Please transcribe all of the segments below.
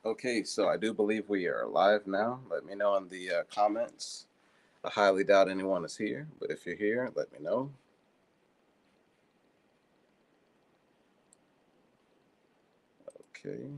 Okay, so I do believe we are live now. Let me know in the comments. I highly doubt anyone is here, but if you're here, let me know. Okay.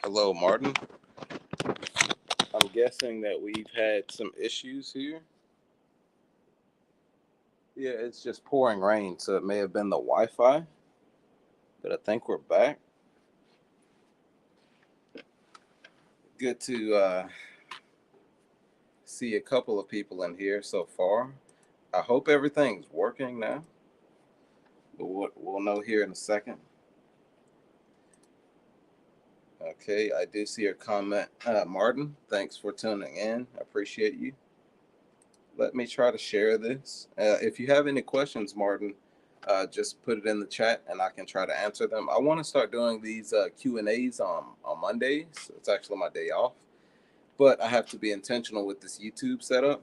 Hello, Martin. I'm guessing that we've had some issues here. Yeah, it's just pouring rain, so it may have been the Wi Fi, but I think we're back. Good to see a couple of people in here so far. I hope everything's working now, but we'll know here in a second. Okay, I do see your comment. Martin, thanks for tuning in. I appreciate you. Let me try to share this. If you have any questions, Martin, just put it in the chat and I can try to answer them. I want to start doing these Q&As on Mondays. It's actually my day off, but I have to be intentional with this YouTube setup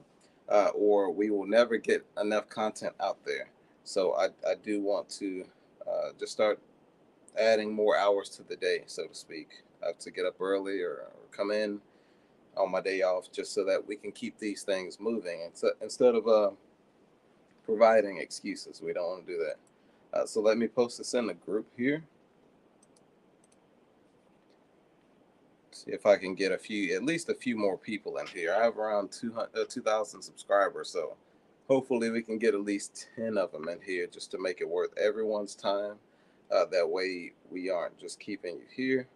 or we will never get enough content out there. So I do want to just start adding more hours to the day, so to speak. I have to get up early or come in on my day off just so that we can keep these things moving. And so, instead of providing excuses, we don't want to do that. So let me post this in the group here. See if I can get at least a few more people in here. I have around 2,000 subscribers, so hopefully we can get at least 10 of them in here just to make it worth everyone's time. That way we aren't just keeping you here.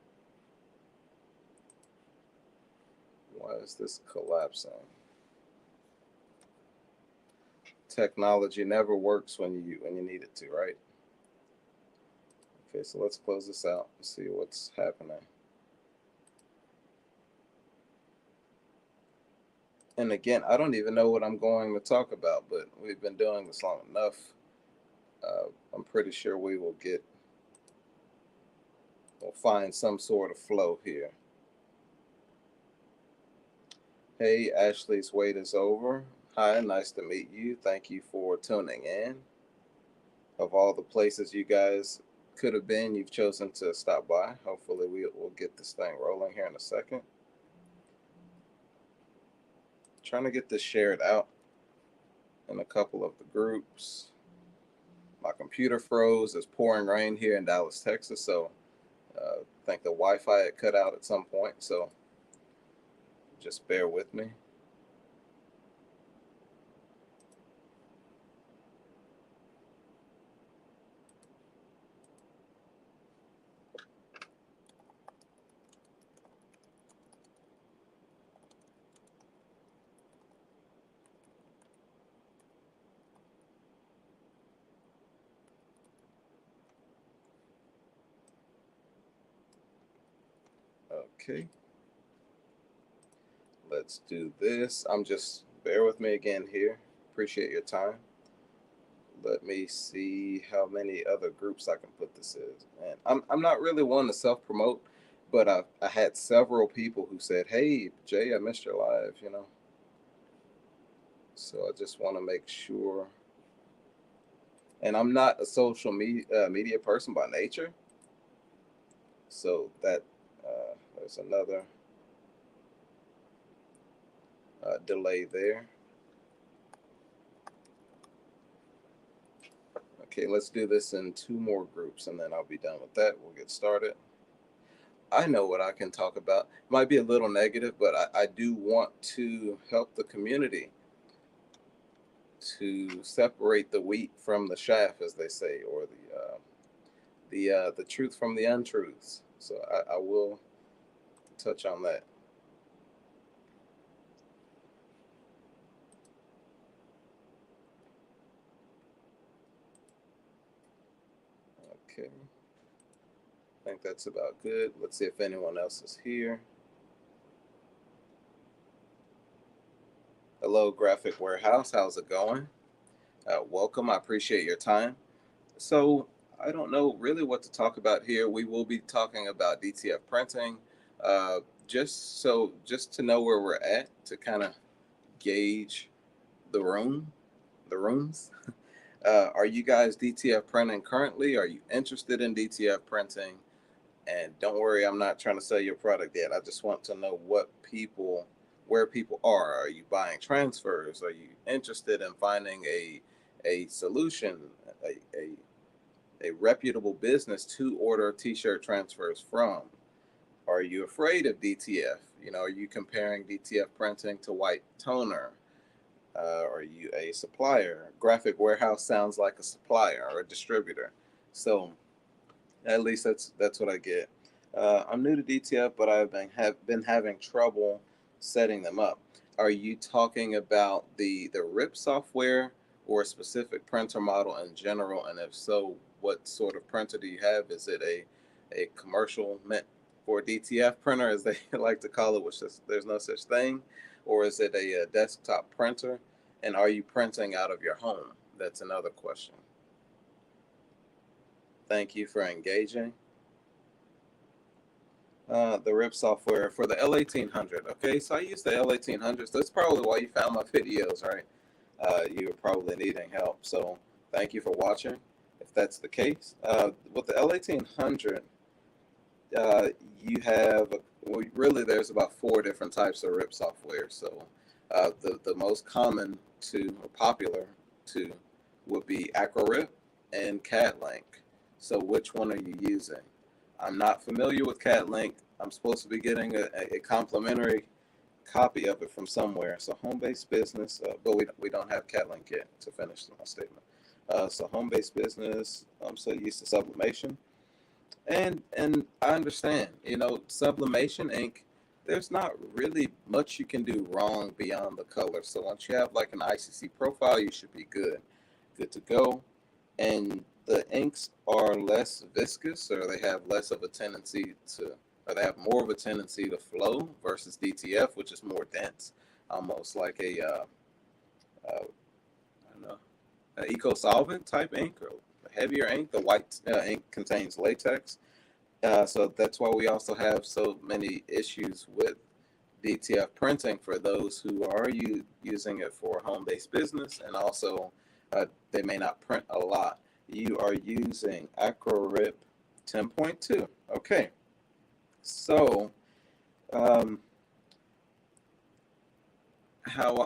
Why is this collapsing? Technology never works when you need it to, right? Okay, so let's close this out and see what's happening. And again, I don't even know what I'm going to talk about, but we've been doing this long enough. I'm pretty sure we'll find some sort of flow here. Hey, Ashley's wait is over. Hi, nice to meet you. Thank you for tuning in. Of all the places you guys could have been, you've chosen to stop by. Hopefully we'll get this thing rolling here in a second. Trying to get this shared out in a couple of the groups. My computer froze. It's pouring rain here in Dallas, Texas, so I think the Wi-Fi had cut out at some point, so just bear with me. Okay, let's do this. Bear with me again here. Appreciate your time. Let me see how many other groups I can put this in. And I'm not really one to self-promote, but I had several people who said, hey, Jay, I missed your live, So I just want to make sure. And I'm not a social media person by nature. So that there's another delay there. Okay, let's do this in 2 more groups and then I'll be done with that. We'll get started. I know what I can talk about. Might be a little negative, but I do want to help the community to separate the wheat from the chaff, as they say, or the truth from the untruths. So I will touch on that. Okay. I think that's about good. Let's see if anyone else is here. Hello, Graphic Warehouse. How's it going? Welcome. I appreciate your time. So I don't know really what to talk about here. We will be talking about DTF printing, just to know where we're at, to kind of gauge the rooms. Are you guys DTF printing currently? Are you interested in DTF printing? And don't worry, I'm not trying to sell your product yet. I just want to know where people are. Are you buying transfers? Are you interested in finding a solution, a reputable business to order t-shirt transfers from? Are you afraid of DTF? Are you comparing DTF printing to white toner? Are you a supplier? Graphic Warehouse sounds like a supplier or a distributor. So at least that's what I get. I'm new to DTF, but I've been having trouble setting them up. Are you talking about the RIP software or a specific printer model in general? And if so, what sort of printer do you have? Is it a commercial meant for DTF printer, as they like to call it, which there's no such thing, or is it a desktop printer? And are you printing out of your home? That's another question. Thank you for engaging. The RIP software for the L1800. Okay, so I use the L1800s. That's probably why you found my videos, right? You were probably needing help. So thank you for watching, if that's the case. With the L1800, you have, really there's about 4 different types of RIP software. So the most common or popular to would be AcroRip and CADLink. So which one are you using? I'm not familiar with CADLink. I'm supposed to be getting a complimentary copy of it from somewhere. So home-based business, but we don't have CADLink yet, to finish my statement. So home-based business, I'm so used to sublimation. And I understand, sublimation ink, there's not really much you can do wrong beyond the color. So once you have like an ICC profile, you should be good to go. And the inks are less viscous, or they have less of a tendency or they have more of a tendency to flow versus DTF, which is more dense, almost like I don't know, an eco solvent type ink, or heavier ink. The white ink contains latex. So that's why we also have so many issues with DTF printing for those who are using it for home-based business, and also they may not print a lot. You are using AcroRip 10.2. Okay, so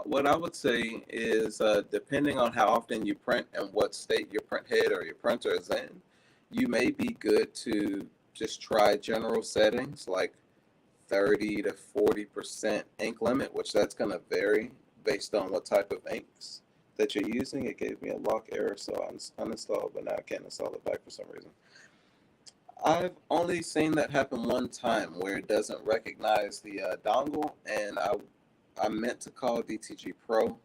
what I would say is depending on how often you print and what state your print head or your printer is in, you may be good to just try general settings like 30 to 40% ink limit, which that's going to vary based on what type of inks that you're using. It gave me a lock error, so I uninstalled, but now I can't install it back for some reason. I've only seen that happen one time where it doesn't recognize the dongle, and I meant to call DTG Pro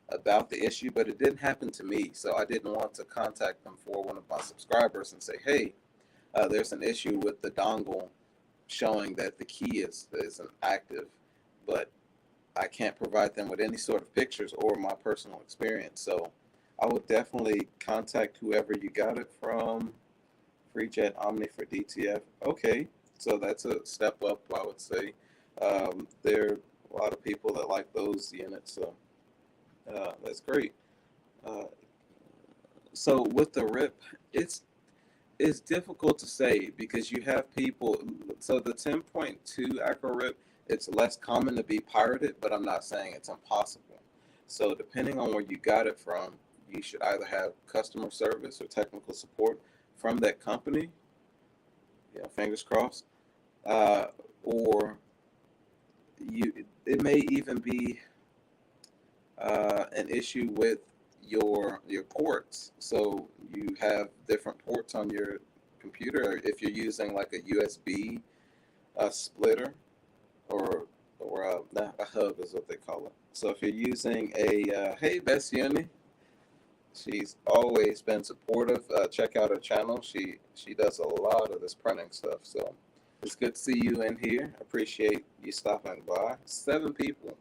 about the issue, but it didn't happen to me, so I didn't want to contact them for one of my subscribers and say, hey, there's an issue with the dongle showing that the key isn't active, but I can't provide them with any sort of pictures or my personal experience. So I would definitely contact whoever you got it from. FreeJet Omni for DTF. Okay, so that's a step up, I would say. There are a lot of people that like those units, so that's great. So with the RIP, it's difficult to say because you have people. So the 10.2 AcroRip, it's less common to be pirated, but I'm not saying it's impossible. So depending on where you got it from, you should either have customer service or technical support from that company, fingers crossed, or it may even be an issue with your ports. So you have different ports on your computer. If you're using like a USB splitter or a hub is what they call it. So if you're using a hey Best Uni, she's always been supportive. Check out her channel. She does a lot of this printing stuff. So it's good to see you in here. Appreciate you stopping by. 7 people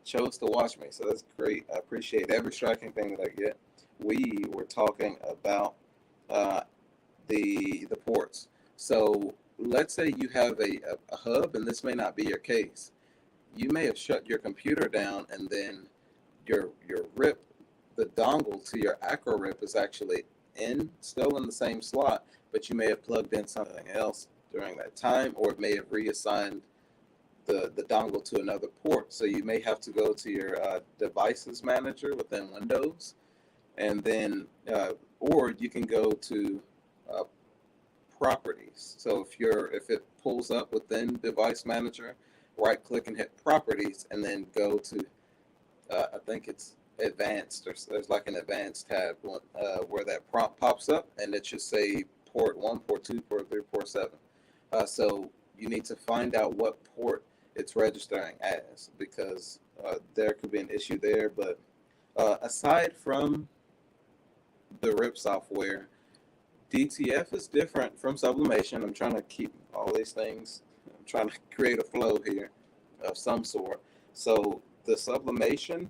chose to watch me, so that's great. I appreciate every striking thing that I get. We were talking about the ports. So let's say you have a hub, and this may not be your case. You may have shut your computer down, and then your RIP, the dongle to your AcroRip is actually still in the same slot, but you may have plugged in something else during that time, or it may have reassigned the dongle to another port. So you may have to go to your devices manager within Windows, and then or you can go to properties. So if it pulls up within device manager, right click and hit properties, and then go to I think it's advanced, or there's like an advanced tab where that prompt pops up, and it should say port 1, port 2, port 3, port 7. So you need to find out what port it's registering as, because there could be an issue there. But aside from the RIP software, DTF is different from sublimation. I'm trying to keep all these things. I'm trying to create a flow here of some sort. So the sublimation,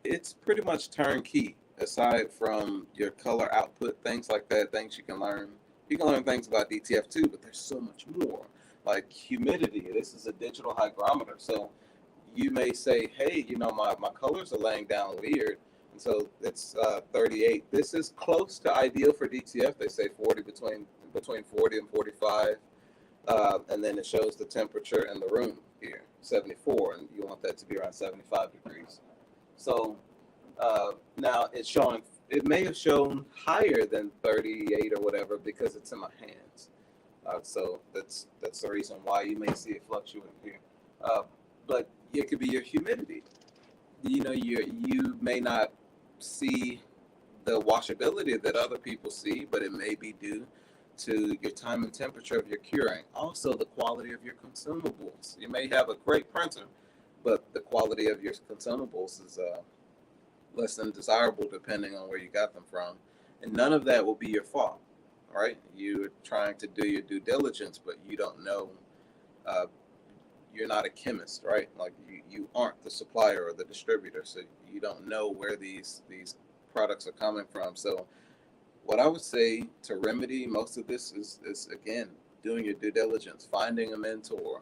it's pretty much turnkey. Aside from your color output, things like that, things you can learn. You can learn things about DTF too, but there's so much more. Like humidity, this is a digital hygrometer. So you may say, hey, my colors are laying down weird. And so it's 38. This is close to ideal for DTF. They say 40, between 40 and 45. And then it shows the temperature in the room here, 74, and you want that to be around 75 degrees. So now it may have shown higher than 38 or whatever because it's in my hands. So that's the reason why you may see it fluctuate here. But it could be your humidity. You may not see the washability that other people see, but it may be due to your time and temperature of your curing. Also, the quality of your consumables. You may have a great printer, but the quality of your consumables is less than desirable depending on where you got them from. And none of that will be your fault, right? You're trying to do your due diligence, but you don't know. You're not a chemist, right? Like you aren't the supplier or the distributor, so you don't know where these products are coming from. So what I would say to remedy most of this is again, doing your due diligence, finding a mentor,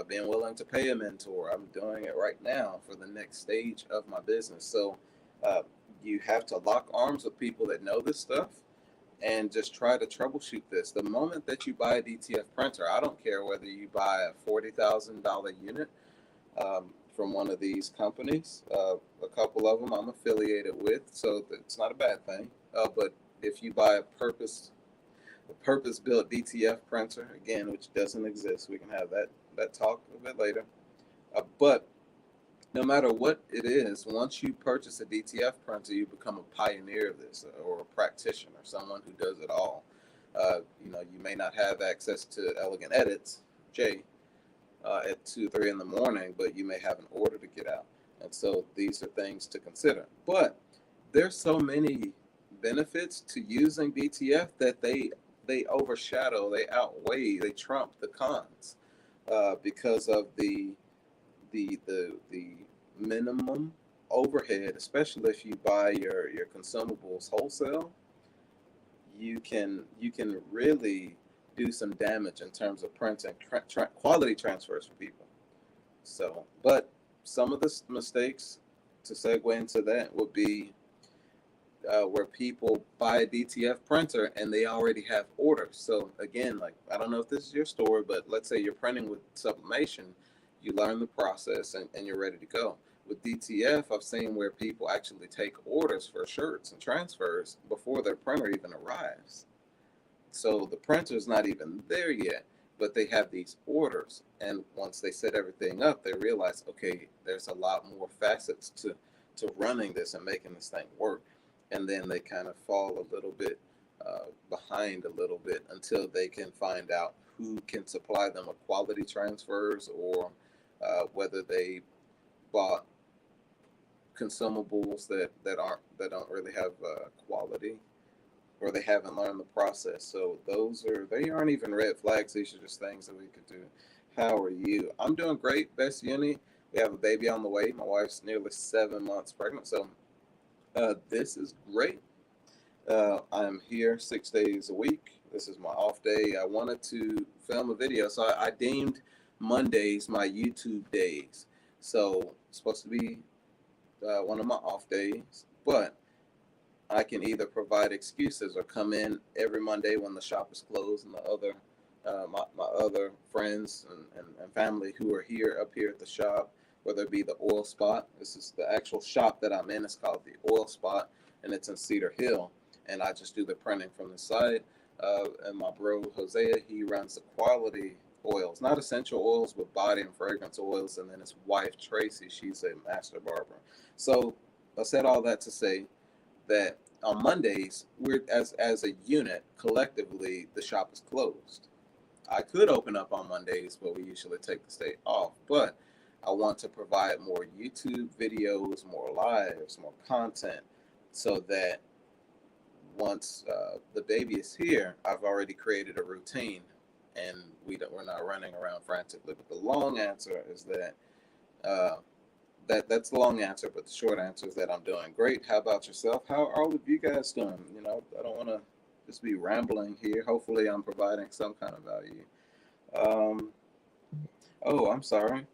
being willing to pay a mentor. I'm doing it right now for the next stage of my business. So uh, you have to lock arms with people that know this stuff and just try to troubleshoot this. The moment that you buy a DTF printer, I don't care whether you buy a $40,000 unit from one of these companies. A couple of them I'm affiliated with, so it's not a bad thing. But if you buy a purpose-built DTF printer, again, which doesn't exist, we can have that talk a bit later. But no matter what it is, once you purchase a DTF printer, you become a pioneer of this, or a practitioner, someone who does it all. You may not have access to Elegant Edits, Jay, at 2, 3 in the morning, but you may have an order to get out. And so these are things to consider. But there's so many benefits to using DTF that they overshadow, they outweigh, they trump the cons, because of the minimum overhead, especially if you buy your consumables wholesale. You can really do some damage in terms of printing quality transfers for people. So, but some of the mistakes, to segue into that, would be where people buy a DTF printer and they already have orders. So again, like, I don't know if this is your story, but let's say you're printing with sublimation, you learn the process and you're ready to go. With DTF, I've seen where people actually take orders for shirts and transfers before their printer even arrives. So the printer's not even there yet, but they have these orders. And once they set everything up, they realize, okay, there's a lot more facets to running this and making this thing work. And then they kind of fall a little bit behind a little bit until they can find out who can supply them with quality transfers, or whether they bought consumables that don't really have quality, or they haven't learned the process. So they aren't even red flags. These are just things that we could do. How are you? I'm doing great, Best Uni. We have a baby on the way. My wife's nearly 7 months pregnant, so this is great. I'm here 6 days a week. This is my off day. I wanted to film a video, so I deemed Mondays my YouTube days. So it's supposed to be one of my off days, but I can either provide excuses or come in every Monday when the shop is closed, and the other my other friends and family who are up here at the shop, whether it be the oil spot. This is the actual shop that I'm in. It's called the oil spot, and it's in Cedar Hill. And I just do the printing from the side. And my bro Hosea, he runs the quality oils, not essential oils, but body and fragrance oils. And then his wife Tracy, she's a master barber. So I said all that to say that on Mondays, we're as a unit, collectively, the shop is closed. I could open up on Mondays, but we usually take the day off. But I want to provide more YouTube videos, more lives, more content, so that once the baby is here, I've already created a routine, and we're not running around frantically. But the long answer is that's the long answer. But the short answer is that I'm doing great. How about yourself? How are all of you guys doing? I don't want to just be rambling here. Hopefully, I'm providing some kind of value. Oh, I'm sorry.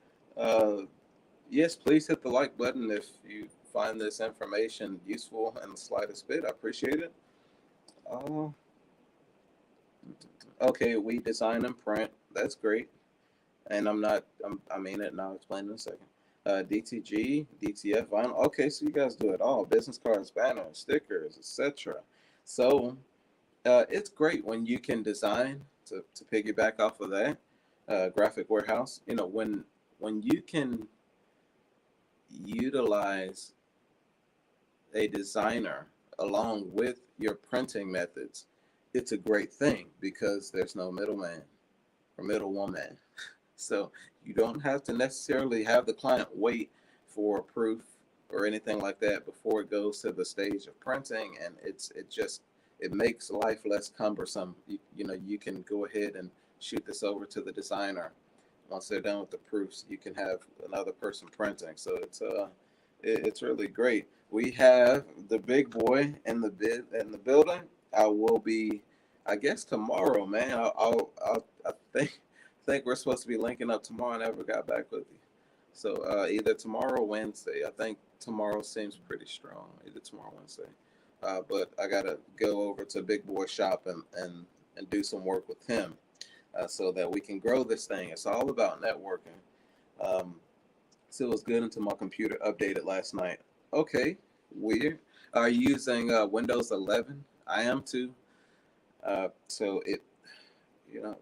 Yes, please hit the like button if you find this information useful in the slightest bit. I appreciate it. Okay, we design and print. That's great. And I mean it, and I'll explain in a second. DTG, DTF, vinyl. Okay, so you guys do it all. Business cards, banners, stickers, etc. So it's great when you can design, to piggyback off of that, graphic warehouse. When you can utilize a designer along with your printing methods, it's a great thing because there's no middleman or middlewoman. So you don't have to necessarily have the client wait for proof or anything like that before it goes to the stage of printing, and it makes life less cumbersome. You can go ahead and shoot this over to the designer. Once they're done with the proofs, you can have another person printing. So It's really great. We have the big boy in the building. I will be, I guess tomorrow, man. I think we're supposed to be linking up tomorrow. I never got back with you. So either tomorrow or Wednesday. I think tomorrow seems pretty strong. Either tomorrow or Wednesday. But I gotta go over to Big Boy Shop and do some work with him, so that we can grow this thing. It's all about networking. Um, so it was good until my computer updated last night. Okay, weird. Are you using Windows 11? I am too. So it,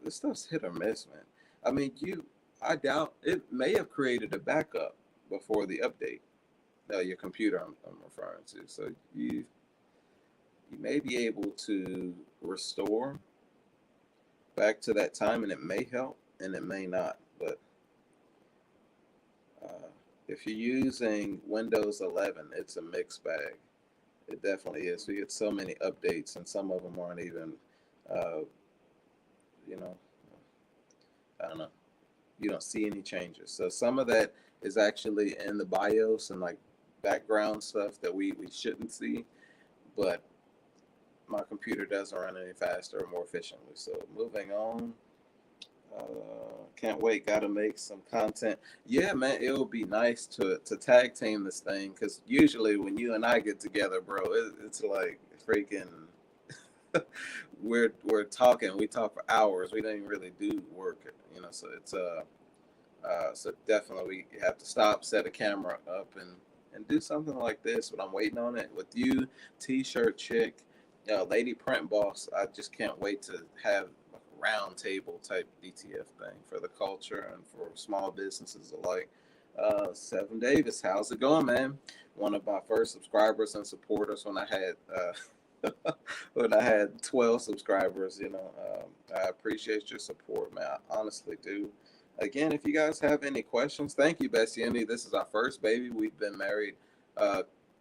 this stuff's hit or miss, man. I mean, I doubt it may have created a backup before the update. Your computer, I'm referring to. So you may be able to restore back to that time, and it may help, and it may not. But uh, if you're using Windows 11, it's a mixed bag. It definitely is. We get so many updates, and some of them aren't even, uh, you know, I don't know. You don't see any changes. So some of that is actually in the BIOS and like background stuff that we shouldn't see, but my computer doesn't run any faster or more efficiently. So moving on. Can't wait. Got to make some content. Yeah, man, it would be nice to tag team this thing because usually when you and I get together, bro, it's like freaking. we're talking. We talk for hours. We don't even really do work, So it's so definitely we have to stop, set a camera up, and do something like this. But I'm waiting on it with you, T-shirt chick, lady print boss. I just can't wait to have round table type DTF thing for the culture and for small businesses alike. Seven Davis, how's it going, man? One of my first subscribers and supporters when I had when I had 12 subscribers. I appreciate your support, man. I honestly do. Again, if you guys have any questions, thank you, Bessie Andy. This is our first baby. We've been married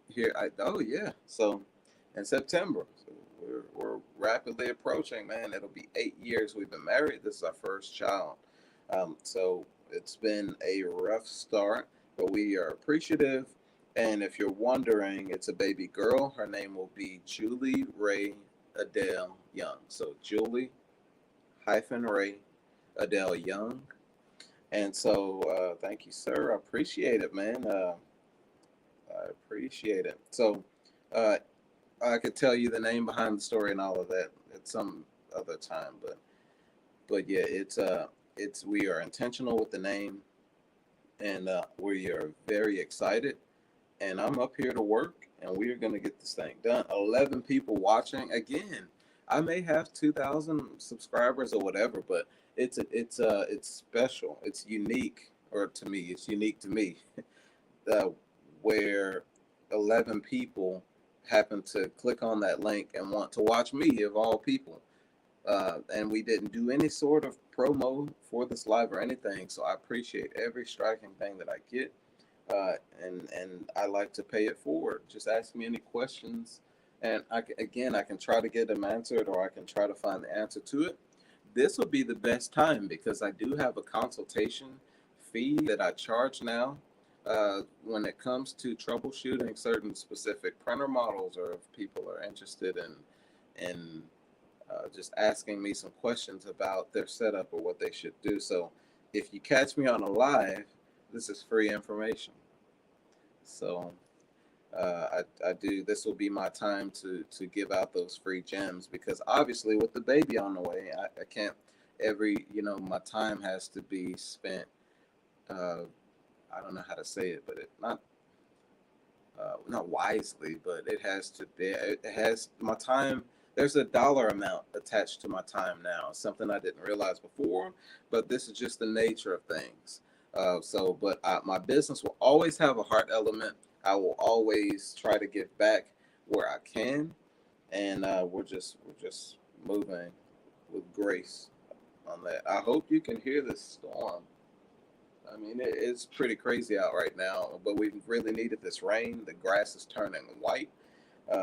here. Oh yeah, so in September. So we're rapidly approaching, man. It'll be 8 years we've been married. This is our first child. So it's been a rough start, but we are appreciative. And if you're wondering, it's a baby girl. Her name will be Julie Ray Adele Young. So Julie hyphen Ray Adele Young. And so thank you, sir. I appreciate it, man. I appreciate it. So I could tell you the name behind the story and all of that at some other time, but yeah, it's we are intentional with the name, and we are very excited. And I'm up here to work, and we are going to get this thing done. 11 people watching. Again, I may have 2,000 subscribers or whatever, but it's special. It's unique, or to me, it's unique to me, where 11 people happen to click on that link and want to watch me, of all people. And we didn't do any sort of promo for this live or anything, so I appreciate every striking thing that I get. And I like to pay it forward. Just ask me any questions, and I can try to get them answered, or I can try to find the answer to it. This would be the best time because I do have a consultation fee that I charge now when it comes to troubleshooting certain specific printer models, or if people are interested in just asking me some questions about their setup or what they should do. So if you catch me on a live, this is free information. So I do. This will be my time to give out those free gems because obviously with the baby on the way, I can't my time has to be spent. I don't know how to say it, but it not wisely, but it has to be. It has my time. There's a dollar amount attached to my time now. Something I didn't realize before, but this is just the nature of things. But my business will always have a heart element. I will always try to give back where I can, and we're just moving with grace on that. I hope you can hear this storm. I mean, it's pretty crazy out right now, but we really needed this rain. The grass is turning white.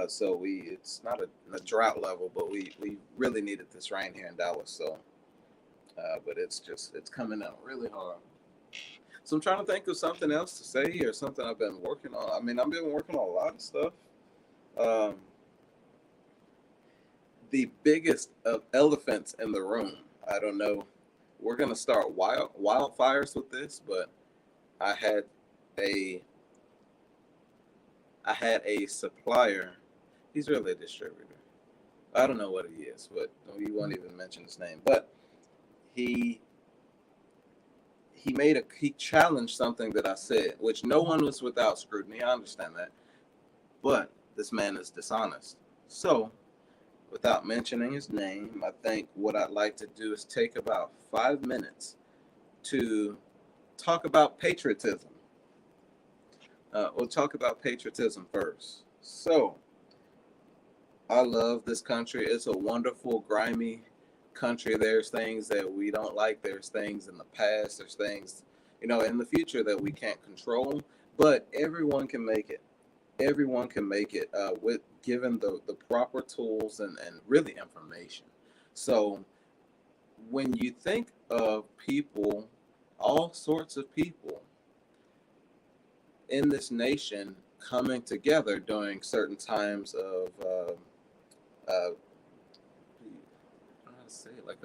So it's not a drought level, but we really needed this rain here in Dallas. So, but it's coming out really hard. So I'm trying to think of something else to say or something I've been working on. I mean, I've been working on a lot of stuff. Um, the biggest of elephants in the room. I don't know. We're gonna start wildfires with this, but I had a I had a supplier. He's really a distributor. I don't know what he is, but we won't even mention his name. But he he challenged something that I said, which no one was without scrutiny. I understand that, but this man is dishonest. So, without mentioning his name, I think what I'd like to do is take about 5 minutes to talk about patriotism. We'll talk about patriotism first. So, I love this country. It's a wonderful, grimy country. There's things that we don't like. There's things in the past. There's things, in the future that we can't control. But everyone can make it. Everyone can make it with given the proper tools and really information. So when you think of people, all sorts of people in this nation coming together during certain times of I don't know how to say it, like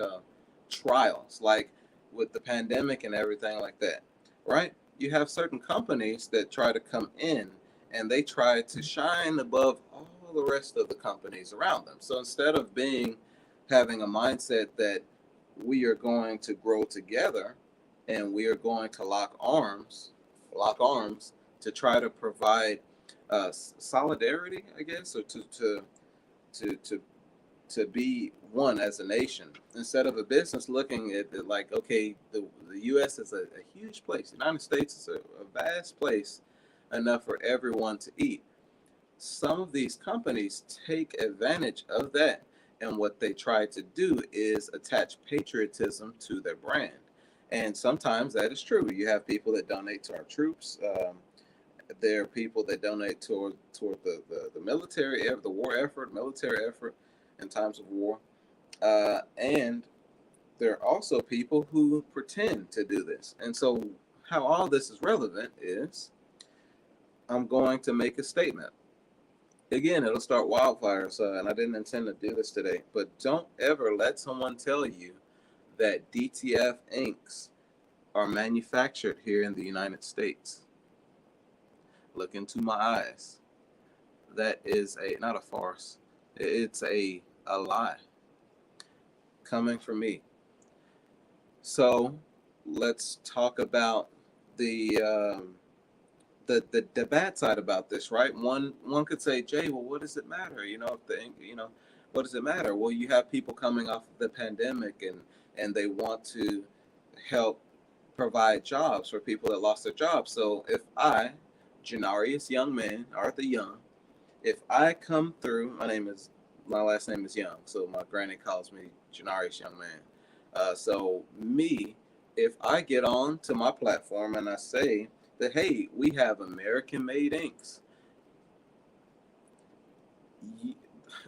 trials, like with the pandemic and everything like that, right? You have certain companies that try to come in and they try to shine above all the rest of the companies around them. So instead of having a mindset that we are going to grow together and we are going to lock arms to try to provide solidarity, I guess, or to to to be one as a nation instead of a business looking at it like, okay, the U.S. is a huge place. The United States is a vast place enough for everyone to eat. Some of these companies take advantage of that. And what they try to do is attach patriotism to their brand. And sometimes that is true. You have people that donate to our troops. There are people that donate toward the military, the war effort, military effort in times of war. And there are also people who pretend to do this. And so, how all this is relevant is I'm going to make a statement. Again, it'll start wildfires, and I didn't intend to do this today, but don't ever let someone tell you that DTF inks are manufactured here in the United States. Look into my eyes. That is not a farce. It's a lie coming from me. So let's talk about the the bad side about this, right? One could say, Jay, well, what does it matter? If what does it matter? Well, you have people coming off of the pandemic and they want to help provide jobs for people that lost their jobs. So if I, Janarius Young Man, Arthur Young, if I come through, my last name is Young, so my granny calls me Janarius Young Man. So me, if I get on to my platform and I say that, hey, we have American-made inks,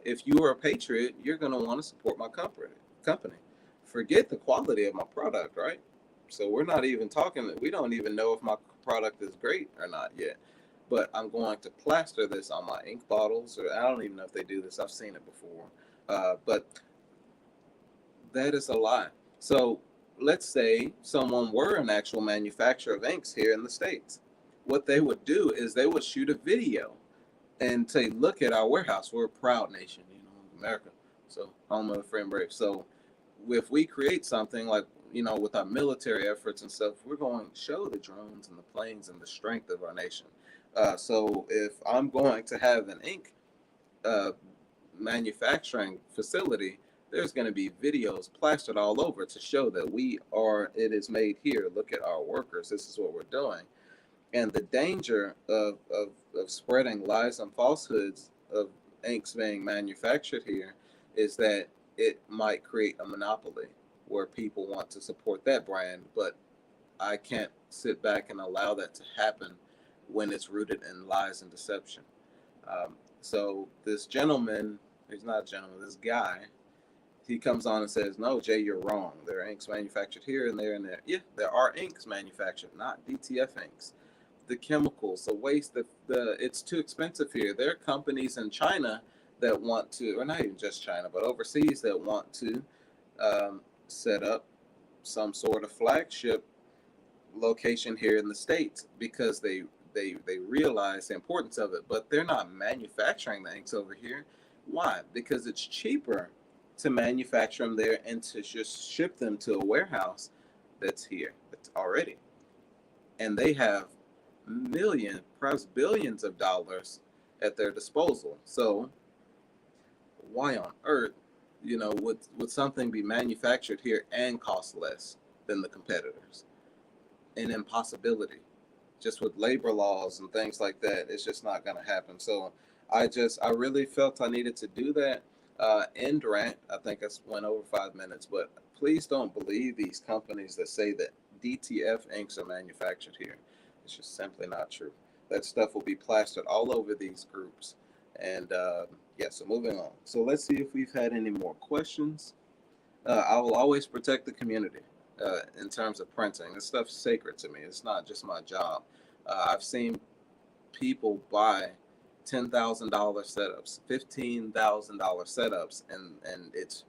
if you are a patriot, you're going to want to support my company. Forget the quality of my product, right? So we're not even talking, we don't even know if my product is great or not yet. But I'm going to plaster this on my ink bottles, or I don't even know if they do this. I've seen it before. But that is a lie. So let's say someone were an actual manufacturer of inks here in the States. What they would do is they would shoot a video and say, look at our warehouse. We're a proud nation, America. So home of the free and brave. So if we create something like, with our military efforts and stuff, we're going to show the drones and the planes and the strength of our nation. So if I'm going to have an ink manufacturing facility, there's going to be videos plastered all over to show that it is made here. Look at our workers. This is what we're doing. And the danger of spreading lies and falsehoods of inks being manufactured here is that it might create a monopoly where people want to support that brand, but I can't sit back and allow that to happen when it's rooted in lies and deception. So this gentleman, he's not a gentleman, this guy, he comes on and says, no, Jay, you're wrong. There are inks manufactured here and there and there. Yeah, there are inks manufactured, not DTF inks. The chemicals, the waste, it's too expensive here. There are companies in China that want to, or not even just China, but overseas that want to set up some sort of flagship location here in the States because they realize the importance of it, but they're not manufacturing the inks over here. Why? Because it's cheaper to manufacture them there and to just ship them to a warehouse that's here, that's already. And they have millions, perhaps billions of dollars at their disposal. So why on earth, would something be manufactured here and cost less than the competitors? An impossibility. Just with labor laws and things like that, it's just not going to happen. So I really felt I needed to do that. End rant. I think I went over 5 minutes, but please don't believe these companies that say that DTF inks are manufactured here. It's just simply not true. That stuff will be plastered all over these groups. And yeah, so moving on. So let's see if we've had any more questions. I will always protect the community in terms of printing. This stuff's sacred to me. It's not just my job. I've seen people buy $10,000 setups, $15,000 setups, and it's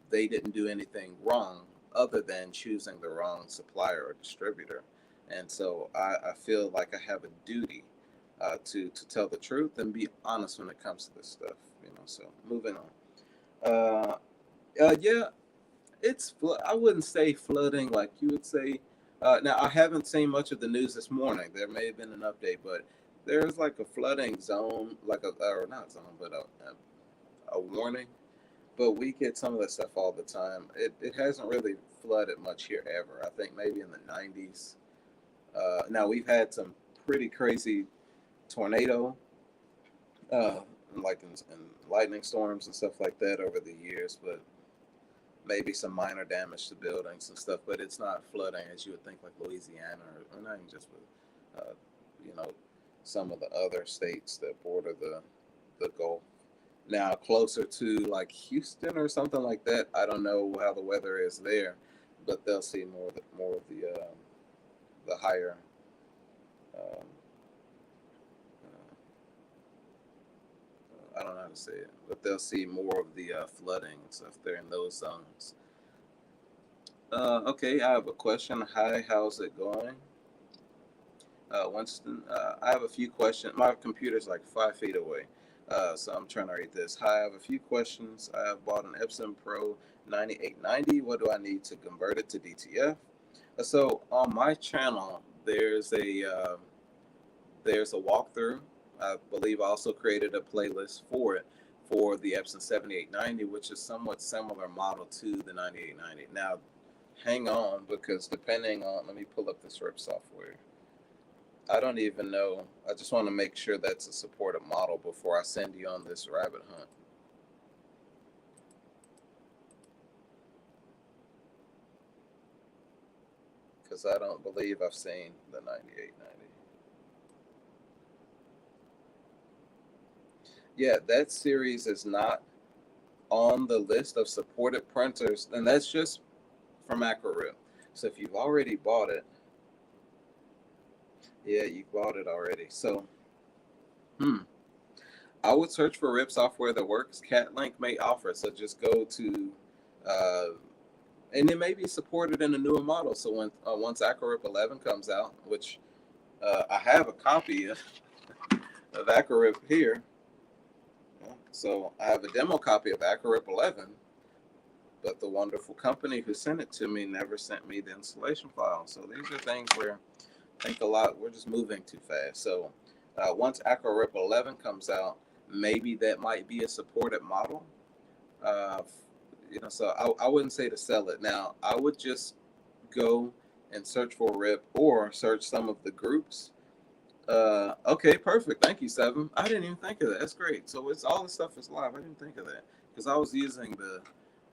they didn't do anything wrong other than choosing the wrong supplier or distributor. And so I feel like I have a duty to tell the truth and be honest when it comes to this stuff. So moving on. Yeah, I wouldn't say flooding like you would say. Now, I haven't seen much of the news this morning. There may have been an update, but there's like a flooding zone, or not zone, but a warning. But we get some of that stuff all the time. It hasn't really flooded much here ever. I think maybe in the 90s. Now, we've had some pretty crazy tornado, like in lightning storms and stuff like that over the years, but maybe some minor damage to buildings and stuff, but it's not flooding as you would think, like Louisiana or not even just with, some of the other states that border the Gulf. Now, closer to like Houston or something like that, I don't know how the weather is there, but they'll see more of the higher. I don't know how to say it, but they'll see more of the flooding and stuff there in those zones. Okay, I have a question. Hi, how's it going? Winston, I have a few questions. My computer's like 5 feet away, so I'm trying to read this. Hi, I have a few questions. I have bought an Epson Pro 9890. What do I need to convert it to DTF? So on my channel, there's a walkthrough. I believe I also created a playlist for it for the Epson 7890, which is somewhat similar model to the 9890. Now, hang on, because depending on, let me pull up this RIP software. I don't even know. I just want to make sure that's a supported model before I send you on this rabbit hunt. Because I don't believe I've seen the 9890. Yeah, that series is not on the list of supported printers, and that's just from AcroRip. So if you've already bought it, yeah, you bought it already. So, I would search for RIP software that works. CatLink may offer, so just go to, and it may be supported in a newer model. So once AcroRip 11 comes out, which I have a copy of AcroRip here. So I have a demo copy of AcroRip 11, but the wonderful company who sent it to me never sent me the installation file. So these are things where I think a lot, we're just moving too fast. So once AcroRip 11 comes out, maybe that might be a supported model. So I wouldn't say to sell it. Now, I would just go and search for RIP or search some of the groups. Okay, perfect. Thank you, Seven. I didn't even think of that. That's great. So it's all the stuff is live. I didn't think of that because I was using the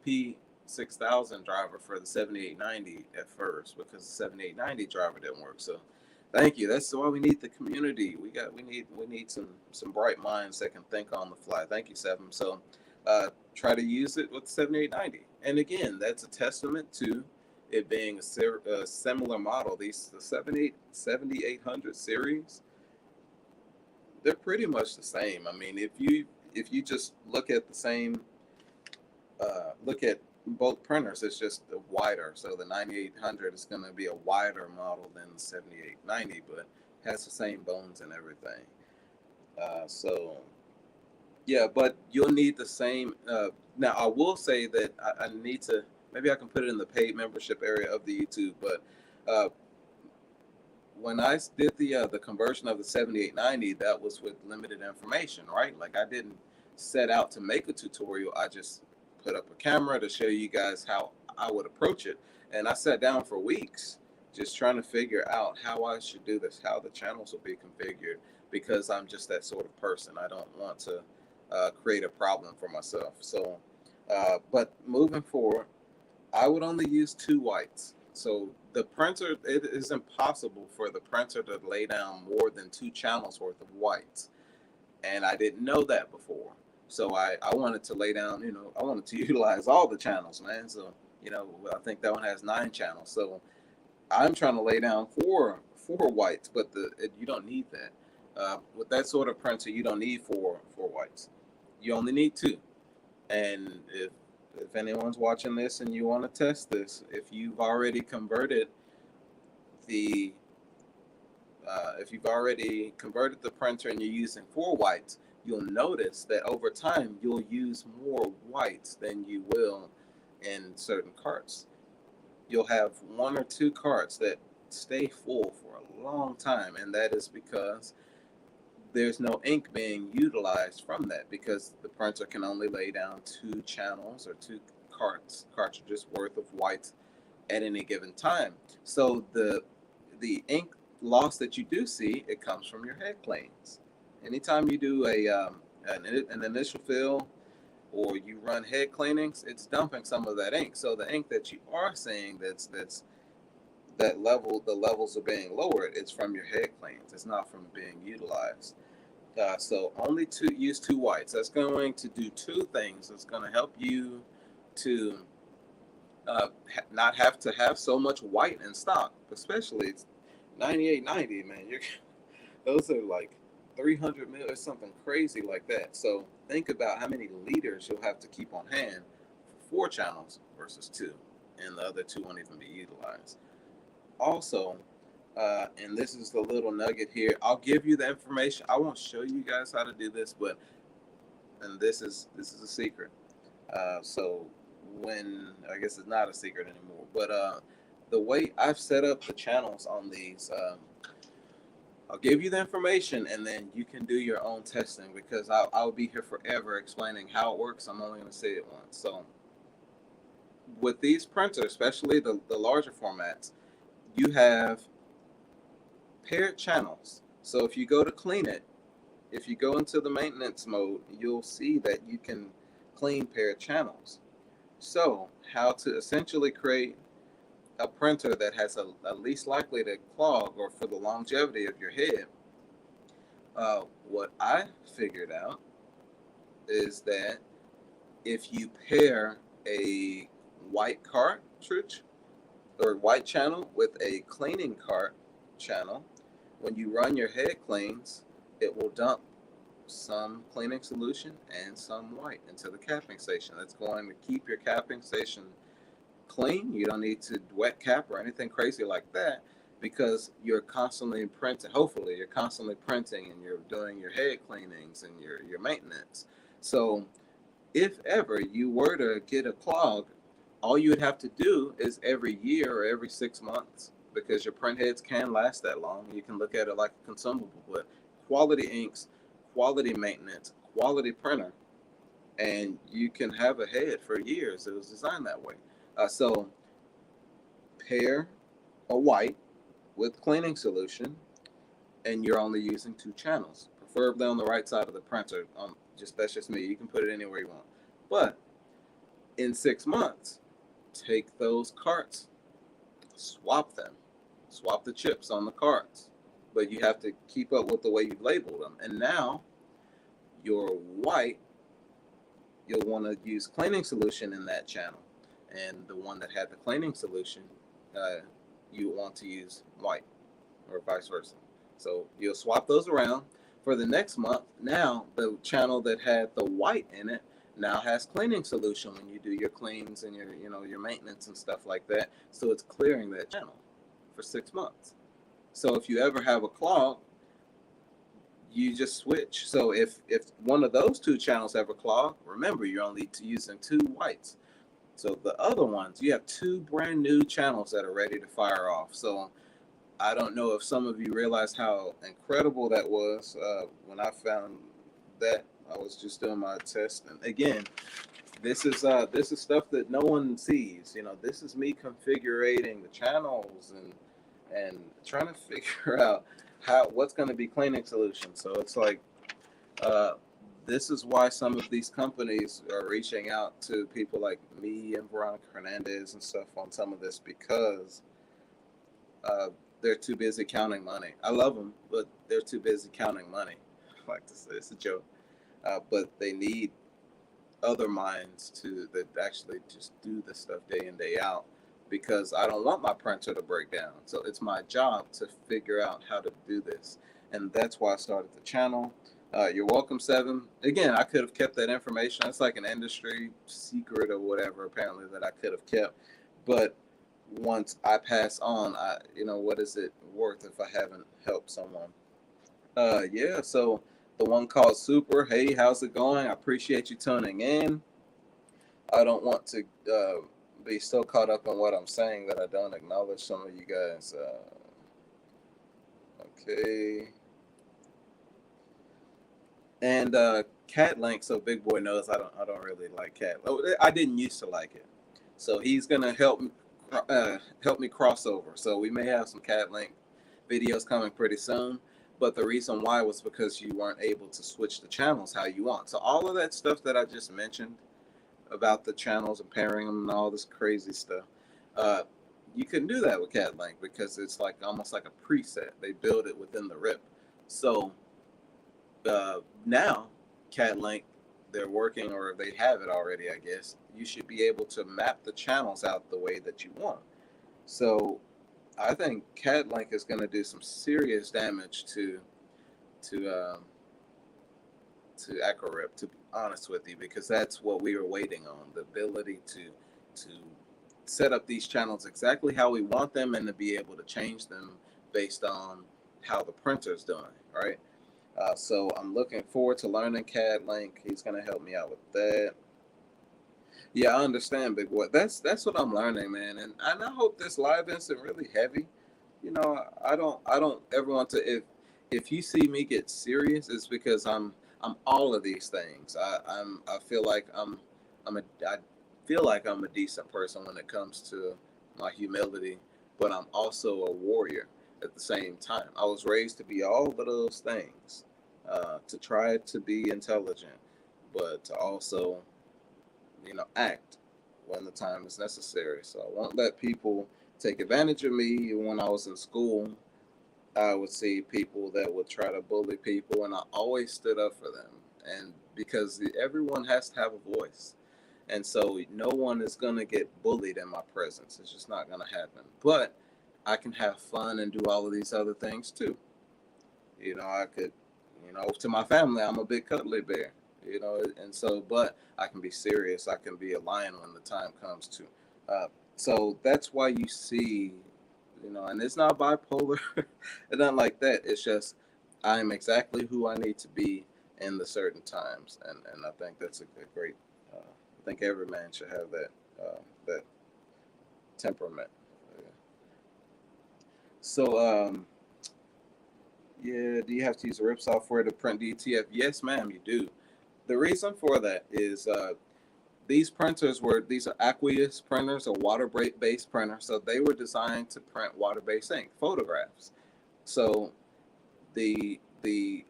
P6000 driver for the 7890 at first because the 7890 driver didn't work. So thank you. That's why we need the community. We need some bright minds that can think on the fly. Thank you, Seven. So try to use it with 7890. And again, that's a testament to it being a similar model. The 7800 series, they're pretty much the same. I mean, if you just look at the same, look at both printers, it's just wider. So the 9800 is going to be a wider model than the 7890, but has the same bones and everything. So yeah, but you'll need the same. Now, I will say that I need to, maybe I can put it in the paid membership area of the YouTube, but uh, when I did the conversion of the 7890, that was with limited information, right? Like I didn't set out to make a tutorial. I just put up a camera to show you guys how I would approach it. And I sat down for weeks just trying to figure out how I should do this, how the channels will be configured, because I'm just that sort of person. I don't want to create a problem for myself. So, but moving forward, I would only use 2 whites. So the printer, it is impossible for the printer to lay down more than 2 channels worth of whites. And I didn't know that before. So I wanted to lay down, I wanted to utilize all the channels, man. So, I think that one has 9 channels. So I'm trying to lay down four whites, but you don't need that. With that sort of printer, you don't need four whites. You only need 2. And if anyone's watching this and you want to test this, if you've already converted the printer and you're using 4 whites, you'll notice that over time you'll use more whites than you will in certain carts. You'll have 1 or 2 carts that stay full for a long time, and that is because there's no ink being utilized from that, because the printer can only lay down 2 channels or 2 cartridges worth of whites at any given time. So the ink loss that you do see, it comes from your head cleans. Anytime you do an initial fill or you run head cleanings, it's dumping some of that ink. So the ink that you are seeing the levels are being lowered, it's from your head cleans. It's not from being utilized. So only use 2 whites. That's going to do 2 things. It's going to help you to not have to have so much white in stock, especially it's 9890, man. Those are like 300 mil or something crazy like that. So think about how many liters you'll have to keep on hand for 4 channels versus 2, and the other 2 won't even be utilized. Also, and this is the little nugget here, I'll give you the information. I won't show you guys how to do this, and this is a secret. So I guess it's not a secret anymore, but the way I've set up the channels on these, I'll give you the information and then you can do your own testing, because I'll be here forever explaining how it works. I'm only going to say it once. So with these printers, especially the larger formats, you have paired channels. So if you go to clean it, if you go into the maintenance mode, you'll see that you can clean paired channels. So how to essentially create a printer that has a least likely to clog, or for the longevity of your head, what I figured out is that if you pair a white cartridge or white channel with a cleaning cart channel, when you run your head cleans, it will dump some cleaning solution and some white into the capping station. That's going to keep your capping station clean. You don't need to wet cap or anything crazy like that, because you're constantly printing. Hopefully you're constantly printing and you're doing your head cleanings and your maintenance. So if ever you were to get a clog, all you would have to do is every year or every 6 months, because your print heads can last that long. You can look at it like a consumable, but quality inks, quality maintenance, quality printer, and you can have a head for years. It was designed that way. So pair a white with cleaning solution, and you're only using 2 channels, preferably on the right side of the printer. That's just me. You can put it anywhere you want. But in 6 months, take those carts, swap them, swap the chips on the carts, but you have to keep up with the way you label them. And now your white you'll want to use cleaning solution in that channel, and the one that had the cleaning solution, you want to use white, or vice versa. So you'll swap those around. For the next month, now the channel that had the white in it now has cleaning solution when you do your cleans and your, your maintenance and stuff like that. So it's clearing that channel for 6 months. So if you ever have a clog, you just switch. So if one of those two channels have a clog, remember you're only using 2 whites. So the other ones, you have 2 brand new channels that are ready to fire off. So I don't know if some of you realize how incredible that was. When I found that, I was just doing my test, and again, this is stuff that no one sees. This is me configuring the channels and trying to figure out what's going to be cleaning solution. So it's like, this is why some of these companies are reaching out to people like me and Veronica Hernandez and stuff on some of this, because they're too busy counting money. I love them, but they're too busy counting money. I like to say it's a joke, but they need other minds that actually just do this stuff day in, day out, because I don't want my printer to break down. So it's my job to figure out how to do this, and that's why I started the channel. You're welcome, Seven. Again, I could have kept that information. It's like an industry secret or whatever, apparently, that I could have kept. But once I pass on, what is it worth if I haven't helped someone? Yeah, so the one called Super, hey, how's it going? I appreciate you tuning in. I don't want to be so caught up in what I'm saying that I don't acknowledge some of you guys. Okay. And Cat Link, so Big Boy knows I don't really like Cat. I didn't used to like it, so he's gonna help me cross over. So we may have some Cat Link videos coming pretty soon. But the reason why was because you weren't able to switch the channels how you want. So all of that stuff that I just mentioned about the channels and pairing them and all this crazy stuff, you couldn't do that with Cat Link, because it's like almost like a preset. They build it within the RIP. So now Cat Link, they're working, or they have it already, I guess. You should be able to map the channels out the way that you want. So I think Cat Link is going to do some serious damage to AcroRip, to be honest with you, because that's what we were waiting on, the ability to set up these channels exactly how we want them, and to be able to change them based on how the printer's doing, right? So I'm looking forward to learning Cat Link. He's going to help me out with that. Yeah, I understand, Big Boy. That's what I'm learning, man. And I hope this live isn't really heavy. I don't ever want to. If you see me get serious, it's because I'm all of these things. I feel like I feel like I'm a decent person when it comes to my humility, but I'm also a warrior at the same time. I was raised to be all of those things, to try to be intelligent, but to also act when the time is necessary. So I won't let people take advantage of me. When I was in school, I would see people that would try to bully people, and I always stood up for them. And because everyone has to have a voice, and so no one is going to get bullied in my presence. It's just not going to happen. But I can have fun and do all of these other things too. I could, to my family, I'm a big cuddly bear. And so, but I can be serious. I can be a lion when the time comes to. So that's why you see, and it's not bipolar, and not like that. It's just I'm exactly who I need to be in the certain times, and I think that's a great. I think every man should have that temperament. So, yeah, do you have to use RIP software to print DTF? Yes, ma'am, you do. The reason for that is these are aqueous printers, or water-based printers, so they were designed to print water-based ink, photographs. So the reason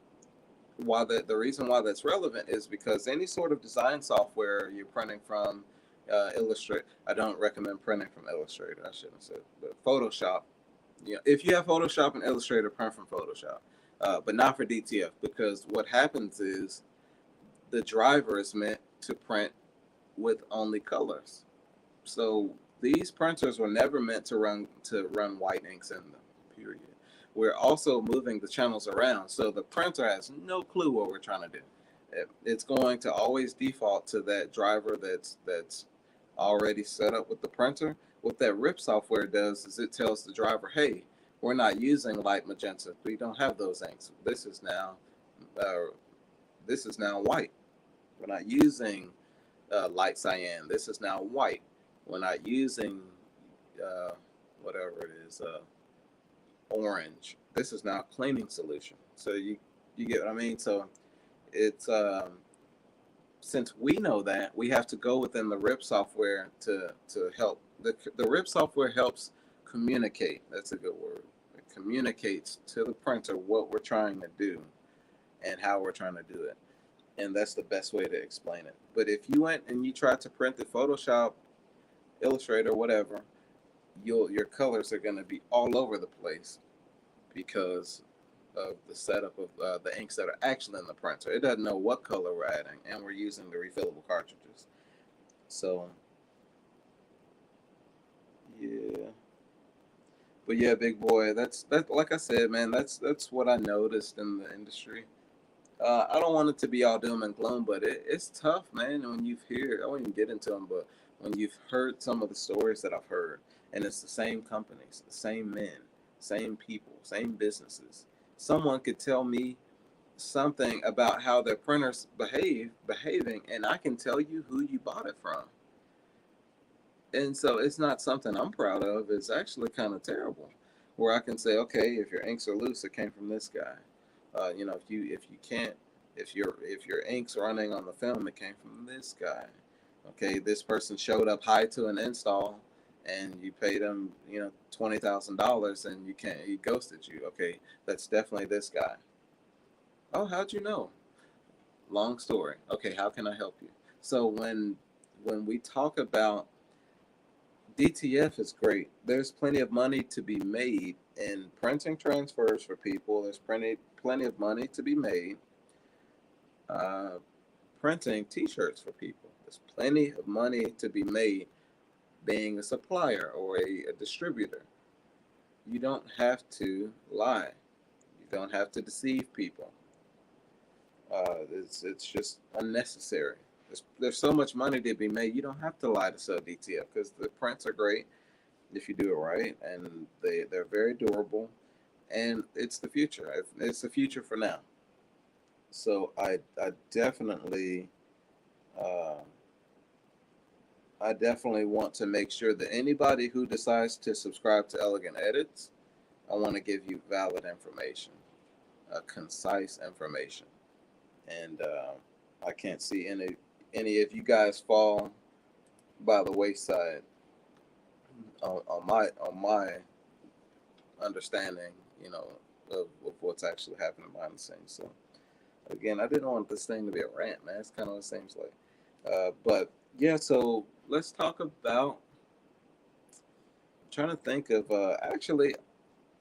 why that's relevant is because any sort of design software you're printing from, Illustrator, I don't recommend printing from Illustrator, I shouldn't have said, but Photoshop. If you have Photoshop and Illustrator, print from Photoshop, but not for DTF, because what happens is the driver is meant to print with only colors. So these printers were never meant to run white inks in them, period. We're also moving the channels around, so the printer has no clue what we're trying to do. It's going to always default to that driver that's already set up with the printer. What that RIP software does is it tells the driver, hey, we're not using light magenta. We don't have those inks. Uh, this is now white. We're not using light cyan. This is now white. We're not using uh, whatever it is, orange. This is now a cleaning solution. So you get what I mean? So it's since we know that, we have to go within the RIP software to help. The RIP software helps communicate. That's a good word. It communicates to the printer what we're trying to do and how we're trying to do it. And that's the best way to explain it. But if you went and you tried to print the Photoshop, Illustrator, whatever, your colors are going to be all over the place because of the setup of the inks that are actually in the printer. It doesn't know what color we're adding, and we're using the refillable cartridges. So, yeah. But yeah, big boy, that's like I said, man, that's what I noticed in the industry. I don't want it to be all doom and gloom, but it's tough, man. When you've heard, I won't even get into them, but when you've heard some of the stories that I've heard, and it's the same companies, the same men, same people, same businesses. Someone could tell me something about how their printers behaving, and I can tell you who you bought it from. And so it's not something I'm proud of. It's actually kind of terrible. Where I can say, okay, if your inks are loose, it came from this guy. If your ink's running on the film, it came from this guy. Okay, this person showed up high to an install, and you paid him, $20,000, and he ghosted you. Okay, that's definitely this guy. Oh, how'd you know? Long story. Okay, how can I help you? So when we talk about DTF is great. There's plenty of money to be made in printing transfers for people. There's plenty of money to be made uh, printing T-shirts for people. There's plenty of money to be made being a supplier or a distributor. You don't have to lie. You don't have to deceive people. It's just unnecessary. There's so much money to be made. You don't have to lie to sell DTF because the prints are great if you do it right, and they're very durable, and it's the future. It's the future for now. So uh, I definitely want to make sure that anybody who decides to subscribe to Elegant Edits, I want to give you valid information, concise information, and I can't see any of you guys fall by the wayside on my understanding, of what's actually happening behind the scenes. So again, I didn't want this thing to be a rant, man. It's kind of what it seems like. But yeah, so let's talk about. I'm trying to think of actually.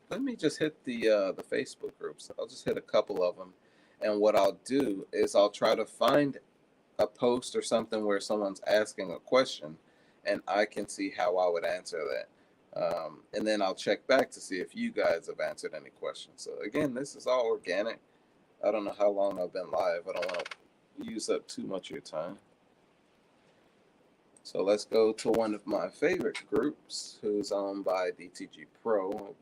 Let me just hit the Facebook groups. I'll just hit a couple of them, and what I'll do is I'll try to find a post or something where someone's asking a question, and I can see how I would answer that. And then I'll check back to see if you guys have answered any questions. So again, this is all organic. I don't know how long I've been live. I don't want to use up too much of your time. So let's go to one of my favorite groups, who's owned by DTG Pro.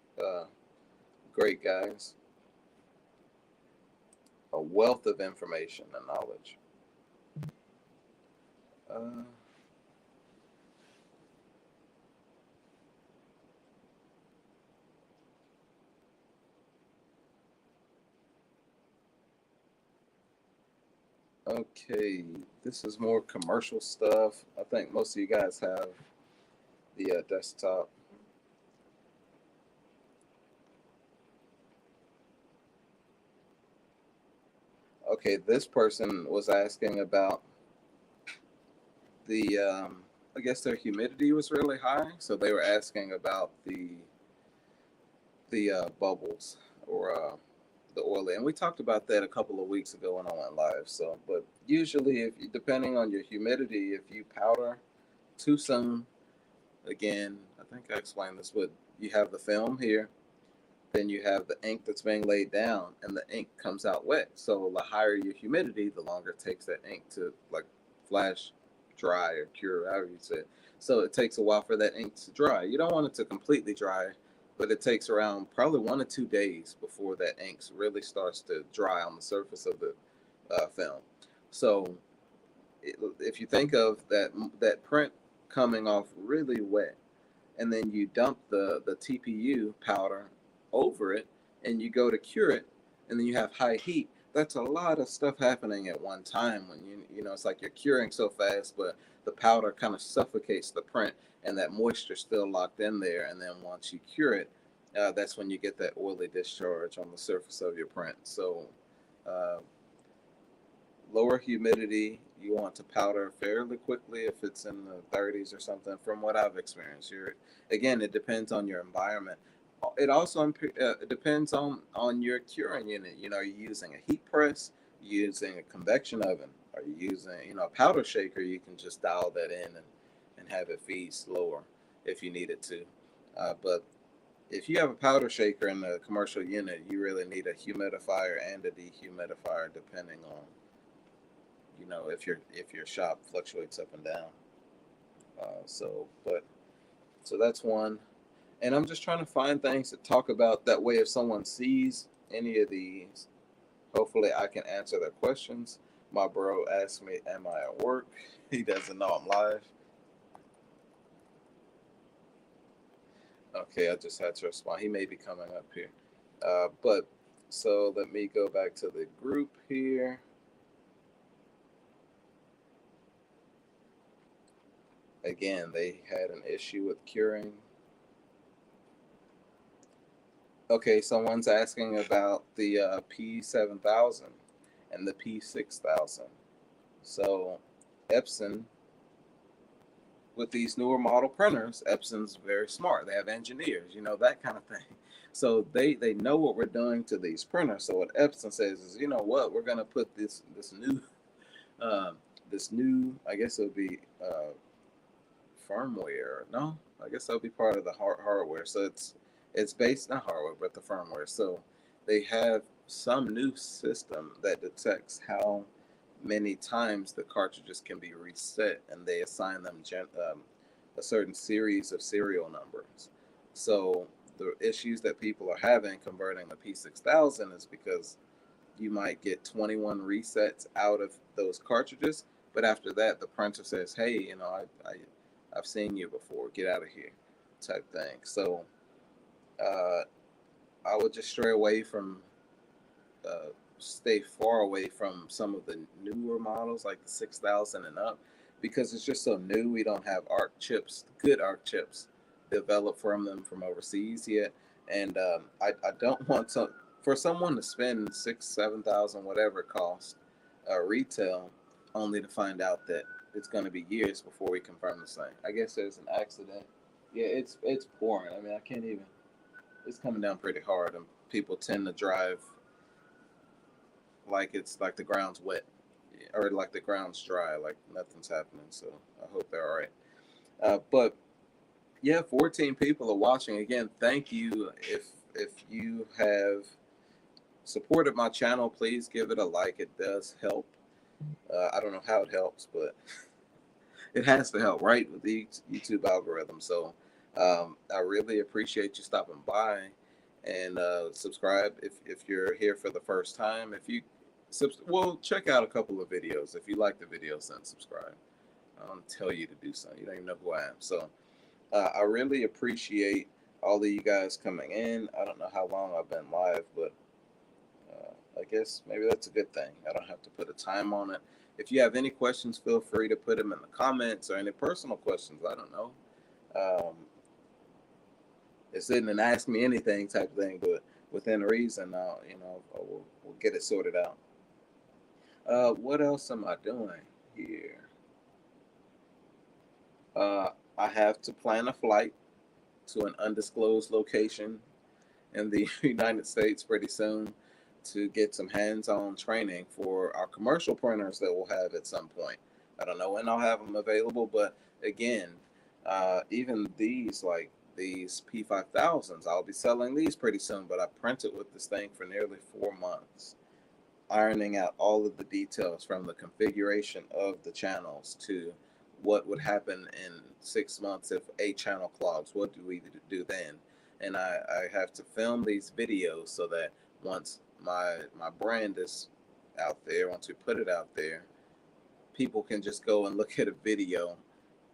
Great guys. A wealth of information and knowledge. Okay, this is more commercial stuff. I think most of you guys have the desktop. Okay, this person was asking about I guess their humidity was really high, so they were asking about the bubbles or the oily. And we talked about that a couple of weeks ago when I went live. So, but usually, if you, depending on your humidity, if you powder too soon, again, I think I explained this, but you have the film here, then you have the ink that's being laid down, and the ink comes out wet. So the higher your humidity, the longer it takes that ink to like flash dry or cure, however you say it. So it takes a while for that ink to dry. You don't want it to completely dry, but it takes around probably 1 to 2 days before that ink really starts to dry on the surface of the film. So if you think of that print coming off really wet, and then you dump the TPU powder over it, and you go to cure it, and then you have high heat. That's a lot of stuff happening at one time when you know it's like you're curing so fast, but the powder kind of suffocates the print, and that moisture still locked in there. And then once you cure it, that's when you get that oily discharge on the surface of your print. So uh, lower humidity, you want to powder fairly quickly if it's in the 30s or something, from what I've experienced. Again, it depends on your environment. It also depends on your curing unit. You know, are you using a heat press, using a convection oven, are you using, you know, a powder shaker? You can just dial that in and have it feed slower if you need it to. But if you have a powder shaker in a commercial unit, you really need a humidifier and a dehumidifier, depending on, you know, if your shop fluctuates up and down. So that's one. And I'm just trying to find things to talk about. That way, if someone sees any of these, hopefully I can answer their questions. My bro asked me, "Am I at work?" He doesn't know I'm live. Okay, I just had to respond. He may be coming up here. But so let me go back to the group here. Again, they had an issue with curing. Okay, someone's asking about the P7000 and the P6000. So Epson, with these newer model printers, Epson's very smart. They have engineers, you know, that kind of thing. So they know what we're doing to these printers. So what Epson says is, you know what, we're gonna put this new uh, I guess it would be firmware. No, I guess that'll be part of the hardware. So it's based not hardware, but the firmware. So they have some new system that detects how many times the cartridges can be reset, and they assign them a certain series of serial numbers. So the issues that people are having converting the P6000 is because you might get 21 resets out of those cartridges, but after that, the printer says, "Hey, you know, I've seen you before. Get out of here," type thing. So uh, I would just uh, stay far away from some of the newer models like the 6000 and up, because it's just so new. We don't have ARC chips, good ARC chips, developed from them from overseas yet, and I don't want to for someone to spend 6, 7 thousand, whatever it costs, retail, only to find out that it's going to be years before we confirm this thing. I guess there's an accident. Yeah, it's pouring. I mean, I can't even. It's coming down pretty hard, and people tend to drive like it's like the ground's wet, or like the ground's dry, like nothing's happening. So I hope they're all right. But yeah, 14 people are watching. Again, thank you. If you have supported my channel, please give it a like. It does help. I don't know how it helps, but it has to help, right, with the YouTube algorithm. So I really appreciate you stopping by, and subscribe if you're here for the first time. If you well, check out a couple of videos. If you like the videos, then subscribe. I don't tell you to do something. You don't even know who I am. So I really appreciate all of you guys coming in. I don't know how long I've been live, but I guess maybe that's a good thing. I don't have to put a time on it. If you have any questions, feel free to put them in the comments, or any personal questions. I don't know. Um, it's in an ask me anything type thing, but within reason, we'll get it sorted out. What else am I doing here? I have to plan a flight to an undisclosed location in the United States pretty soon. to get some hands-on training for our commercial printers that we'll have at some point. I don't know when I'll have them available, but again, even these, like these P5000s, I'll be selling these pretty soon, but I printed with this thing for nearly 4 months, ironing out all of the details from the configuration of the channels to what would happen in 6 months if a channel clogs. What do we do then? And I have to film these videos so that once my brand is out there, once we put it out there, people can just go and look at a video,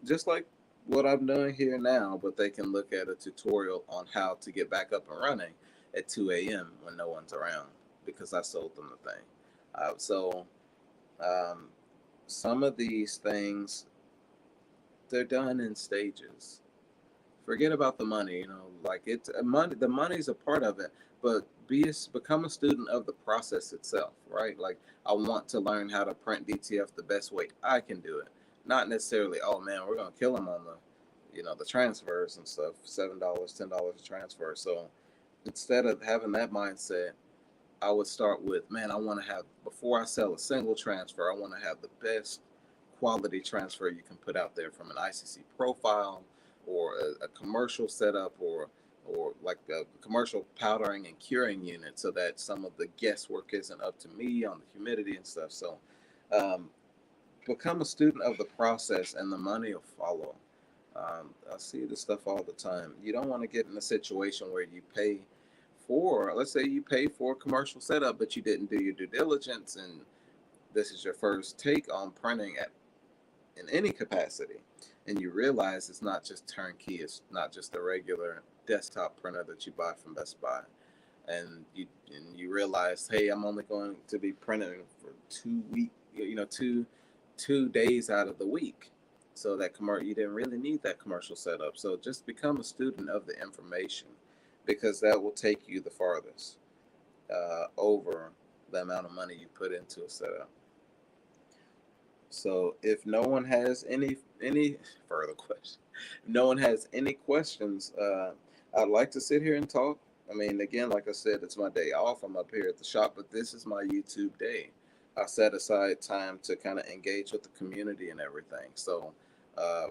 just like what I'm doing here now, but they can look at a tutorial on how to get back up and running at 2 a.m. when no one's around, because I sold them the thing. So some of these things, they're done in stages. Forget about the money, like it's money. The money's a part of it, but become a student of the process itself, right? Like, I want to learn how to print DTF the best way I can do it, not necessarily, oh man, we're gonna kill them on the transfers and stuff, $7, $10 a transfer. So instead of having that mindset, I would start with, man, I want to have, before I sell a single transfer, I want to have the best quality transfer you can put out there, from an ICC profile or a commercial setup, or like a commercial powdering and curing unit, so that some of the guesswork isn't up to me on the humidity and stuff. So become a student of the process and the money will follow. I see this stuff all the time. You don't want to get in a situation where you pay for, let's say you pay for a commercial setup, but you didn't do your due diligence, and this is your first take on printing in any capacity, and you realize it's not just turnkey, it's not just a regular desktop printer that you buy from Best Buy, and you realize, hey, I'm only going to be printing for 2 weeks, 2 days out of the week. So that you didn't really need that commercial setup. So just become a student of the information, because that will take you the farthest over the amount of money you put into a setup. So if no one has any further questions, if no one has any questions, I'd like to sit here and talk. I mean, again, like I said, it's my day off. I'm up here at the shop, but this is my YouTube day. I set aside time to kind of engage with the community and everything. So I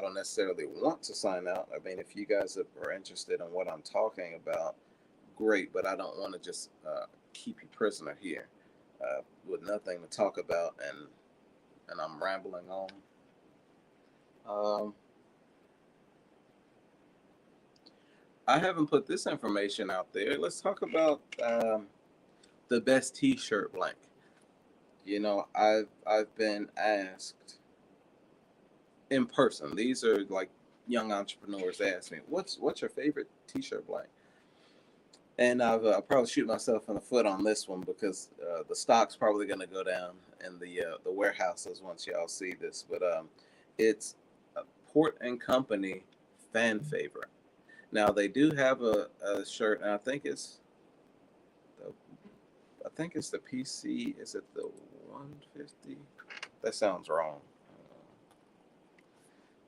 don't necessarily want to sign out. I mean, if you guys are interested in what I'm talking about, great. But I don't want to just keep you prisoner here with nothing to talk about, and I'm rambling on. I haven't put this information out there. Let's talk about the best T-shirt blank. I've been asked in person. These are like young entrepreneurs ask me, what's your favorite T-shirt blank? And I'll probably shoot myself in the foot on this one, because the stock's probably going to go down in the warehouses once y'all see this. But it's a Port and Company fan favorite. Now they do have a shirt, and I think it's the PC. Is it the 150? That sounds wrong.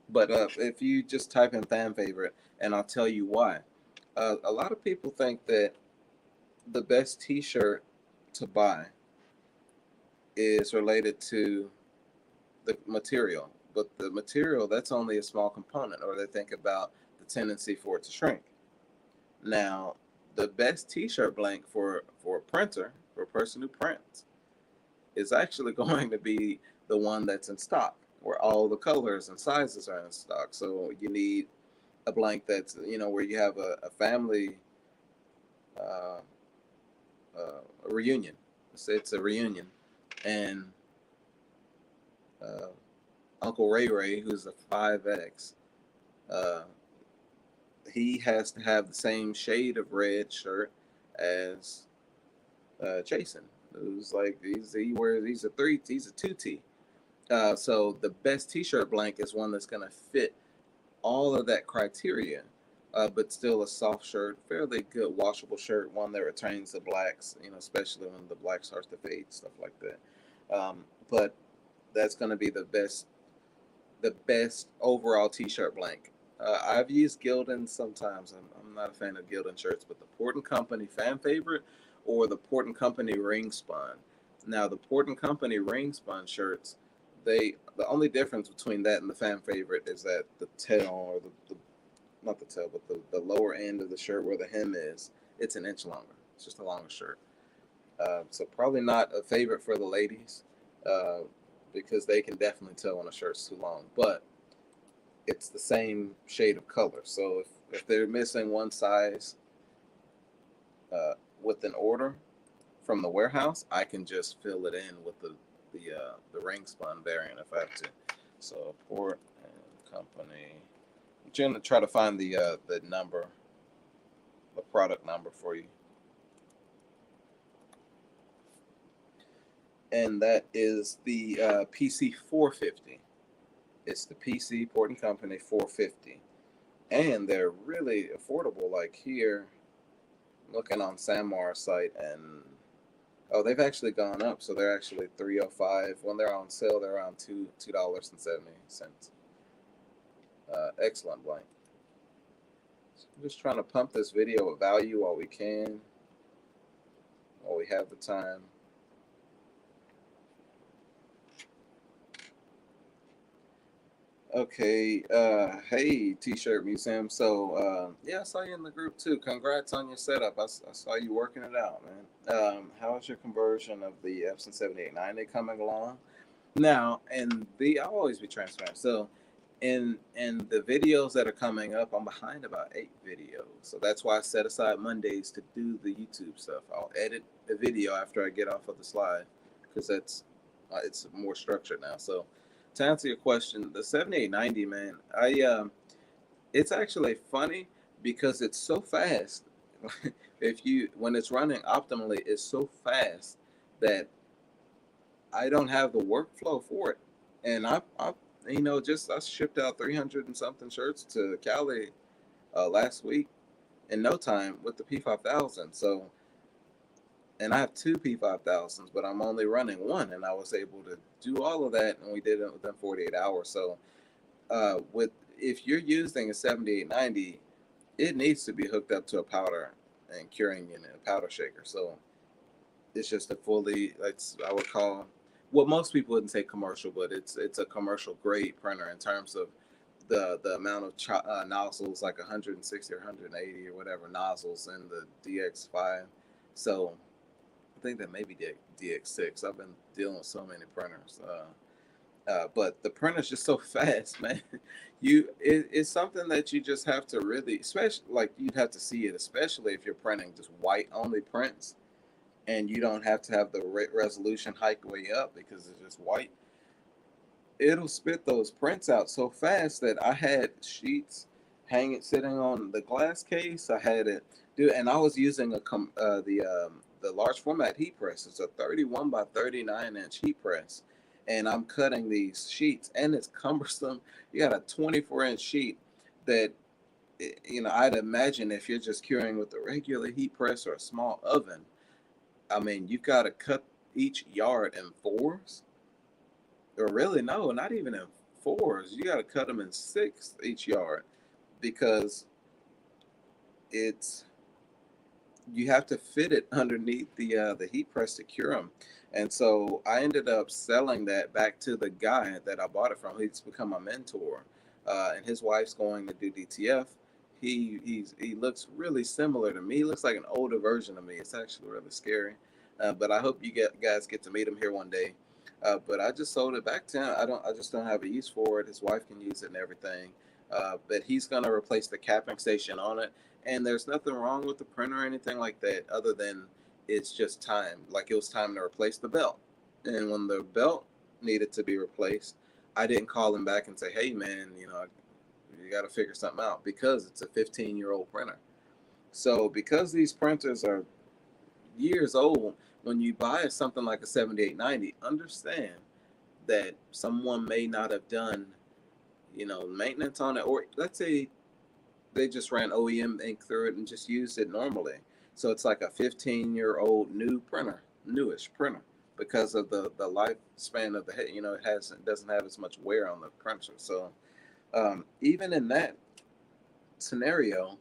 But if you just type in fan favorite, and I'll tell you why. A lot of people think that the best T-shirt to buy is related to the material, but the material, that's only a small component, or they think about the tendency for it to shrink. Now, the best T-shirt blank for a printer, for a person who prints, is actually going to be the one that's in stock, where all the colors and sizes are in stock. So you need a blank that's, where you have a family a reunion. It's a reunion, and Uncle Ray, who's a 5X, he has to have the same shade of red shirt as Jason, who's like, he wears, he's a 2T. So the best T-shirt blank is one that's going to fit all of that criteria, but still a soft shirt, fairly good washable shirt, one that retains the blacks, especially when the black starts to fade, stuff like that. But that's going to be the best overall T-shirt blank. I've used Gildan sometimes. I'm not a fan of Gildan shirts, but the Port and Company fan favorite or the Port and Company ring spun. Now the Port and Company ring spun shirts, the only difference between that and the fan favorite is that the tail, or the not the tail, but the lower end of the shirt where the hem is, it's an inch longer. It's just a longer shirt. So probably not a favorite for the ladies, uh, because they can definitely tell when a shirt's too long. But it's the same shade of color. So if they're missing one size with an order from the warehouse, I can just fill it in with the ring spun variant if I have to. So Port and Company. I'm going to try to find the number, the product number for you. And that is the PC 450. It's the PC Port and Company 450, and they're really affordable. Like here, looking on Sanmar's site, and oh, they've actually gone up. So they're actually $305 when they're on sale. They're around $2.70. Excellent blank. So I'm just trying to pump this video of value while we can, while we have the time. Okay, hey, T-shirt Museum. So, yeah, I saw you in the group too. Congrats on your setup. I saw you working it out, man. How's your conversion of the Epson 7890 coming along? Now, I'll always be transparent. So, in the videos that are coming up, I'm behind about 8 videos. So that's why I set aside Mondays to do the YouTube stuff. I'll edit a video after I get off of the slide, because it's more structured now. So, to answer your question, the 7890, man, it's actually funny because it's so fast. When it's running optimally, it's so fast that I don't have the workflow for it. And I I shipped out 300 and something shirts to Cali last week in no time with the P5000. So, and I have 2 P5000s, but I'm only running one, and I was able to do all of that, and we did it within 48 hours. So, with if you're using a 7890, it needs to be hooked up to a powder and curing unit, a powder shaker. So it's just a fully, I would call, what most people wouldn't say commercial, but it's a commercial grade printer in terms of the amount of nozzles, like 160 or 180 or whatever nozzles in the DX5. So I think that may be DX6. I've been dealing with so many printers. But the printer's just so fast, man. It's something that you just have to really, especially, like, you'd have to see it, especially if you're printing just white only prints, and you don't have to have the resolution hike way up because it's just white. It'll spit those prints out so fast that I had sheets sitting on the glass case. I had it do, and I was using the large format heat press. It's a 31 by 39 inch heat press, and I'm cutting these sheets, and it's cumbersome. You got a 24-inch sheet that, I'd imagine if you're just curing with a regular heat press or a small oven, I mean, you've got to cut each yard in 4s, or really, no, not even in 4s. You got to cut them in 6 each yard, because you have to fit it underneath the heat press to cure them. And so I ended up selling that back to the guy that I bought it from. He's become my mentor, and his wife's going to do DTF. He looks really similar to me. He looks like an older version of me. It's actually really scary, but I hope you guys get to meet him here one day. But I just sold it back to him. I just don't have a use for it. His wife can use it and everything. But he's gonna replace the capping station on it, and there's nothing wrong with the printer or anything like that, other than it's just time. Like, it was time to replace the belt, and when the belt needed to be replaced, I didn't call him back and say, "Hey, man, you got to figure something out," because it's a 15-year-old printer. So because these printers are years old, when you buy something like a 7890, understand that someone may not have done, maintenance on it, or let's say they just ran OEM ink through it and just used it normally. So it's like a 15-year-old newish printer, because of the lifespan of the head. It doesn't have as much wear on the printer. So even in that scenario,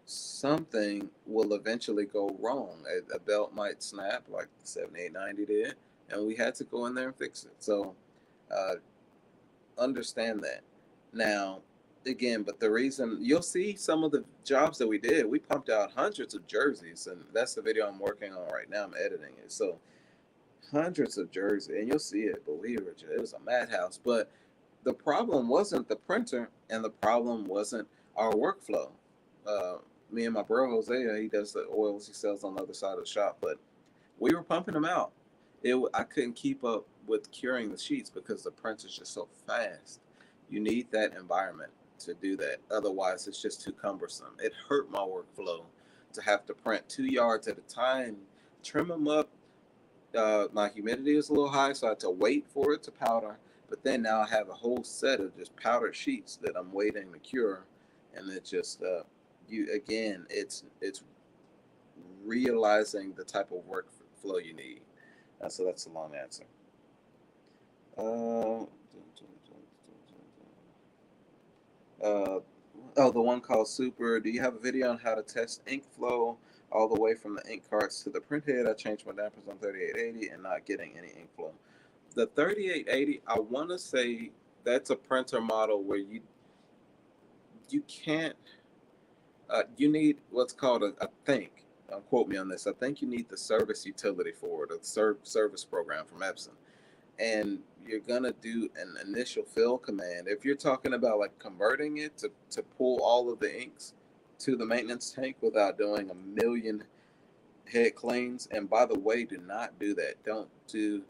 something will eventually go wrong. A belt might snap like the 7890 did, and we had to go in there and fix it. So uh, understand that. Now, again, but the reason you'll see some of the jobs that we did, we pumped out hundreds of jerseys, and that's the video I'm working on right now. I'm editing it. So hundreds of jerseys, and you'll see it, believe it, it was a madhouse. But the problem wasn't the printer, and the problem wasn't our workflow. Uh, Me and my bro Jose, he does the oils he sells on the other side of the shop, but we were pumping them out. I couldn't keep up with curing the sheets because the printer's just so fast. You need that environment to do that. Otherwise, it's just too cumbersome. It hurt my workflow to have to print 2 yards at a time, trim them up. My humidity is a little high, so I had to wait for it to powder. But then now I have a whole set of just powdered sheets that I'm waiting to cure, and it just you again, it's realizing the type of workflow you need. So that's a long answer. Uh, the one called Super. Do you have a video on how to test ink flow all the way from the ink carts to the print head? I changed my dampers on 3880 and not getting any ink flow. The 3880, I want to say that's a printer model where you can't. You need what's called I think. Quote me on this. I think you need the service utility for it, the service program from Epson, and you're gonna do an initial fill command. If you're talking about like converting it to pull all of the inks to the maintenance tank without doing a million head cleans, and by the way, do not do that. Don't do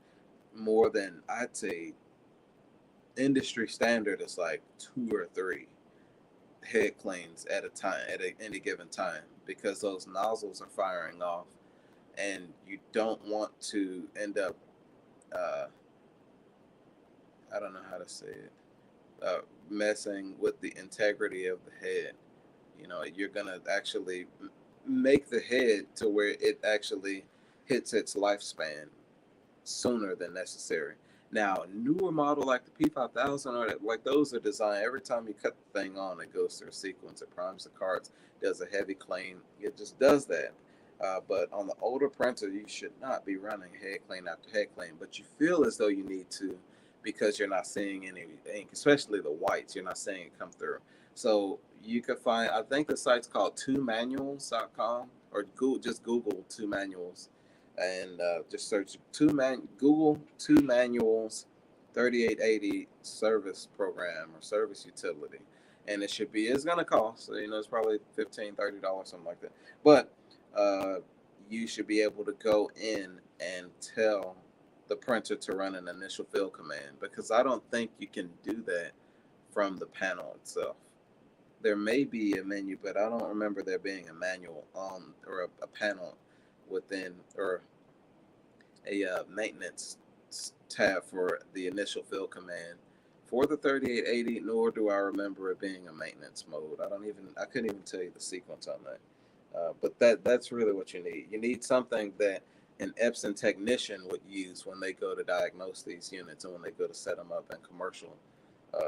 more than, I'd say, industry standard is like 2 or 3 head cleans at a time at any given time, because those nozzles are firing off, and you don't want to end up uh, I don't know how to say it, messing with the integrity of the head. You're gonna actually make the head to where it actually hits its lifespan sooner than necessary. Now, a newer model like the P5000 or like those are designed, every time you cut the thing on, it goes through a sequence. It primes the cards, does a heavy clean. It just does that. But on the older printer, you should not be running head clean after head clean, but you feel as though you need to because you're not seeing any ink, especially the whites. You're not seeing it come through. So you can find, I think the site's called 2manuals.com, or just Google 2manuals, and just search Google 2manuals 3880 service program or service utility, and it's gonna cost. So, it's probably $15-$30, something like that. But you should be able to go in and tell the printer to run an initial fill command, because I don't think you can do that from the panel itself. There may be a menu, but I don't remember there being a manual on or a panel within, or a maintenance tab for the initial fill command for the 3880, nor do I remember it being a maintenance mode. I couldn't even tell you the sequence on that. But that's really what you need. You need something that an Epson technician would use when they go to diagnose these units and when they go to set them up in commercial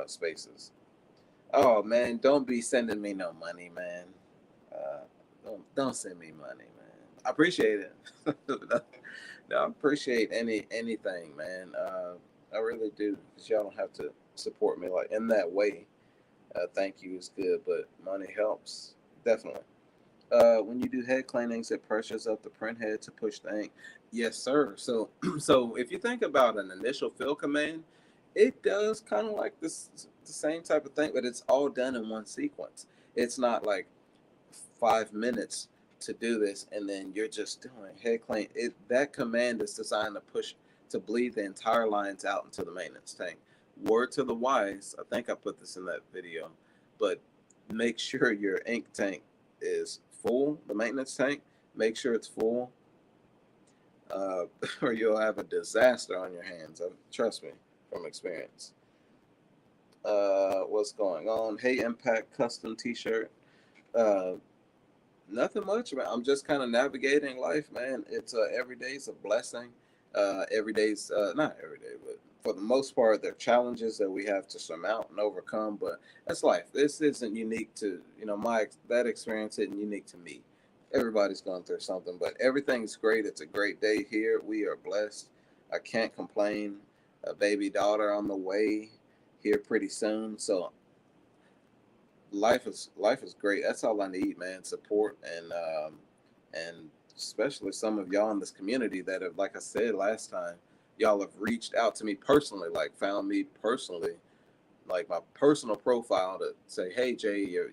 spaces. Oh man, don't be sending me no money, man. Don't send me money, man. I appreciate it. No, I appreciate anything, man. I really do, because y'all don't have to support me like in that way. Thank you is good, but money helps definitely. When you do head cleanings, it pressures up the print head to push the ink. Yes, sir. So, so if you think about an initial fill command, it does kind of like the same type of thing, but it's all done in one sequence. It's not like 5 minutes to do this and then you're just doing head clean. That command is designed to bleed the entire lines out into the maintenance tank. Word to the wise, I think I put this in that video, but make sure your ink tank is full. The maintenance tank, make sure it's full, or you'll have a disaster on your hands. Trust me from experience. What's going on? Hey, Impact Custom T-shirt. Uh, Nothing much, man. I'm just kind of navigating life, man. It's every day's a blessing. Every day's not every day, but for the most part, there are challenges that we have to surmount and overcome. But that's life. This isn't unique to my that experience isn't unique to me. Everybody's going through something, but everything's great. It's a great day here. We are blessed. I can't complain. A baby daughter on the way here pretty soon. So life is great. That's all I need, man. Support and especially some of y'all in this community that have, like I said last time, y'all have reached out to me personally, like found me personally, like my personal profile to say, hey Jay, your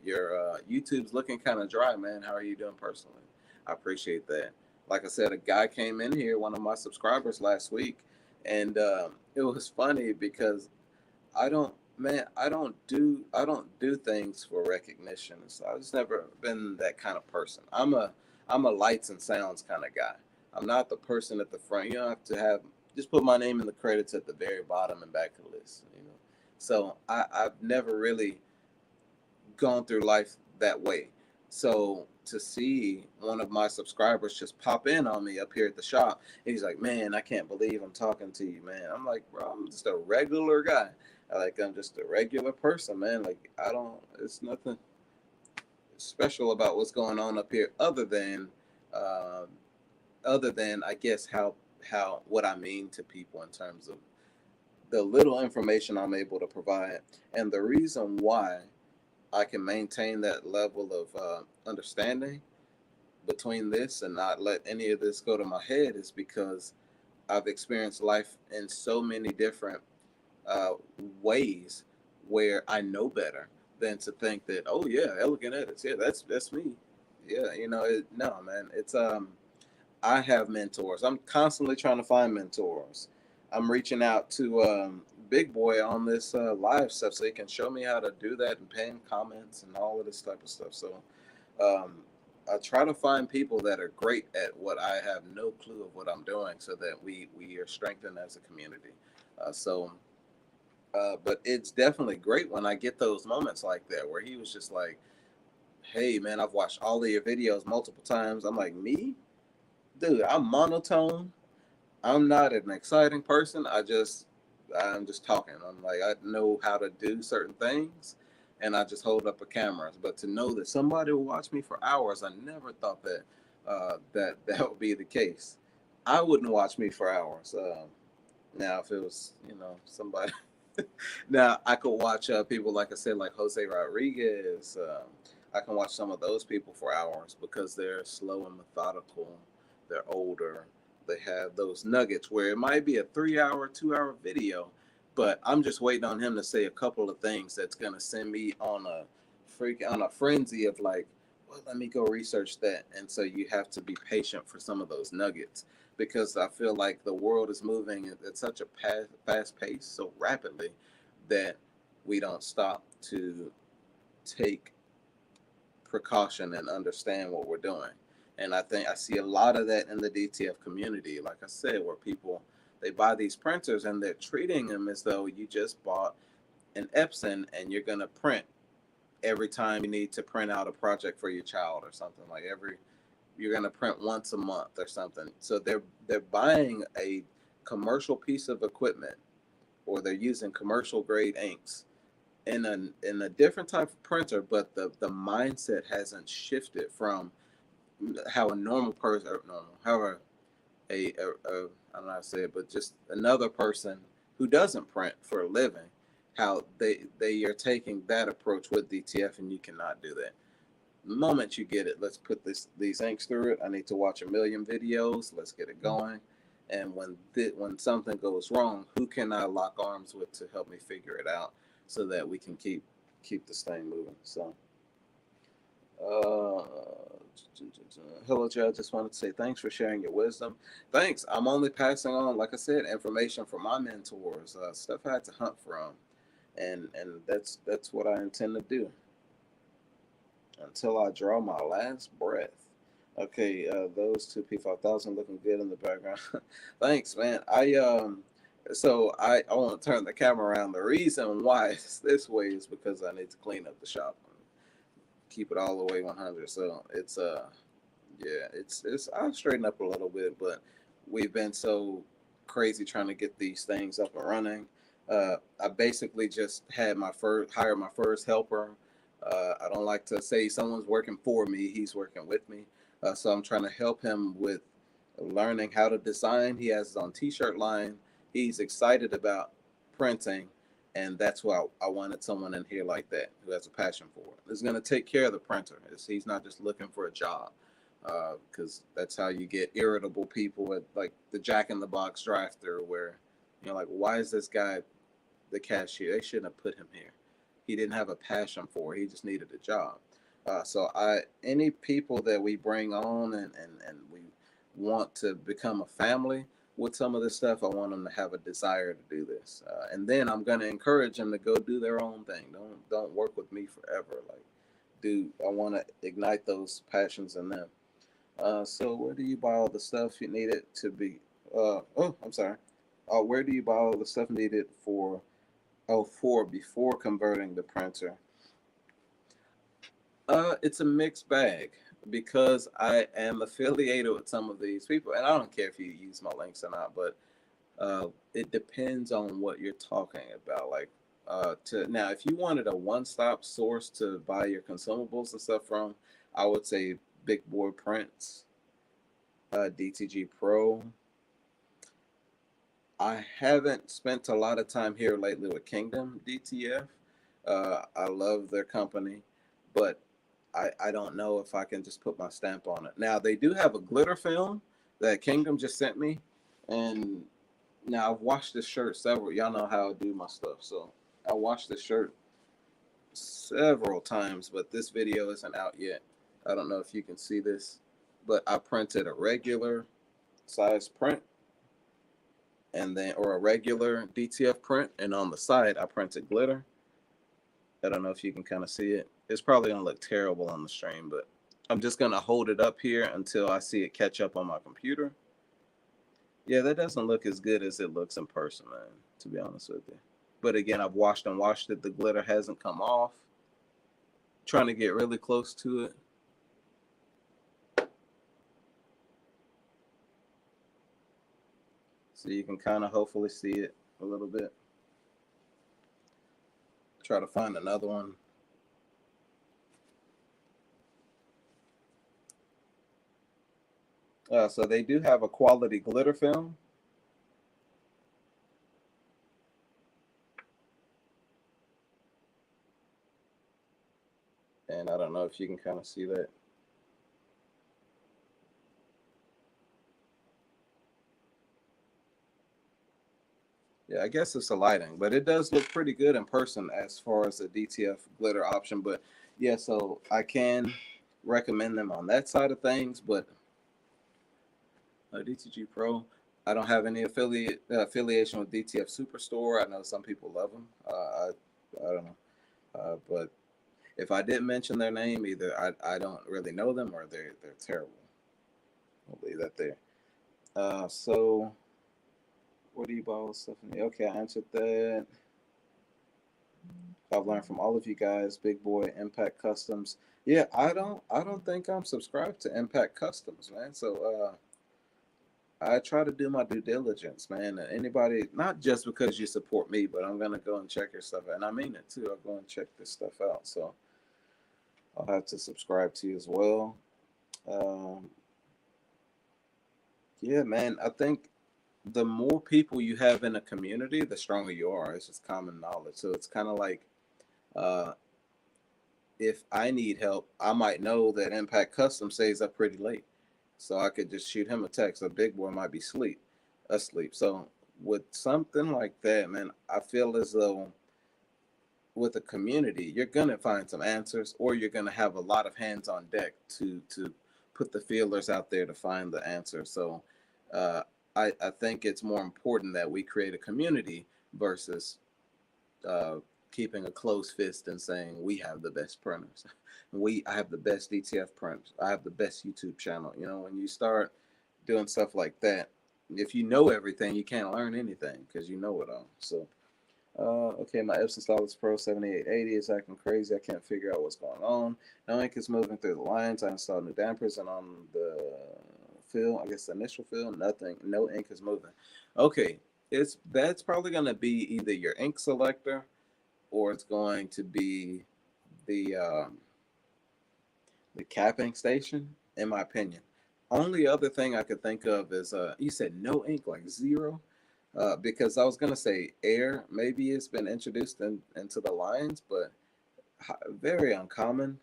YouTube's looking kind of dry, man. How are you doing personally? I appreciate that. Like I said, a guy came in here, one of my subscribers last week, and it was funny because I don't do things for recognition. So I've just never been that kind of person. I'm a lights and sounds kind of guy. I'm not the person at the front. You don't have to have just put my name in the credits at the very bottom and back of the list. So I've never really gone through life that way. So to see one of my subscribers just pop in on me up here at the shop, he's like, "Man, I can't believe I'm talking to you, man." I'm like, "Bro, I'm just a regular guy. I'm just a regular person, man. Like, I don't. It's nothing special about what's going on up here, um, other than I guess how what I mean to people in terms of the little information I'm able to provide, and the reason why I can maintain that level of understanding between this and not let any of this go to my head is because I've experienced life in so many different uh, ways where I know better than to think that, oh yeah, elegant edits, yeah, that's me. Yeah, no, man, it's I have mentors. I'm constantly trying to find mentors. I'm reaching out to Big Boy on this live stuff so he can show me how to do that and pin comments and all of this type of stuff. So um, I try to find people that are great at what I have no clue of what I'm doing, so that we are strengthened as a community. But it's definitely great when I get those moments like that where he was just like, "Hey man, I've watched all of your videos multiple times." I'm like, "Me? Dude, I'm monotone. I'm not an exciting person. I'm just talking. I'm like, I know how to do certain things and I just hold up a camera. But to know that somebody will watch me for hours, I never thought that that would be the case. I wouldn't watch me for hours. Now, if it was, somebody, now I could watch people, like I said, like Jose Rodriguez. I can watch some of those people for hours because they're slow and methodical. They're older. They have those nuggets where it might be a 3 hour, 2 hour video, but I'm just waiting on him to say a couple of things that's gonna send me on a frenzy of like, well, let me go research that. And so you have to be patient for some of those nuggets because I feel like the world is moving at such a fast pace so rapidly that we don't stop to take precaution and understand what we're doing. And I think I see a lot of that in the DTF community. Like I said, where people they buy these printers and they're treating them as though you just bought an Epson and you're gonna print every time you need to print out a project for your child or something. Like you're gonna print once a month or something. So they're buying a commercial piece of equipment or they're using commercial grade inks in a different type of printer, but the mindset hasn't shifted from how a normal person, or normal, however, I don't know how to say it, but just another person who doesn't print for a living, how they are taking that approach with DTF, and you cannot do that. The moment you get it, let's put these inks through it. I need to watch a million videos. Let's get it going. And when something goes wrong, who can I lock arms with to help me figure it out so that we can keep this thing moving? So, uh, hello, Joe. I just wanted to say thanks for sharing your wisdom. Thanks. I'm only passing on, like I said, information from my mentors, stuff I had to hunt from, and that's what I intend to do until I draw my last breath. Okay, those two P5000 looking good in the background. Thanks, man. I want to turn the camera around. The reason why it's this way is because I need to clean up the shop and keep it all the way 100. So yeah, it's I'll straighten up a little bit, but we've been so crazy trying to get these things up and running. I basically just had hired my first helper. I don't like to say someone's working for me; he's working with me. So I'm trying to help him with learning how to design. He has his own T-shirt line. He's excited about printing, and that's why I wanted someone in here like that who has a passion for it. Is going to take care of the printer. He's not just looking for a job, because that's how you get irritable people at like the Jack in the Box drive-through, where like, why is this guy the cashier? They shouldn't have put him here. He didn't have a passion for it. He just needed a job. So any people that we bring on and we want to become a family with some of this stuff, I want them to have a desire to do this, and then I'm going to encourage them to go do their own thing. Don't work with me forever. I want to ignite those passions in them. So where do you buy all the stuff you needed to be? I'm sorry. Where do you buy all the stuff needed for? Before converting the printer. It's a mixed bag because I am affiliated with some of these people, and I don't care if you use my links or not, but it depends on what you're talking about. Like, now, if you wanted a one-stop source to buy your consumables and stuff from, I would say Big Boy Prints, DTG Pro. I haven't spent a lot of time here lately with Kingdom DTF. I love their company, but I don't know if I can just put my stamp on it. Now, they do have a glitter film that Kingdom just sent me, and now I've washed this shirt y'all know how I do my stuff, so I washed this shirt several times, but this video isn't out yet. I don't know if you can see this, but I printed a regular size print or a regular DTF print, and on the side I printed glitter. I don't know if you can kind of see it. It's probably gonna look terrible on the stream, but I'm just gonna hold it up here until I see it catch up on my computer. Yeah, that doesn't look as good as it looks in person, man, to be honest with you. But again, I've washed it. The glitter hasn't come off. Trying to get really close to it. So you can kind of hopefully see it a little bit. Try to find another one. So they do have a quality glitter film. And I don't know if you can kind of see that. Yeah, I guess it's the lighting, but it does look pretty good in person as far as the DTF glitter option. But yeah, so I can recommend them on that side of things, but DTG Pro, I don't have any affiliation with DTF Superstore. I know some people love them. I don't know, but if I didn't mention their name, either I don't really know them or they're terrible. I'll leave that there. So what do you buy all this stuff in? Okay, I answered that. I've learned from all of you guys. Big Boy Impact Customs. Yeah, I don't think I'm subscribed to Impact Customs, man. So I try to do my due diligence, man. Anybody, not just because you support me, but I'm gonna go and check your stuff out, and I mean it too. I'll go and check this stuff out. So I'll have to subscribe to you as well. Yeah, man. I think the more people you have in a community, the stronger you are. It's just common knowledge. So it's kind of like, uh, if I need help, I might know that Impact Custom stays up pretty late, so I could just shoot him a text. A Big Boy might be asleep. So with something like that, man, I feel as though with a community, you're gonna find some answers, or you're gonna have a lot of hands on deck to put the feelers out there to find the answer. So uh, I think it's more important that we create a community versus uh, keeping a closed fist and saying we have the best printers. I have the best DTF printers. I have the best YouTube channel. When you start doing stuff like that, if you know everything, you can't learn anything because you know it all. So okay, my Epson Stylus Pro 7880 is acting crazy. I can't figure out what's going on. No ink is moving through the lines. I installed new dampers, and on the fill, I guess initial fill, nothing, no ink is moving. Okay, that's probably going to be either your ink selector or it's going to be the the capping station, in my opinion. Only other thing I could think of is you said no ink, like zero, because I was gonna say air. Maybe it's been introduced into the lines, but very uncommon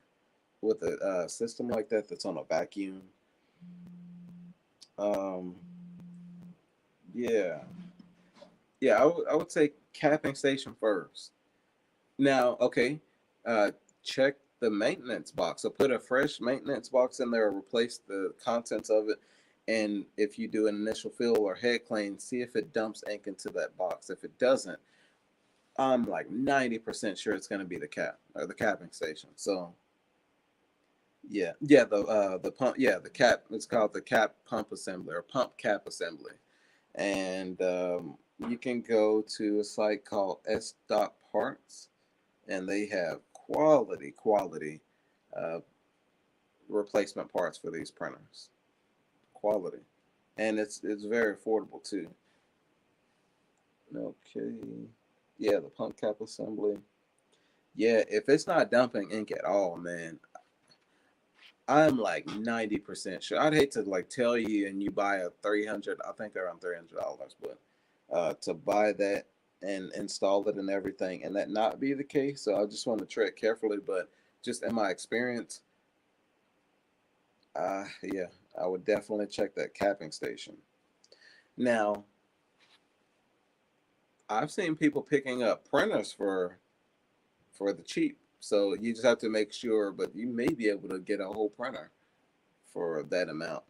with a system like that that's on a vacuum. Um, yeah, yeah, I would say capping station first. Now, okay, uh, check the maintenance box. So put a fresh maintenance box in there, or replace the contents of it. And if you do an initial fill or head clean, see if it dumps ink into that box. If it doesn't, I'm like 90% sure it's going to be the cap or the capping station. So yeah, yeah, the pump, yeah, the cap. It's called the cap pump assembly or pump cap assembly, and you can go to a site called S. Parts, and they have quality uh, replacement parts for these printers. Quality, and it's very affordable too. Okay, yeah, the pump cap assembly. Yeah, if it's not dumping ink at all, man, I'm like 90% sure. I'd hate to like tell you and you buy a 300, I think they're around $300, but to buy that and install it and everything and that not be the case. So I just want to tread carefully, but just in my experience, yeah, I would definitely check that capping station. Now, I've seen people picking up printers for the cheap. So you just have to make sure, but you may be able to get a whole printer for that amount,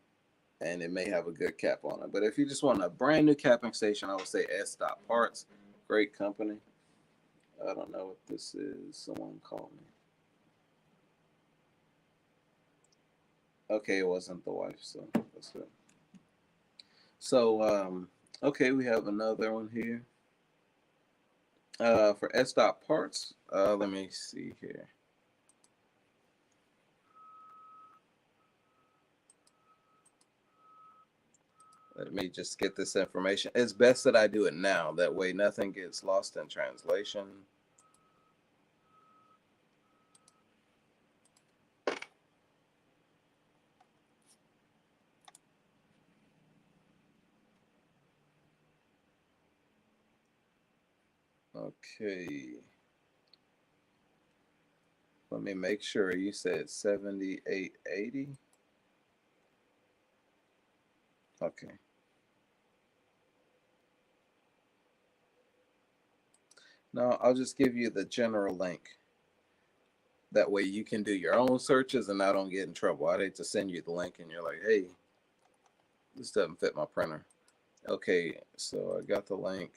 and it may have a good cap on it. But if you just want a brand new capping station, I would say S. Parts. Great company. I don't know what this is. Someone called me. Okay, it wasn't the wife, so that's good. So, okay, we have another one here. For S. Parts, let me see here. Let me just get this information. It's best that I do it now. That way, nothing gets lost in translation. Okay. Let me make sure you said 7880. Okay. Now I'll just give you the general link. That way you can do your own searches and I don't get in trouble. I'd hate to send you the link and you're like, hey, this doesn't fit my printer. Okay, so I got the link.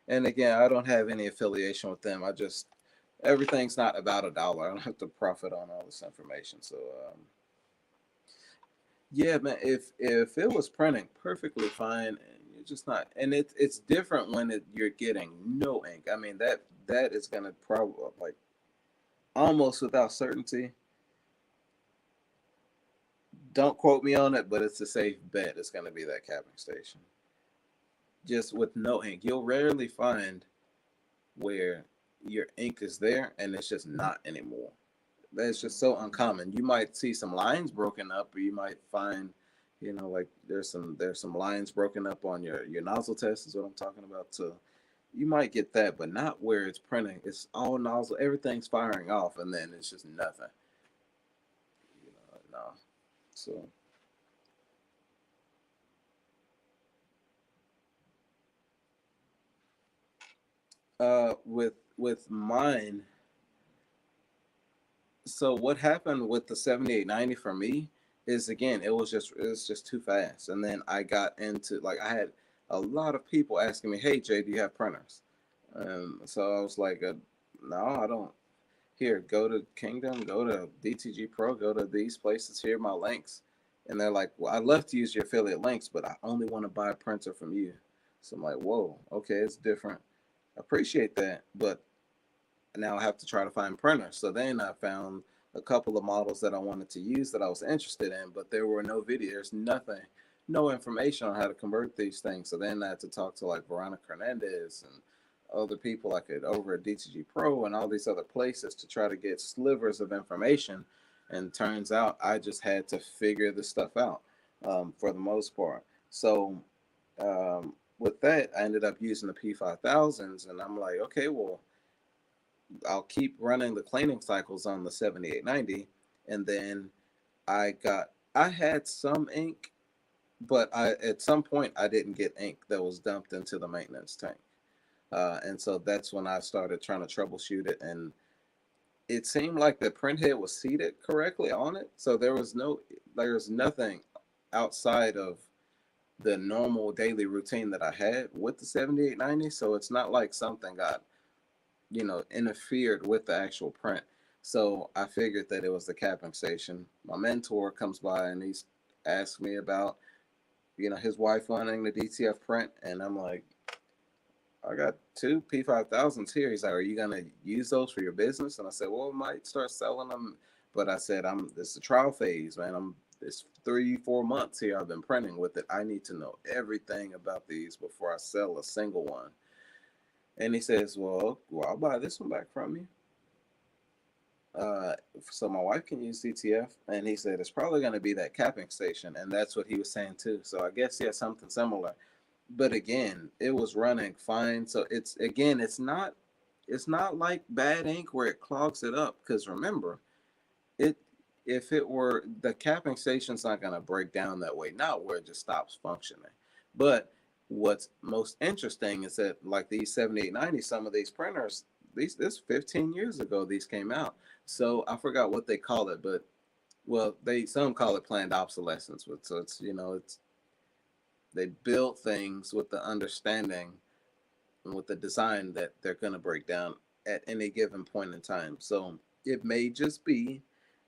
And again, I don't have any affiliation with them. I just, everything's not about a dollar. I don't have to profit on all this information. So, yeah, man, if it was printing perfectly fine, and you're just not, and it's different when you're getting no ink. I mean that is gonna probably like almost without certainty. Don't quote me on it, but it's a safe bet. It's gonna be that capping station. Just with no ink, you'll rarely find where your ink is there and it's just not anymore. That's just so uncommon. You might see some lines broken up, or you might find, like there's some lines broken up on your nozzle test is what I'm talking about. So you might get that, but not where it's printing. It's all nozzle, everything's firing off, and then it's just nothing. No. So with mine, so what happened with the 7890 for me is again it was just too fast, and then I got into like I had a lot of people asking me, hey Jay, do you have printers? So I was like, no, I don't. Here, go to Kingdom, go to DTG Pro, go to these places. Here are my links. And they're like, well, I'd love to use your affiliate links, but I only want to buy a printer from you. So I'm like, whoa, okay, it's different. I appreciate that, but now I have to try to find printers. So then I found a couple of models that I wanted to use that I was interested in, but there were no videos, nothing, no information on how to convert these things. So then I had to talk to like Veronica Hernandez and other people like it over at DTG Pro and all these other places to try to get slivers of information. And turns out I just had to figure this stuff out for the most part. So with that, I ended up using the P5000s, and I'm like, okay, well, I'll keep running the cleaning cycles on the 7890, and then I had some ink, but at some point I didn't get ink that was dumped into the maintenance tank, and so that's when I started trying to troubleshoot it, and it seemed like the print head was seated correctly on it, so there's nothing outside of the normal daily routine that I had with the 7890. So it's not like something got, interfered with the actual print. So I figured that it was the capping station. My mentor comes by and he's asked me about, his wife wanting the DTF print. And I'm like, I got two P5000s here. He's like, are you going to use those for your business? And I said, well, I might start selling them. But I said, this is a trial phase, man. It's 3-4 months here. I've been printing with it. I need to know everything about these before I sell a single one. And he says, well, I'll buy this one back from you. So my wife can use DTF. And he said, it's probably going to be that capping station. And that's what he was saying too. So I guess, yeah, something similar. But again, it was running fine. So it's not like bad ink where it clogs it up. Because remember, it if it were, the capping station's not going to break down that way, not where it just stops functioning. But what's most interesting is that like these 7890, some of these printers, this 15 years ago these came out. So I forgot what they call it, but well, some call it planned obsolescence. But so it's they build things with the understanding and with the design that they're going to break down at any given point in time. So it may just be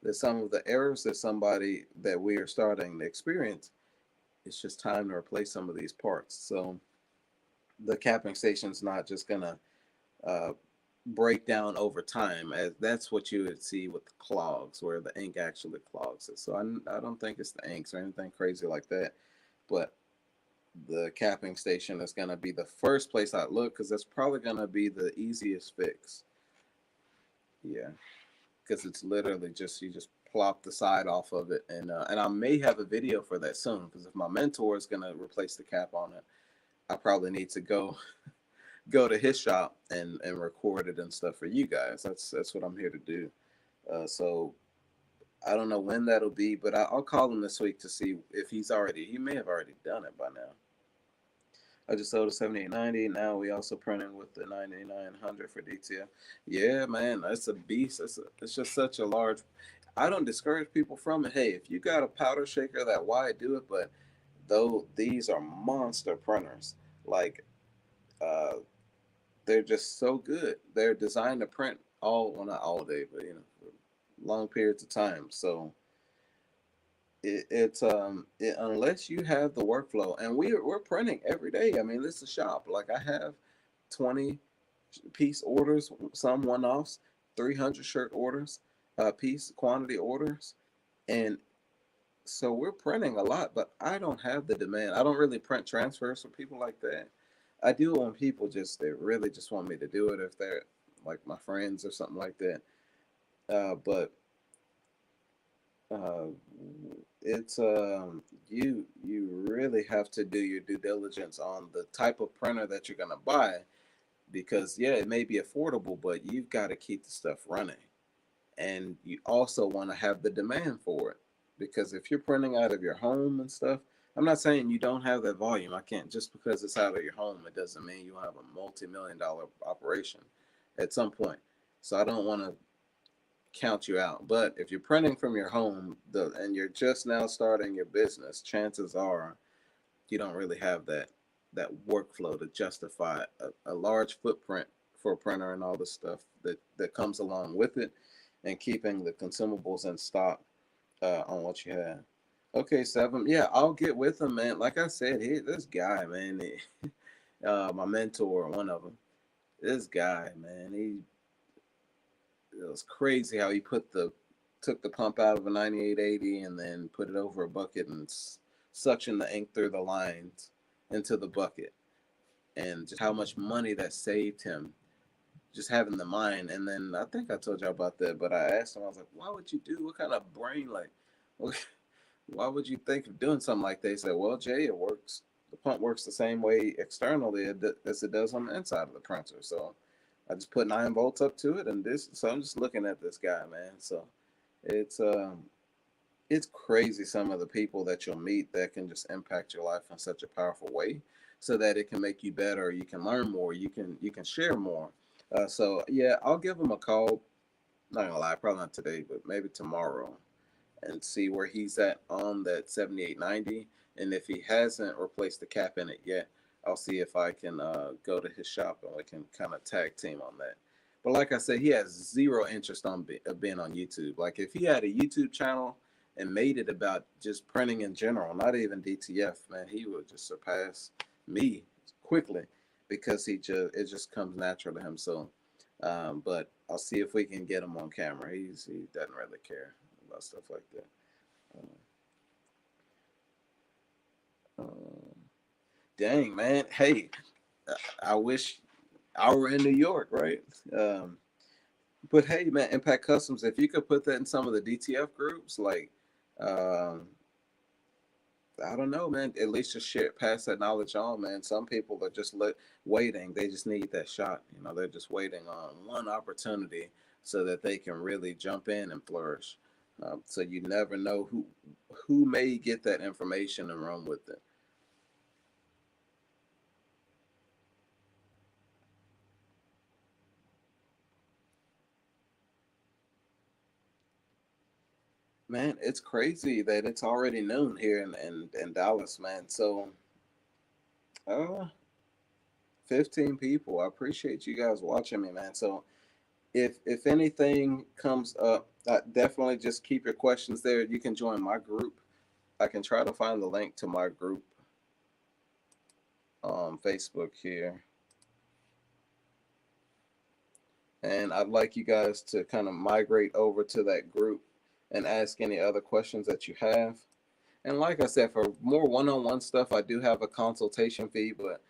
that some of the errors that we are starting to experience, it's just time to replace some of these parts. So the capping station's not just gonna break down over time, as that's what you would see with the clogs, where the ink actually clogs it. So I don't think it's the inks or anything crazy like that, but the capping station is gonna be the first place I look because that's probably gonna be the easiest fix. Yeah, because it's literally just you just plop the side off of it, and I may have a video for that soon. Because if my mentor is gonna replace the cap on it, I probably need to go to his shop and record it and stuff for you guys. That's what I'm here to do. So I don't know when that'll be, but I'll call him this week to see if he may have already done it by now. I just sold a 7890. Now we also printing with the 9900 for DTF. Yeah, man, that's a beast. It's just such a large. I don't discourage people from it. Hey, if you got a powder shaker that wide, do it. But though these are monster printers, like uh, they're just so good. They're designed to print well, not all day, but for long periods of time. So unless you have the workflow, and we're printing every day. I mean, this is a shop. Like I have 20 piece orders, some one-offs, 300 shirt orders, piece quantity orders, and so we're printing a lot. But I don't have the demand. I don't really print transfers for people like that. I do it when people they really just want me to do it, if they're like my friends or something like that. But uh, it's you really have to do your due diligence on the type of printer that you're gonna buy, because yeah, it may be affordable, but you've got to keep the stuff running, and you also want to have the demand for it, because if you're printing out of your home and stuff, I'm not saying you don't have that volume. I can't, just because it's out of your home, it doesn't mean you have a multi-million-dollar operation at some point. So I don't want to count you out. But if you're printing from your home and you're just now starting your business, chances are you don't really have that workflow to justify a large footprint for a printer and all the stuff that comes along with it, and keeping the consumables in stock on what you have. Okay, Seven. Yeah, I'll get with him, man. Like I said, this guy, man, my mentor, one of them. This guy, man, it was crazy how he put the took the pump out of a 9880 and then put it over a bucket and suction the ink through the lines into the bucket, and just how much money that saved him just having the mind. And then I think I told y'all about that, but I asked him, I was like, why would you do, what kind of brain, like, why would you think of doing something like that? He said, well, Jay, it works. The pump works the same way externally as it does on the inside of the printer. So I just put 9 volts up to it, and this. So I'm just looking at this guy, man. So it's it's crazy some of the people that you'll meet that can just impact your life in such a powerful way, so that it can make you better. You can learn more. You can share more. So yeah, I'll give him a call. Not gonna lie, probably not today, but maybe tomorrow, and see where he's at on that 7890. And if he hasn't replaced the cap in it yet, I'll see if I can go to his shop and we can kind of tag team on that. But like I said, he has zero interest on being on YouTube. Like if he had a YouTube channel and made it about just printing in general, not even DTF, man, he would just surpass me quickly, because it just comes natural to him. So, but I'll see if we can get him on camera. He doesn't really care about stuff like that. Dang, man. Hey, I wish I were in New York, right? But hey, man, Impact Customs, if you could put that in some of the DTF groups, like, um, I don't know, man. At least just share, pass that knowledge on, man. Some people are just waiting. They just need that shot. They're just waiting on one opportunity so that they can really jump in and flourish. So you never know who may get that information and run with it. Man, it's crazy that it's already noon here in Dallas, man. So, uh, 15 people. I appreciate you guys watching me, man. So, if anything comes up, definitely just keep your questions there. You can join my group. I can try to find the link to my group on Facebook here. And I'd like you guys to kind of migrate over to that group and ask any other questions that you have. And like I said, for more one-on-one stuff, I do have a consultation fee. But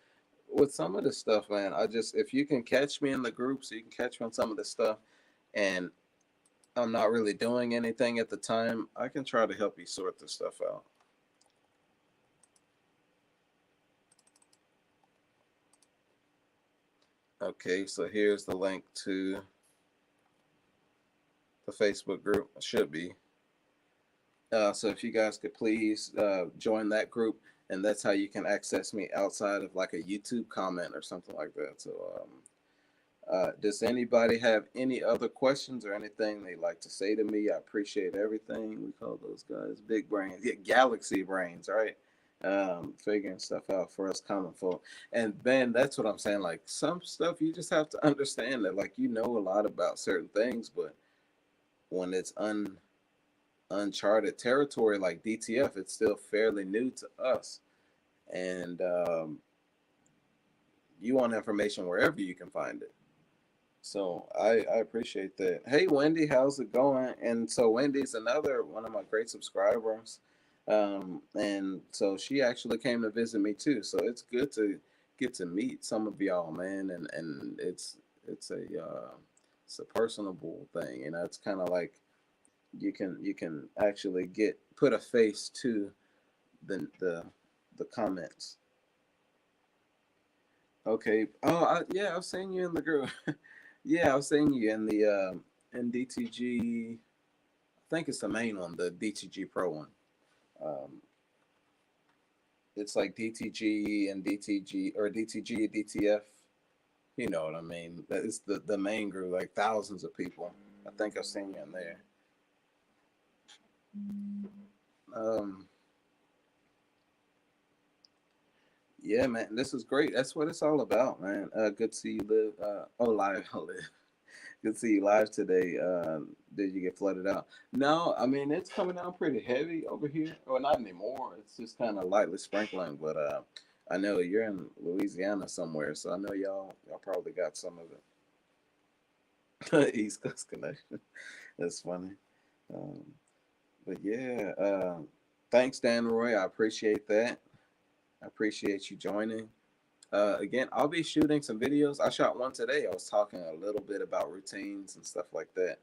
with some of this stuff, man, if you can catch me in the group, so you can catch me on some of this stuff, and I'm not really doing anything at the time, I can try to help you sort this stuff out. Okay, so here's the link to the Facebook group. It should be. So if you guys could please join that group, and that's how you can access me outside of like a YouTube comment or something like that. So, does anybody have any other questions or anything they'd like to say to me? I appreciate everything. We call those guys big brains, yeah, galaxy brains, right? Figuring stuff out for us common folk. And man, that's what I'm saying. Like some stuff you just have to understand that, like, a lot about certain things, but when it's uncharted territory like DTF, it's still fairly new to us. And you want information wherever you can find it. So I appreciate that. Hey, Wendy, how's it going? And so Wendy's another one of my great subscribers. And so she actually came to visit me too. So it's good to get to meet some of y'all, man. And it's a personable thing. It's kind of like you can actually put a face to the comments. Okay. Oh, yeah, I've seen you in the group. Yeah, I've seen you in the in DTG. I think it's the main one, the DTG Pro one. Um, it's like DTG and DTG, or DTG DTF. You know what I mean? It's the main group, like thousands of people. I think I've seen you in there. Um, yeah, man, this is great. That's what it's all about, man. Good to see you live. Live, live. Good to see you live today. Did you get flooded out? No, I mean it's coming down pretty heavy over here. Well, not anymore. It's just kind of lightly sprinkling. But I know you're in Louisiana somewhere, so I know y'all probably got some of it. East Coast connection. That's funny. Um, but yeah, thanks, Dan Roy. I appreciate that. I appreciate you joining. Again, I'll be shooting some videos. I shot one today. I was talking a little bit about routines and stuff like that.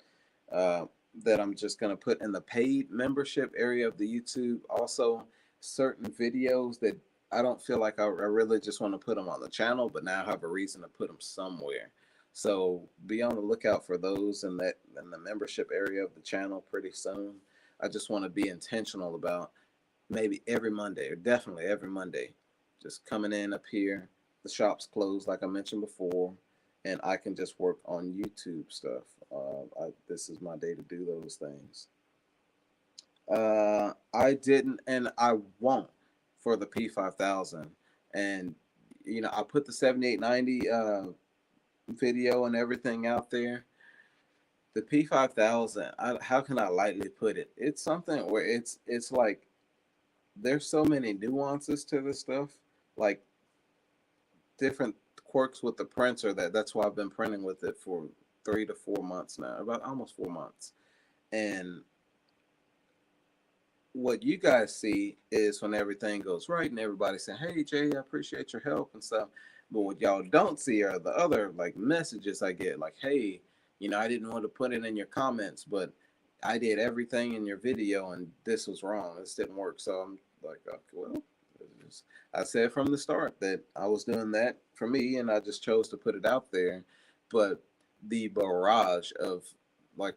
Uh, that I'm just gonna put in the paid membership area of the YouTube. Also, certain videos that I don't feel like I really just want to put them on the channel, but now I have a reason to put them somewhere. So be on the lookout for those in the membership area of the channel pretty soon. I just want to be intentional about maybe every Monday, or definitely every Monday, just coming in up here. The shop's closed, like I mentioned before, and I can just work on YouTube stuff. This is my day to do those things. I didn't, and I won't for the P5000. And I put the 7890 video and everything out there. The P5000, how can I lightly put it? It's something where it's like there's so many nuances to this stuff, like different quirks with the printer. That's why I've been printing with it for 3 to 4 months now, about almost 4 months. And what you guys see is when everything goes right and everybody saying, "Hey Jay, I appreciate your help" and stuff. But what y'all don't see are the other like messages I get, like, "Hey, I didn't want to put it in your comments, but I did everything in your video and this was wrong. This didn't work." So I'm like, okay, well, I said from the start that I was doing that for me, and I just chose to put it out there. But the barrage of like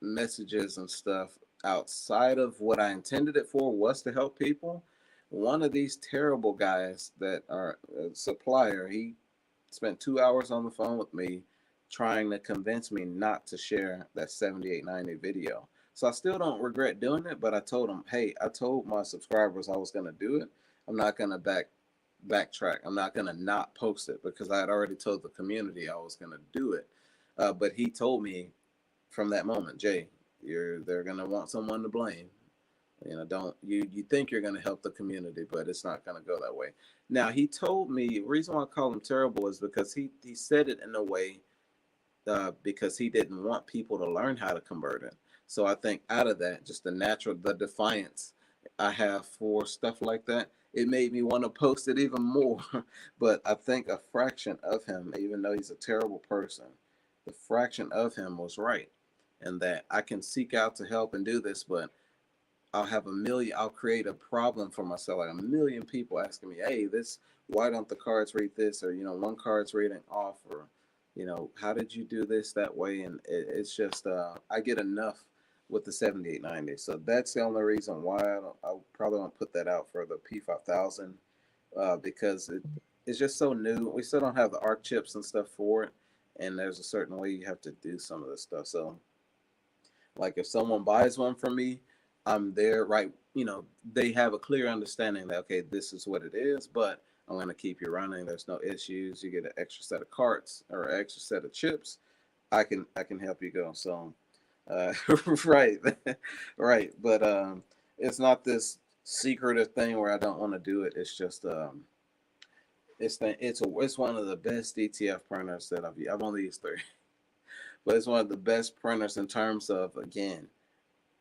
messages and stuff outside of what I intended it for was to help people. One of these terrible guys that are a supplier, he spent 2 hours on the phone with me trying to convince me not to share that 7890 video. So I still don't regret doing it, but I told him, hey, I told my subscribers I was going to do it. I'm not going to backtrack. I'm not going to not post it because I had already told the community I was going to do it. But he told me from that moment, Jay, they're gonna want someone to blame. Don't you think you're gonna help the community, but it's not gonna go that way. Now he told me the reason why I call him terrible is because he said it in a way because he didn't want people to learn how to convert it. So I think out of that, just the defiance I have for stuff like that, it made me want to post it even more. But I think a fraction of him, even though he's a terrible person, the fraction of him was right, and that I can seek out to help and do this, but I'll create a problem for myself, like a million people asking me, hey, why don't the cards read this? Or, one card's reading off, or, how did you do this that way? And it's just, I get enough with the 7890. So that's the only reason why I probably won't put that out for the P5000, because it's just so new. We still don't have the ARC chips and stuff for it. And there's a certain way you have to do some of this stuff. So, like if someone buys one from me, I'm there, right? They have a clear understanding that, okay, this is what it is, but I'm going to keep you running. There's no issues. You get an extra set of carts or an extra set of chips. I can help you go. So, right, right. But it's not this secretive thing where I don't want to do it. It's just it's one of the best DTF printers that I've only used three, but it's one of the best printers in terms of, again,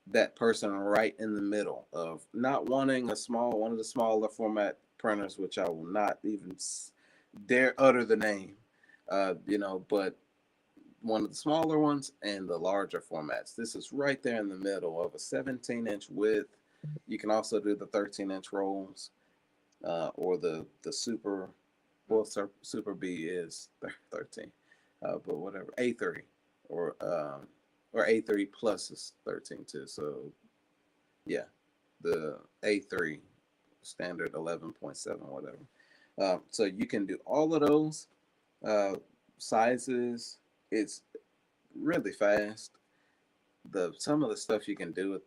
that person right in the middle of not wanting one of the smaller format printers, which I will not even dare utter the name, but one of the smaller ones and the larger formats. This is right there in the middle of a 17-inch width. You can also do the 13-inch rolls, or the super, well, super B is 13, but whatever, A3, or A3 plus is 13 too. So yeah, the A3 standard 11.7, whatever. So you can do all of those sizes. It's really fast. Some of the stuff you can do with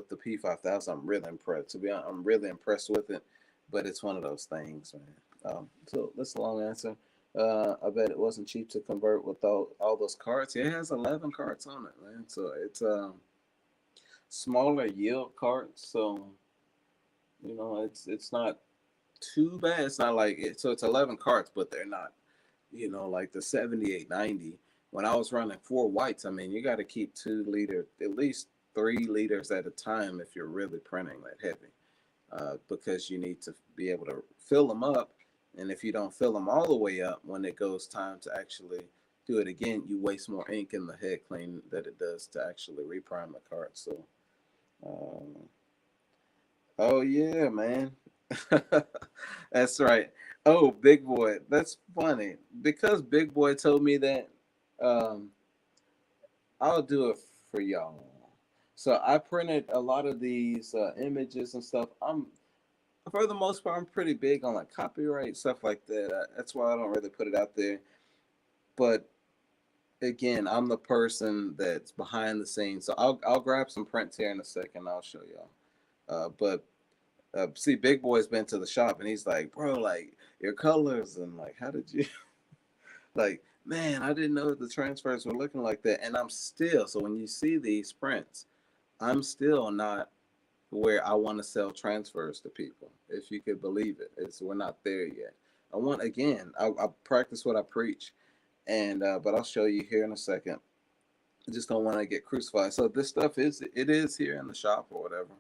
the P5000, I'm really impressed. To be honest, I'm really impressed with it. But it's one of those things, man. So that's a long answer. I bet it wasn't cheap to convert with all those cards. Yeah, it has 11 cards on it, man. So it's smaller yield cards. So it's not too bad. It's not like it. So it's 11 cards, but they're not like the 7890. when I was running 4 whites, I mean, you got to keep 2 liter, at least 3 liters at a time if you're really printing that heavy, because you need to be able to fill them up. And if you don't fill them all the way up, when it goes time to actually do it again, you waste more ink in the head clean than it does to actually reprime the card. So, um, oh yeah, man. That's right. Oh, Big Boy. That's funny. Because Big Boy told me that, um, I'll do it for y'all. So I printed a lot of these images and stuff. For the most part, I'm pretty big on like copyright stuff like that. That's why I don't really put it out there. But again, I'm the person that's behind the scenes. So I'll grab some prints here in a second. I'll show y'all. But see, Big Boy's been to the shop and he's like, bro, like your colors and like, how did you like? Man, I didn't know the transfers were looking like that. And I'm still, so when you see these prints, I'm still not where I want to sell transfers to people. If you could believe it, we're not there yet. I want again. I practice what I preach, and but I'll show you here in a second. I just don't want to get crucified. So this stuff is here in the shop or whatever.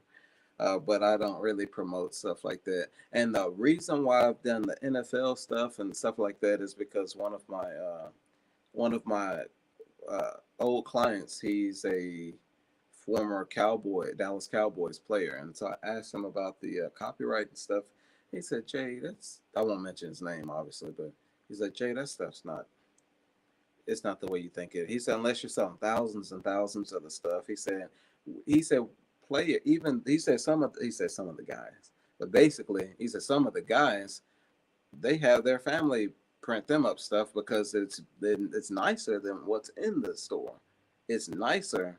But I don't really promote stuff like that. And the reason why I've done the NFL stuff and stuff like that is because one of my old clients, he's a former Cowboy, Dallas Cowboys player, and so I asked him about the copyright and stuff. He said, "Jay, that's I won't mention his name, obviously, but he's like, Jay, that stuff's not. It's not the way you think it." He said, "Unless you're selling thousands and thousands of the stuff." He said, play it. Even he said some of the guys, but basically, he said some of the guys they have their family print them up stuff because it's nicer than what's in the store. It's nicer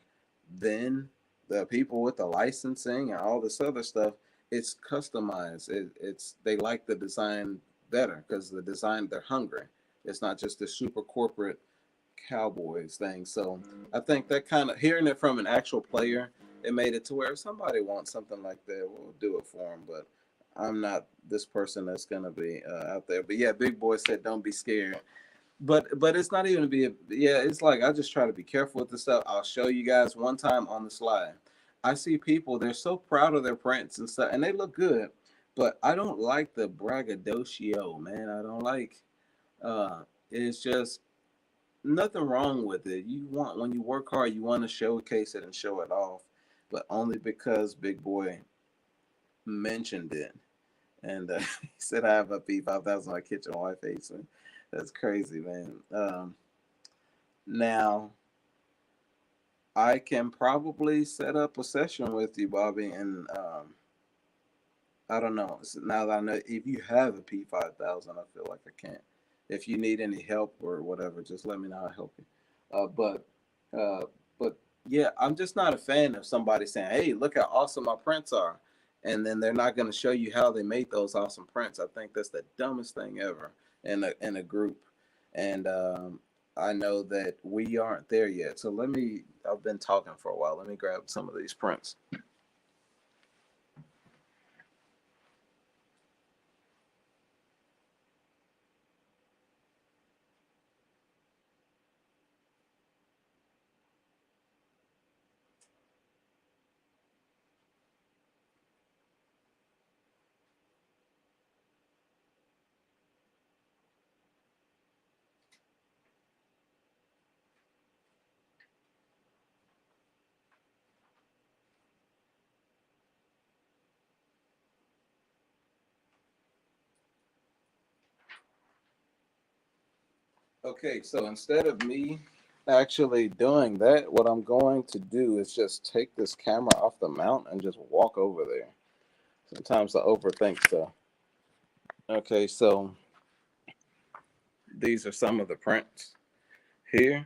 than the people with the licensing and all this other stuff. It's customized. It's they like the design better because the design they're hungry. It's not just a super corporate Cowboys thing. So I think that kind of hearing it from an actual player, it made it to where if somebody wants something like that, we'll do it for them. But I'm not this person that's gonna be out there. But yeah, Big Boy said, "Don't be scared." But it's not even to be yeah. It's like I just try to be careful with the stuff. I'll show you guys one time on the slide. I see people they're so proud of their prints and stuff, and they look good. But I don't like the braggadocio, man. I don't like. It's just nothing wrong with it. You want when you work hard, you want to showcase it and show it off, but only because Big Boy mentioned it. And he said I have a P5000 on my kitchen Wi Fi. So that's crazy, man. Now I can probably set up a session with you, Bobby, and I don't know. Now that I know if you have a P5000, I feel like I can't. If you need any help or whatever, just let me know. I'll help you. Uh, but yeah, I'm just not a fan of somebody saying, "Hey, look how awesome my prints are," and then they're not going to show you how they made those awesome prints. I think that's the dumbest thing ever in a group, and I know that we aren't there yet. So let me. I've been talking for a while. Let me grab some of these prints. Okay, so instead of me actually doing that, what I'm going to do is just take this camera off the mount and just walk over there. Sometimes I overthink stuff. Okay, so these are some of the prints here,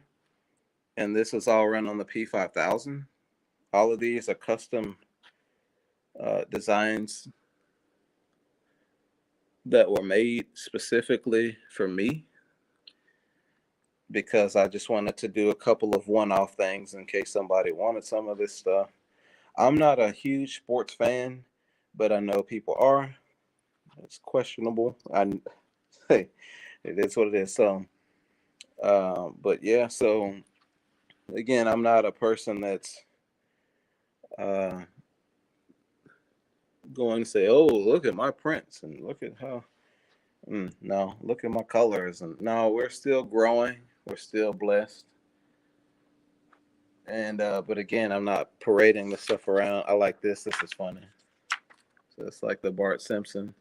and this is all run on the P5000. All of these are custom designs that were made specifically for me because I just wanted to do a couple of one-off things in case somebody wanted some of this stuff. I'm not a huge sports fan, but I know people are. It's questionable. Hey, it is what it is. So But yeah, so again, I'm not a person that's uh, going to say, "Oh, look at my prints and look at how." No, look at my colors, and no, we're still growing. We're still blessed, and but again, I'm not parading the stuff around. I like this. This is funny. So it's like the Bart Simpson.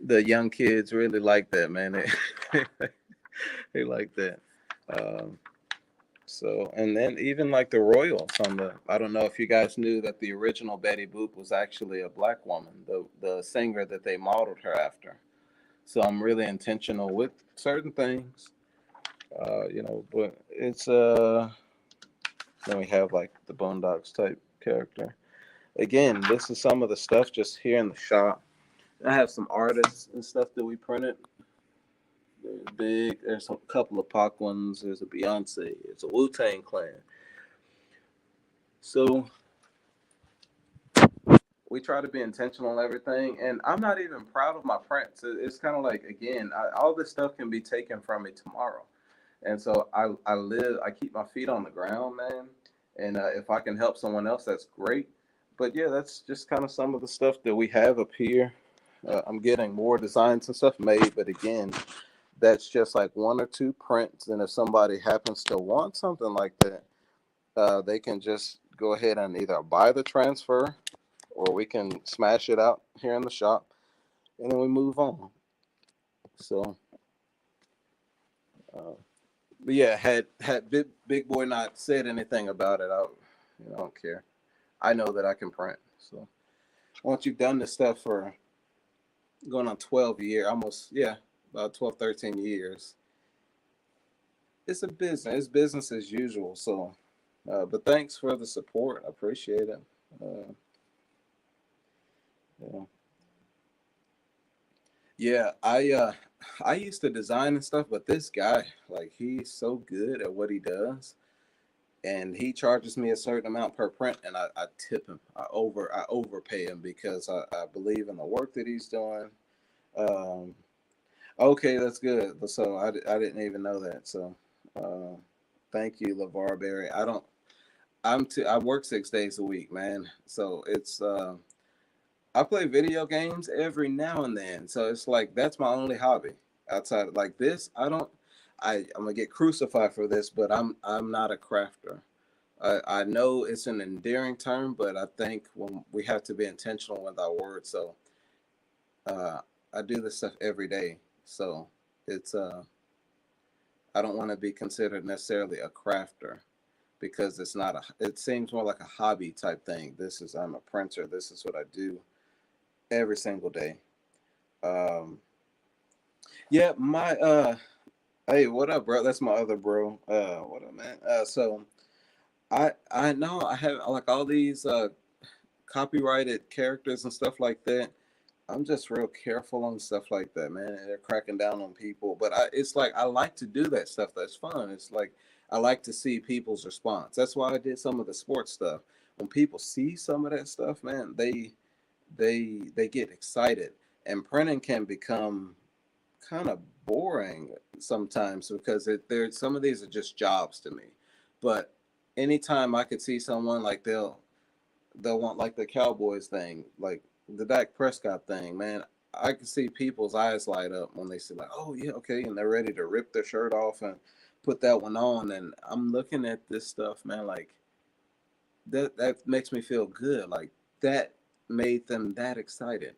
The young kids really like that, man. They, they like that. Um, So, and then even like the royals on the, I don't know if you guys knew that the original Betty Boop was actually a black woman, the singer that they modeled her after. So I'm really intentional with certain things, but it's, then we have like the Boondocks type character. Again, this is some of the stuff just here in the shop. I have some artists and stuff that we printed. There's big, there's a couple of Pac ones, there's a Beyonce, there's a Wu-Tang Clan. So we try to be intentional in everything, and I'm not even proud of my prints. It's kind of like, again, all this stuff can be taken from me tomorrow, and so I keep my feet on the ground, man, and if I can help someone else, that's great. But yeah, that's just kind of some of the stuff that we have up here. I'm getting more designs and stuff made, but again, that's just like one or two prints, and if somebody happens to want something like that, they can just go ahead and either buy the transfer or we can smash it out here in the shop and then we move on. So, uh, but yeah, had big boy not said anything about it, I don't care. I know that I can print. So once you've done this stuff for going on 12 years, almost, yeah, about 12, 13 years, it's a business. It's business as usual. So, but thanks for the support. I appreciate it. Uh, yeah. Yeah, I used to design and stuff, but this guy, like, he's so good at what he does, and he charges me a certain amount per print, and I tip him. I overpay him because I believe in the work that he's doing. Um, okay, that's good. So I didn't even know that. So uh, thank you, LeVar Berry. I work 6 days a week, man. So it's I play video games every now and then, so it's like that's my only hobby outside of like this. I'm gonna get crucified for this, but I'm not a crafter. I know it's an endearing term, but I think when we have to be intentional with our words. So uh, I do this stuff every day, so it's I don't want to be considered necessarily a crafter because it's not a. It seems more like a hobby type thing. I'm a printer. This is what I do every single day. Um, yeah, my hey, what up, bro? That's my other bro. What up, man? So I know I have like all these copyrighted characters and stuff like that. I'm just real careful on stuff like that, man. They're cracking down on people, but it's like I like to do that stuff. That's fun. It's like I like to see people's response. That's why I did some of the sports stuff. When people see some of that stuff, man, they get excited, and printing can become kind of boring sometimes because there some of these are just jobs to me. But anytime I could see someone like they'll want like the Cowboys thing, like the Dak Prescott thing, man. I can see people's eyes light up when they see like, oh yeah, okay, and they're ready to rip their shirt off and put that one on. And I'm looking at this stuff, man, like that makes me feel good. Like that made them that excited.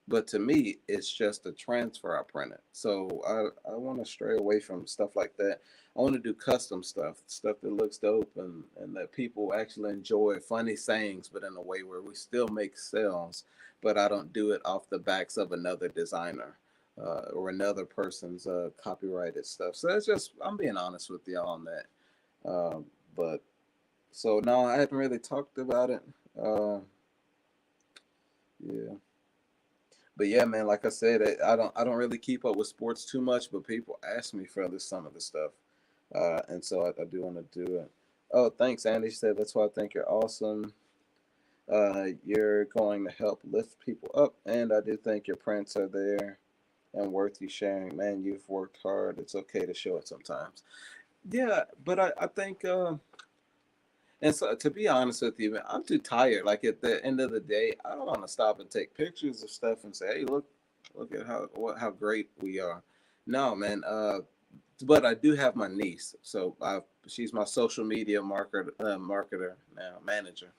But to me, it's just a transfer I printed. So I want to stray away from stuff like that. I want to do custom stuff that looks dope and that people actually enjoy, funny sayings, but in a way where we still make sales, but I don't do it off the backs of another designer or another person's copyrighted stuff. So that's just, I'm being honest with y'all on that. But so no, I haven't really talked about it. Uh, yeah. But yeah, man, like I said, I don't really keep up with sports too much, but people ask me for some of the stuff, and so I do want to do it. Oh, thanks, Andy. She said that's why I think you're awesome. You're going to help lift people up, and I do think your prints are there. and worth you sharing. Man, you've worked hard. It's okay to show it sometimes. Yeah, but I think, and so to be honest with you, man, I'm too tired. Like at the end of the day, I don't want to stop and take pictures of stuff and say, "Hey, look at how great we are." No, man. But I do have my niece, so she's my social media marketer now, manager.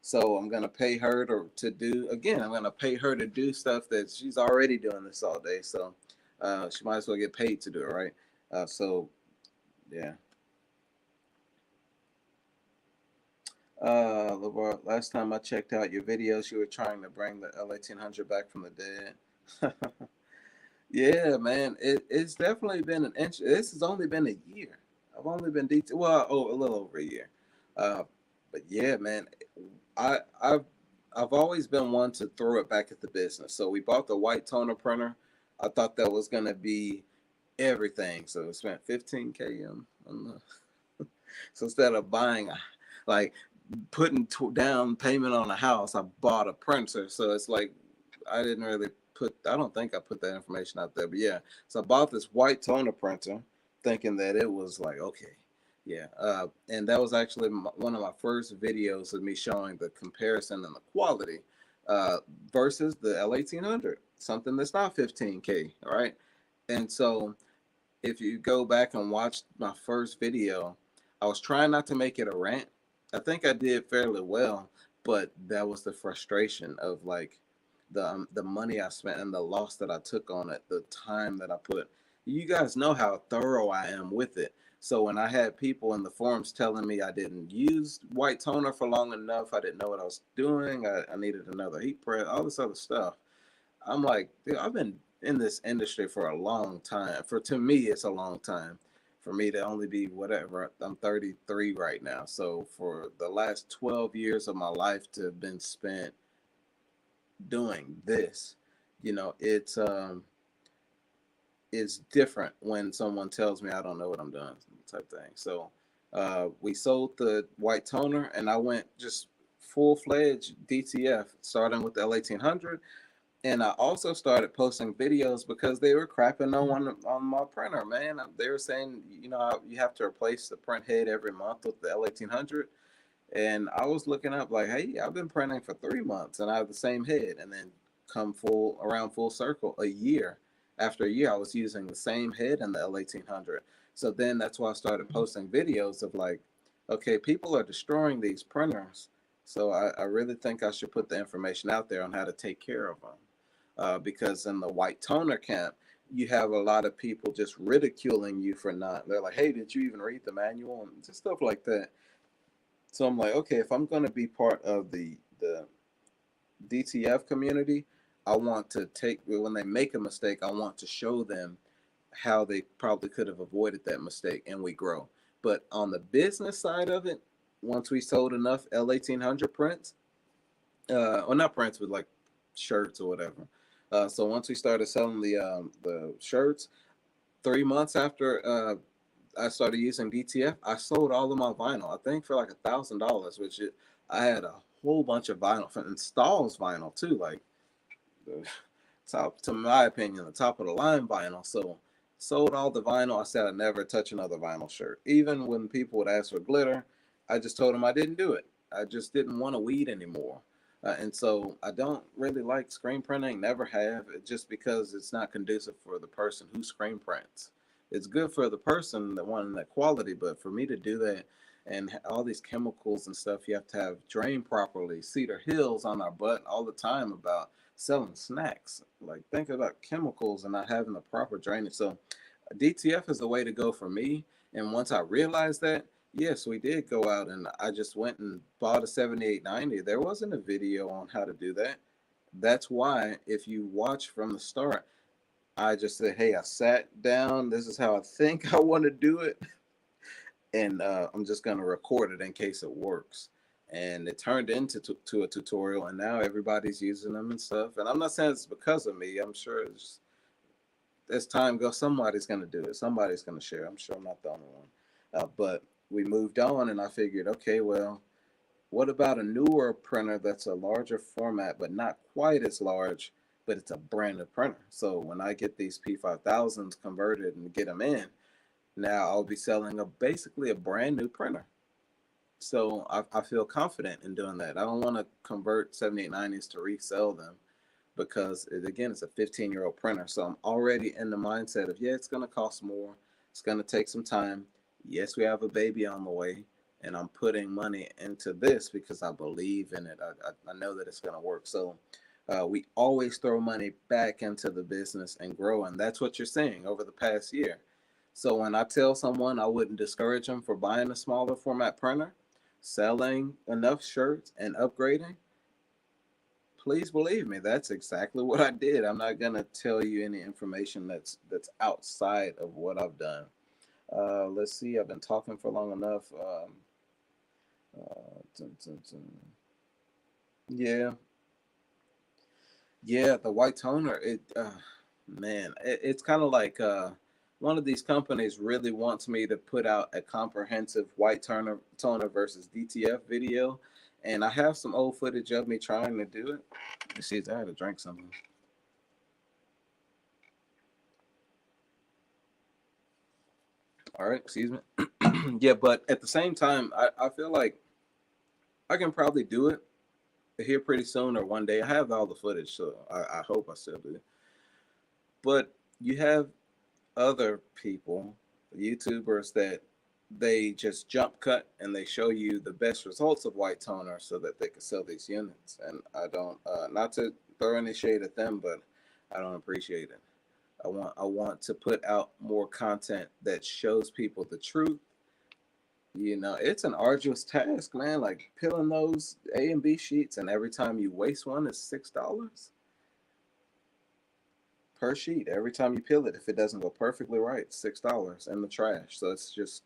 So I'm gonna pay her to do again. I'm gonna pay her to do stuff that she's already doing this all day. So she might as well get paid to do it, right? So yeah. LeVar, last time I checked out your videos, you were trying to bring the L1800 back from the dead. Yeah, man, it's definitely been an inch. This has only been a year. I've only been well, a little over a year. Uh, but yeah, man, I I've I've always been one to throw it back at the business. So we bought the white toner printer. I thought that was gonna be everything. So we spent 15K on the, so instead of buying like putting down payment on a house, I bought a printer. So it's like I didn't really I don't think I put that information out there, but yeah. So I bought this white toner printer, thinking that it was like okay, yeah. And that was actually one of my first videos of me showing the comparison and the quality uh, versus the L1800, something that's not 15K, all right. And so if you go back and watch my first video, I was trying not to make it a rant. I think I did fairly well, but that was the frustration of like the money I spent and the loss that I took on it, the time that I put. You guys know how thorough I am with it. So when I had people in the forums telling me I didn't use white toner for long enough, I didn't know what I was doing, I needed another heat press, all this other stuff. I'm like, dude, I've been in this industry for a long time. To me, it's a long time. For me to only be whatever, I'm 33 right now. So for the last 12 years of my life to have been spent doing this, it's different when someone tells me I don't know what I'm doing, type thing. So we sold the white toner, and I went just full fledged DTF, starting with the L1800. And I also started posting videos because they were crapping on my printer, man. They were saying, you have to replace the print head every month with the L1800. And I was looking up like, hey, I've been printing for 3 months and I have the same head. And then come full circle a year. After a year, I was using the same head in the L1800. So then that's why I started posting videos of like, okay, people are destroying these printers. So I really think I should put the information out there on how to take care of them. Because in the white toner camp, you have a lot of people just ridiculing you for not. They're like, hey, did you even read the manual? And just stuff like that. So I'm like, okay, if I'm going to be part of the DTF community, I want to when they make a mistake, I want to show them how they probably could have avoided that mistake, and we grow. But on the business side of it, once we sold enough L1800 prints, or not prints, but like shirts or whatever. So once we started selling the shirts, 3 months after I started using DTF, I sold all of my vinyl. I think for like $1,000, I had a whole bunch of vinyl from installs vinyl too, like the top, to my opinion, the top of the line vinyl. So sold all the vinyl. I said I'd never touch another vinyl shirt. Even when people would ask for glitter, I just told them I didn't do it. I just didn't want to weed anymore. And so I don't really like screen printing, never have, just because it's not conducive for the person who screen prints. It's good for the person that wanted that quality, but for me to do that and all these chemicals and stuff, you have to have drained properly. Cedar Hills on our butt all the time about selling snacks. Like think about chemicals and not having the proper drainage. So DTF is the way to go for me. And once I realized that, yes, we did go out and I just went and bought a 7890. There wasn't a video on how to do that. That's why if you watch from the start, I just said, hey, I sat down. This is how I think I want to do it. And I'm just going to record it in case it works. And it turned into to a tutorial, and now everybody's using them and stuff. And I'm not saying it's because of me. I'm sure as time goes, somebody's going to do it. Somebody's going to share. I'm sure I'm not the only one. But we moved on, and I figured, okay, well, what about a newer printer that's a larger format, but not quite as large, but it's a brand new printer. So when I get these P5000s converted and get them in, now I'll be selling basically a brand new printer. So I feel confident in doing that. I don't want to convert 7890s to resell them because again, it's a 15-year-old printer. So I'm already in the mindset of, yeah, it's going to cost more. It's going to take some time. Yes, we have a baby on the way, and I'm putting money into this because I believe in it. I know that it's going to work. So we always throw money back into the business and grow. And that's what you're seeing over the past year. So when I tell someone I wouldn't discourage them for buying a smaller format printer, selling enough shirts and upgrading, please believe me, that's exactly what I did. I'm not gonna tell you any information that's outside of what I've done. Let's see. I've been talking for long enough. Dun, dun, dun. Yeah, yeah. The white toner. Man, it's kind of like one of these companies really wants me to put out a comprehensive white toner versus DTF video, and I have some old footage of me trying to do it. Let's see, I had to drink something. All right, excuse me. Yeah, but at the same time, I feel like I can probably do it here pretty soon or one day. I have all the footage, so I hope I still do. But you have other people, YouTubers, that they just jump cut and they show you the best results of white toner so that they can sell these units. And I don't, not to throw any shade at them, but I don't appreciate it. I want to put out more content that shows people the truth. It's an arduous task, man. Like peeling those A and B sheets, and every time you waste one is $6 per sheet. Every time you peel it, if it doesn't go perfectly right, $6 in the trash. So it's just,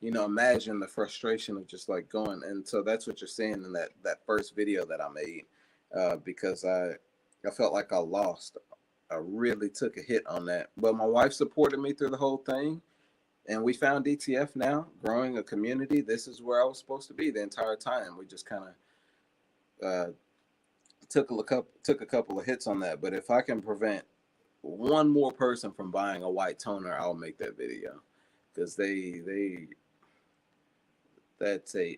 imagine the frustration of just like going. And so that's what you're seeing in that first video that I made, because I felt like I lost. I really took a hit on that, but my wife supported me through the whole thing. And we found DTF now, growing a community. This is where I was supposed to be the entire time. We just kind of took a couple of hits on that. But if I can prevent one more person from buying a white toner, I'll make that video, because they that's a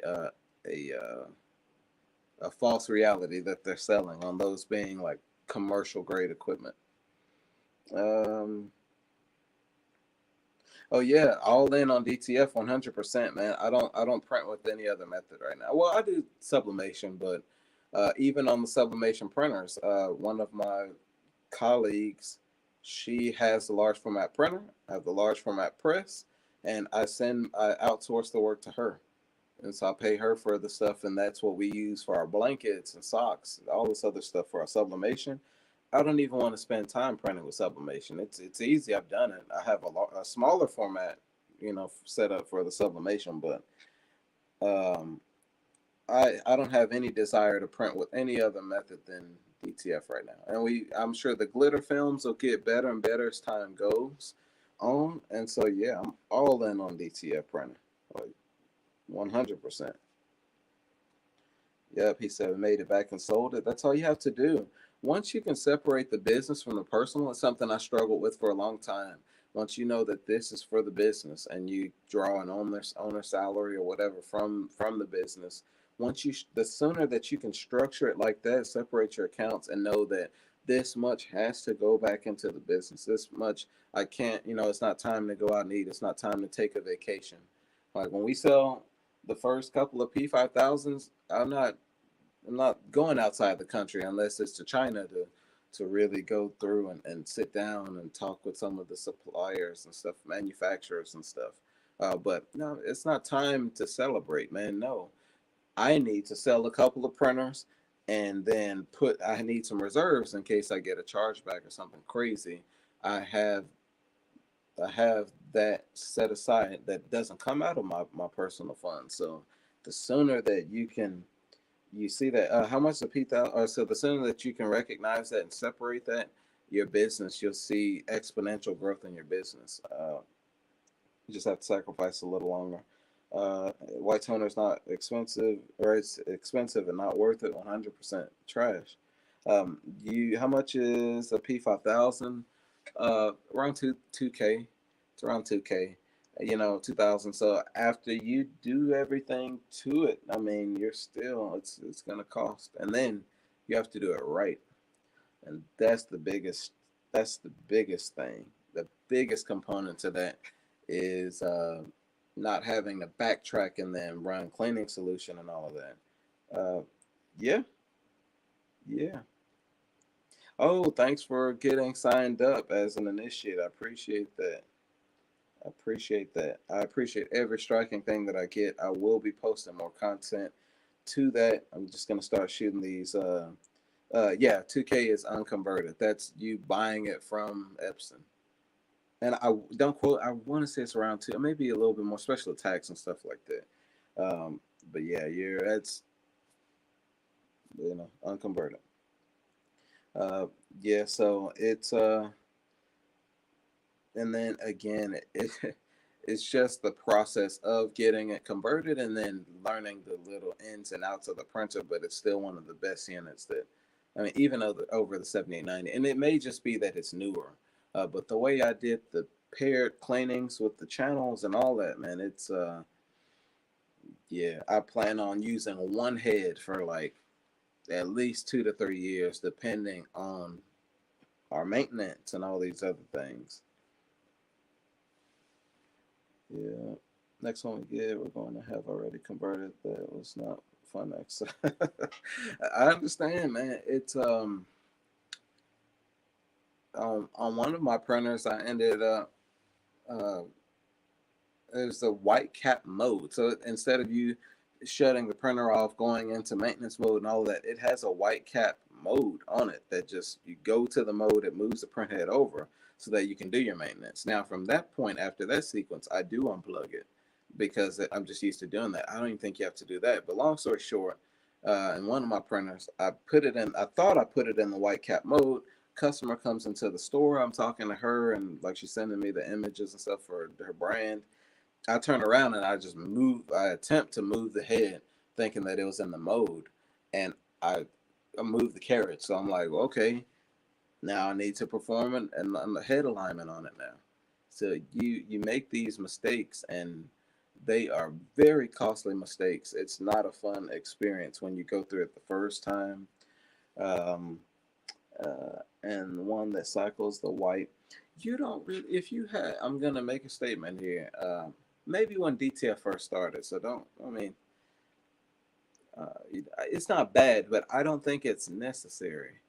a false reality that they're selling on those being like commercial grade equipment. Um, Oh yeah, all in on DTF 100%, man. I don't print with any other method right now. Well, I do sublimation, but even on the sublimation printers, one of my colleagues, she has the large format printer. I have the large format press, and I outsource the work to her, and so I pay her for the stuff, and that's what we use for our blankets and socks, all this other stuff for our sublimation. I don't even want to spend time printing with sublimation. It's easy. I've done it. I have a smaller format, set up for the sublimation, but um, I don't have any desire to print with any other method than DTF right now. And I'm sure the glitter films will get better and better as time goes on. And so yeah, I'm all in on DTF printer, like 100%. Yep, he said made it back and sold it. That's all you have to do. Once you can separate the business from the personal, it's something I struggled with for a long time. Once you know that this is for the business and you draw an owner salary or whatever from the business, the sooner that you can structure it like that, separate your accounts and know that this much has to go back into the business. This much I can't, it's not time to go out and eat. It's not time to take a vacation. Like when we sell the first couple of P5000s, I'm not going outside the country unless it's to China to really go through and sit down and talk with some of the suppliers and stuff, manufacturers and stuff. But no, it's not time to celebrate, man. No, I need to sell a couple of printers, and then I need some reserves in case I get a chargeback or something crazy. I have I have that set aside that doesn't come out of my personal funds. So the sooner that you see that, how much the P thousand, or so the sooner that you can recognize that and separate that, your business, you'll see exponential growth in your business. You just have to sacrifice a little longer. White toner is not expensive, or it's expensive and not worth it. 100% trash. How much is a P5000? Around 2K. It's around 2K. 2000. So after you do everything to it, I mean, you're still it's gonna cost, and then you have to do it right, and that's the biggest thing. The biggest component to that is not having to backtrack and then run cleaning solution and all of that. Yeah, yeah. Oh, thanks for getting signed up as an initiate. I appreciate that. I appreciate that. I appreciate every striking thing that I get. I will be posting more content to that. I'm just gonna start shooting these. Yeah, 2K is unconverted. That's you buying it from Epson. And I don't quote. I want to say it's around two, maybe a little bit more special attacks and stuff like that. But yeah, you're that's unconverted. Uh, yeah, so it's and then again, it's just the process of getting it converted and then learning the little ins and outs of the printer. But it's still one of the best units that, I mean, even over the 7890, and it may just be that it's newer. But the way I did the paired cleanings with the channels and all that, man, it's yeah. I plan on using one head for like at least 2 to 3 years, depending on our maintenance and all these other things. Yeah. Next one we get, we're going to have already converted. That was not fun. I understand, man. It's on one of my printers, I ended up uh, there's a white cap mode. So instead of you shutting the printer off, going into maintenance mode and all that, it has a white cap mode on it that just you go to the mode, it moves the print head over so that you can do your maintenance. Now, from that point, after that sequence, I do unplug it because I'm just used to doing that. I don't even think you have to do that. But long story short, in one of my printers, I thought I put it in the white cap mode. Customer comes into the store. I'm talking to her and like she's sending me the images and stuff for her brand. I turn around and I just move. I attempt to move the head, thinking that it was in the mode, and I, I move the carriage. So I'm like, well, okay, now I need to perform a head alignment on it now. So you make these mistakes, and they are very costly mistakes. It's not a fun experience when you go through it the first time. Um, and one that cycles the white. You don't really. If you had, I'm gonna make a statement here. Maybe when DTF first started. So don't. I mean, it's not bad, but I don't think it's necessary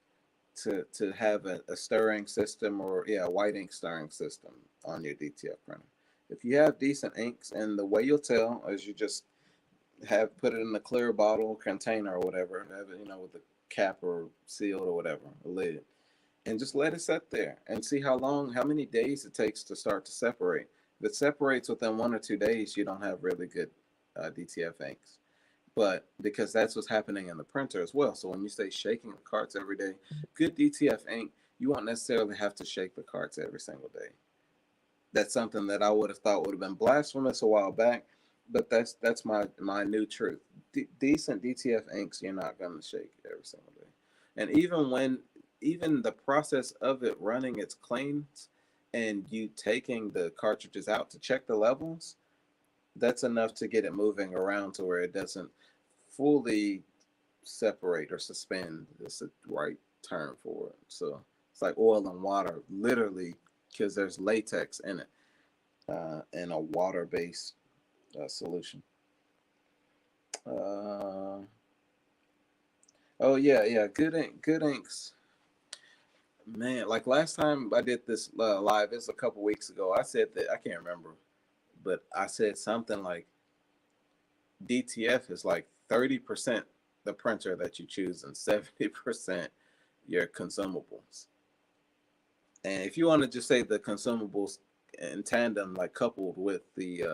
to have a stirring system or a white ink stirring system on your DTF printer. If you have decent inks, and the way you'll tell is you just have put it in a clear bottle container or whatever, have it, with the cap or sealed or whatever, a lid, and just let it sit there and see how many days it takes to start to separate. If it separates within 1 or 2 days, you don't have really good DTF inks. But because that's what's happening in the printer as well. So when you say shaking the carts every day, good DTF ink, you won't necessarily have to shake the carts every single day. That's something that I would have thought would have been blasphemous a while back, but that's my new truth. Decent DTF inks, you're not gonna shake every single day, and even the process of it running its claims and you taking the cartridges out to check the levels, that's enough to get it moving around to where it doesn't fully separate or suspend. Is the right term for it. So it's like oil and water, literally, because there's latex in it, in a water-based solution. Oh yeah, yeah, good inks. Man, like last time I did this live, it's a couple weeks ago. I said that I can't remember, but I said something like DTF is like 30% the printer that you choose and 70% your consumables. And if you want to just say the consumables in tandem, like coupled with the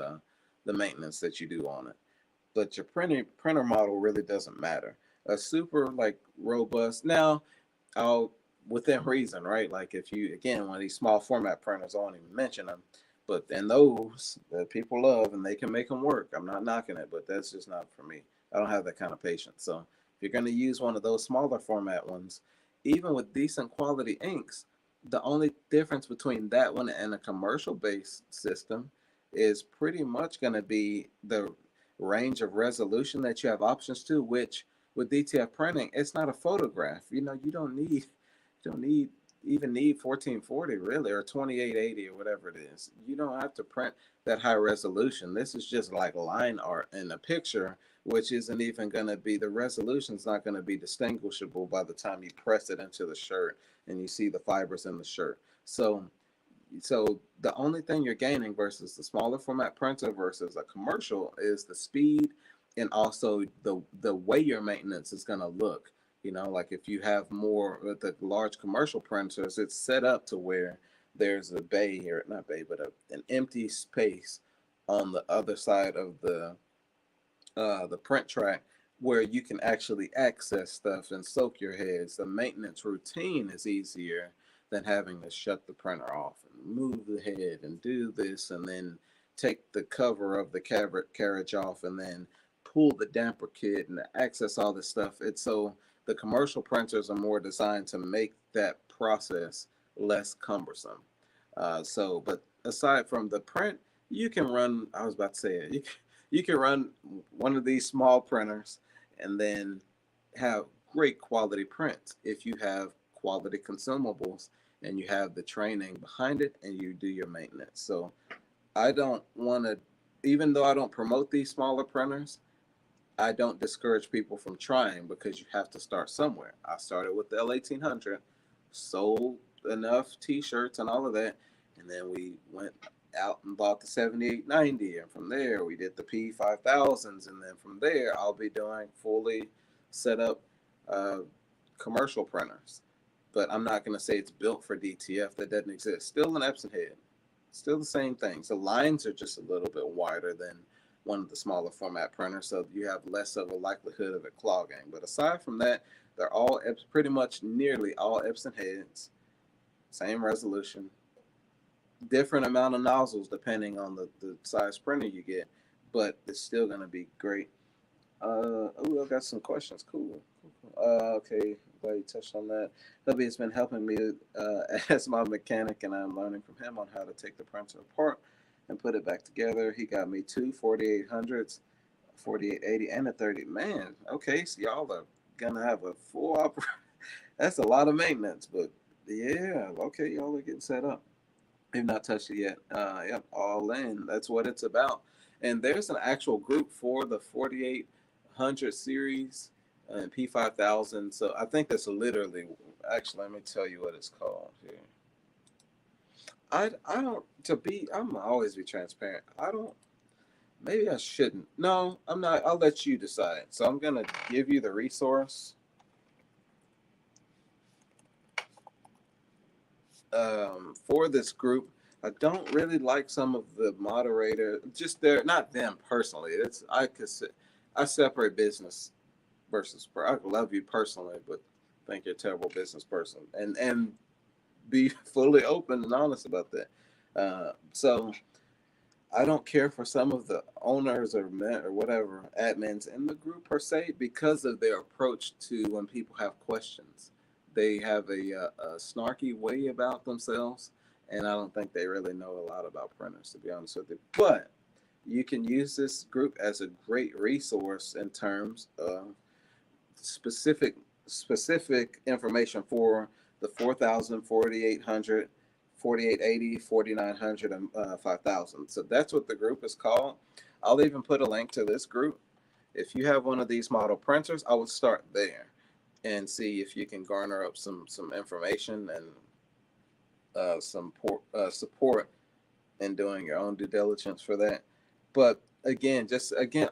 maintenance that you do on it, but your printer model really doesn't matter. A super like robust now, I'll within reason, right? Like if you again one of these small format printers, I won't even mention them, but and those that people love and they can make them work. I'm not knocking it, but that's just not for me. I don't have that kind of patience. So if you're going to use one of those smaller format ones, even with decent quality inks, the only difference between that one and a commercial based system is pretty much going to be the range of resolution that you have options to, which with DTF printing, it's not a photograph. You don't need even need 1440 really, or 2880 or whatever it is. You don't have to print that high resolution. This is just like line art in a picture, which isn't even going to be, the resolution's not going to be distinguishable by the time you press it into the shirt and you see the fibers in the shirt. So the only thing you're gaining versus the smaller format printer versus a commercial is the speed, and also the way your maintenance is going to look. Like if you have more with the large commercial printers, it's set up to where there's a bay, or not bay, but an empty space on the other side of the print track, where you can actually access stuff and soak your heads. The maintenance routine is easier than having to shut the printer off and move the head and do this, and then take the cover of the carriage off, and then pull the damper kit and access all this stuff. It's so the commercial printers are more designed to make that process less cumbersome. But aside from the print, you can run, I was about to say it, you can run one of these small printers and then have great quality prints if you have quality consumables and you have the training behind it and you do your maintenance. So I don't want to, even though I don't promote these smaller printers, I don't discourage people from trying, because you have to start somewhere. I started with the L1800, sold enough t-shirts and all of that, and then we went out and bought the 7890, and from there we did the P5000s, and then from there I'll be doing fully set up commercial printers. But I'm not going to say it's built for DTF. That doesn't exist. Still an Epson head, still the same thing. So lines are just a little bit wider than one of the smaller format printers, so you have less of a likelihood of it clogging. But aside from that, they're all pretty much nearly all Epson heads, same resolution, different amount of nozzles depending on the size printer you get, but it's still going to be great. Oh, I got some questions. Cool. Okay, glad you touched on that. Hubby has been helping me as my mechanic, and I'm learning from him on how to take the printer apart and put it back together. He got me two 4800s, 4880, and a 30. Man, okay, so y'all are gonna have a full operation. That's a lot of maintenance, but yeah, okay, y'all are getting set up. We've not touched it yet. Yep, all in. That's what it's about. And there's an actual group for the 4800 series and P5000. So I think that's literally, actually, let me tell you what it's called here. I don't, I'm always be transparent. I don't, maybe I shouldn't. No, I'm not. I'll let you decide. So I'm going to give you the resource. For this group, I don't really like some of the moderator. Just they're not them personally. I separate business versus. I love you personally, but think you're a terrible business person, and be fully open and honest about that. So I don't care for some of the owners or whatever admins in the group per se, because of their approach to when people have questions. They have a snarky way about themselves, and I don't think they really know a lot about printers, to be honest with you. But you can use this group as a great resource in terms of specific information for the 4000, 4800, 4880, 4900, and 5000. So that's what the group is called. I'll even put a link to this group. If you have one of these model printers, I would start there and see if you can garner up some information and some support in doing your own due diligence for that. But again,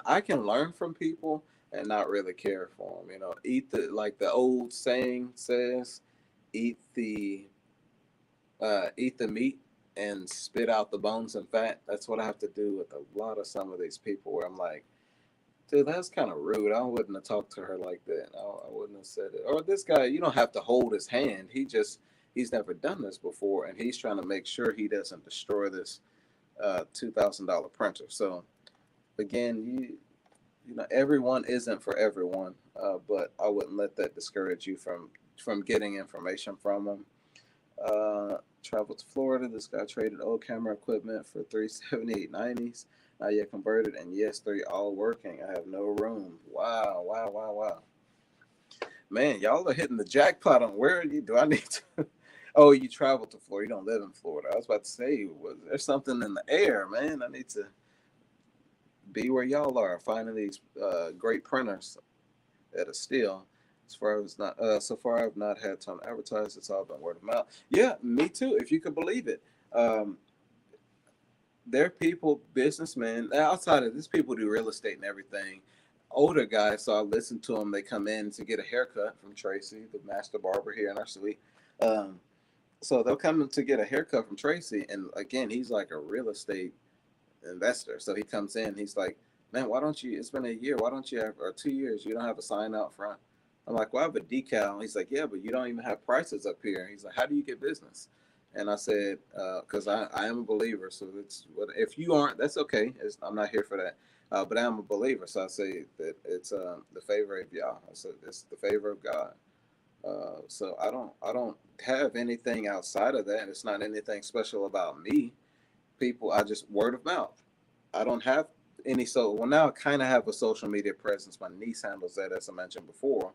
I can learn from people and not really care for them. Eat like the old saying says, eat the meat and spit out the bones and fat. That's what I have to do with a lot of some of these people, where I'm like, dude, that's kind of rude. I wouldn't have talked to her like that. I wouldn't have said it. Or this guy, you don't have to hold his hand. He's never done this before, and he's trying to make sure he doesn't destroy this $2,000 printer. So again, everyone isn't for everyone, but I wouldn't let that discourage you from from getting information from them. Traveled to Florida. This guy traded old camera equipment for 378.90s. Now yet converted, and yes, 3 all working. I have no room. Wow, wow, wow, wow. Man, y'all are hitting the jackpot on where you do I need to. Oh, you traveled to Florida. You don't live in Florida. I was about to say, was there something in the air, man? I need to be where y'all are, finding these great printers at a steal. So far I've not had time to advertise. It's all been word of mouth. Yeah, me too. If you could believe it, um, there are people, businessmen outside of this, people do real estate and everything. Older guys, so I listen to them. They come in to get a haircut from Tracy, the master barber here in our suite. Um, so they'll come in to get a haircut from Tracy, and again, he's like a real estate investor. So he comes in, he's like, "Man, why don't you? It's been a year. Why don't you have, or 2 years? You don't have a sign out front." I'm like, "Well, I have a decal." He's like, "Yeah, but you don't even have prices up here." He's like, "How do you get business?" And I said, "Because I am a believer. So it's what if you aren't, that's okay. I'm not here for that. But I'm a believer. So I say that it's the favor of Yah. I said it's the favor of God. So I don't have anything outside of that. It's not anything special about me. People, I just word of mouth. I don't have any. So well, now I kind of have a social media presence. My niece handles that, as I mentioned before.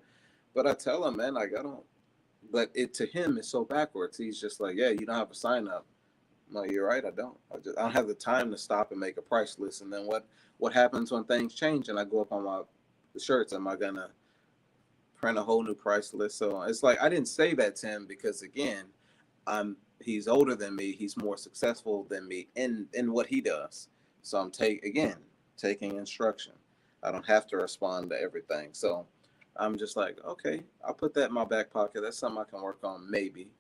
But I tell him, man, like I don't. But it to him is so backwards. He's just like, yeah, you don't have a sign up. No, you're right. I don't have the time to stop and make a price list. And then what happens when things change and I go up on my shirts? Am I gonna print a whole new price list? So it's like I didn't say that to him because again, he's older than me. He's more successful than me in what he does. So I'm taking instruction. I don't have to respond to everything. So I'm just like, okay, I'll put that in my back pocket. That's something I can work on maybe.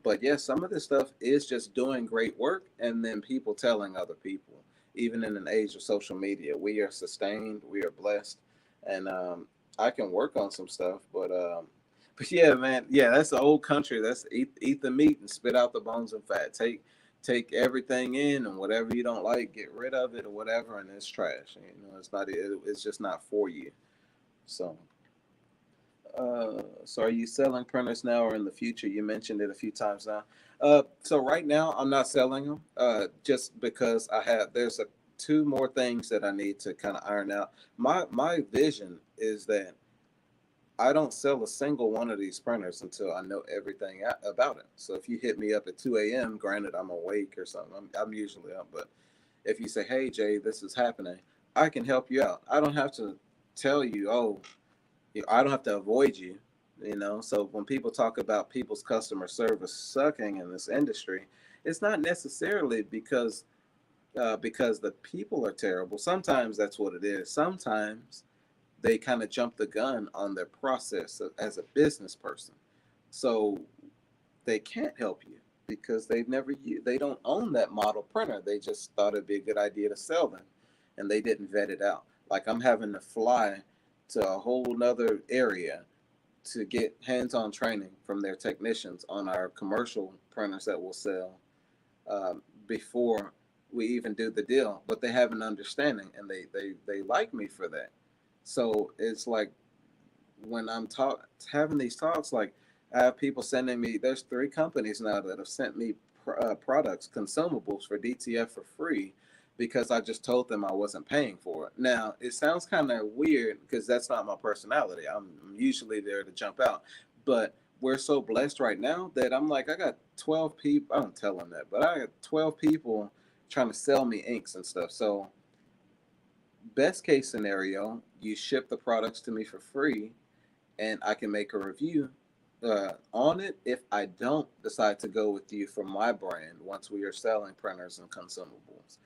But yeah, some of this stuff is just doing great work and then people telling other people. Even in an age of social media, we are sustained, we are blessed, and I can work on some stuff. But yeah, man, yeah, that's the old country. That's eat the meat and spit out the bones and fat. Take everything in and whatever you don't like, get rid of it or whatever, and it's trash. You know, it's just not for you. So so are you selling printers now or in the future? You mentioned it a few times now. So right now I'm not selling them, just because there's two more things that I need to kind of iron out. My vision is that I don't sell a single one of these printers until I know everything about it. So if you hit me up at 2 a.m., granted I'm awake or something, I'm usually up, but if you say, "Hey Jay, this is happening," I can help you out. I don't have to tell you, "Oh, I don't have to avoid you." You know, so when people talk about people's customer service sucking in this industry, it's not necessarily because the people are terrible. Sometimes that's what it is. Sometimes they kind of jump the gun on their process as a business person, so they can't help you because they don't own that model printer. They just thought it'd be a good idea to sell them, and they didn't vet it out. Like I'm having to fly to a whole nother area to get hands-on training from their technicians on our commercial printers that we'll sell before we even do the deal. But they have an understanding, and they like me for that. So it's like when having these talks, like I have people sending me. There's 3 companies now that have sent me products, consumables for DTF for free because I just told them I wasn't paying for it. Now it sounds kind of weird because that's not my personality. I'm usually there to jump out, but we're so blessed right now that I'm like I got 12 people. I don't tell them that, but I got 12 people trying to sell me inks and stuff. So best case scenario, you ship the products to me for free and I can make a review on it if I don't decide to go with you for my brand once we are selling printers and consumables.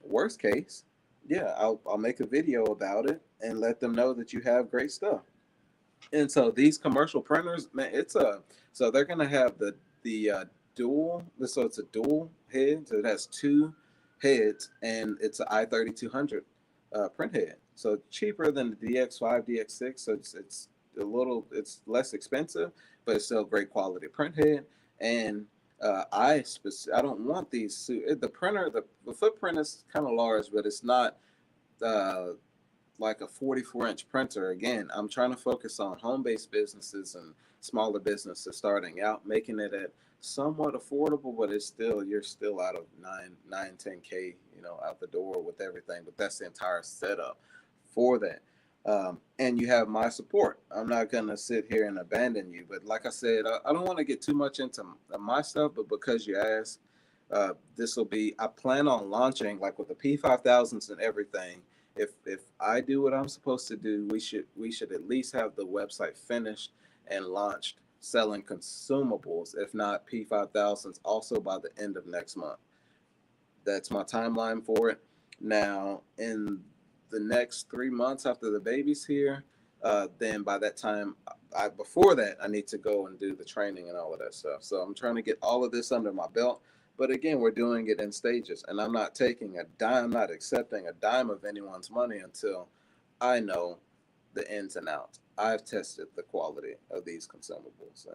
Worst case, yeah, I'll make a video about it and let them know that you have great stuff. And so these commercial printers, man, so they're gonna have the dual. So it's a dual head. So it has 2 heads, and it's an i3200 print head. So cheaper than the DX5, DX6. So it's less expensive, but it's still great quality print head. And I don't want the printer. The footprint is kind of large, but it's not. Uh, like a 44-inch printer. Again, I'm trying to focus on home-based businesses and smaller businesses starting out, making it at somewhat affordable, but it's still, you're still out of 10K, out the door with everything. But that's the entire setup for that. And you have my support. I'm not gonna sit here and abandon you. But like I said, I don't want to get too much into my stuff. But because you asked, this will be. I plan on launching like with the P5000s and everything. If I do what I'm supposed to do, we should at least have the website finished and launched selling consumables, if not P5000s, also by the end of next month. That's my timeline for it. Now, in the next 3 months after the baby's here, then by that time, before that, I need to go and do the training and all of that stuff. So I'm trying to get all of this under my belt. But again, we're doing it in stages, and I'm not taking a dime, I'm not accepting a dime of anyone's money until I know the ins and outs. I've tested the quality of these consumables,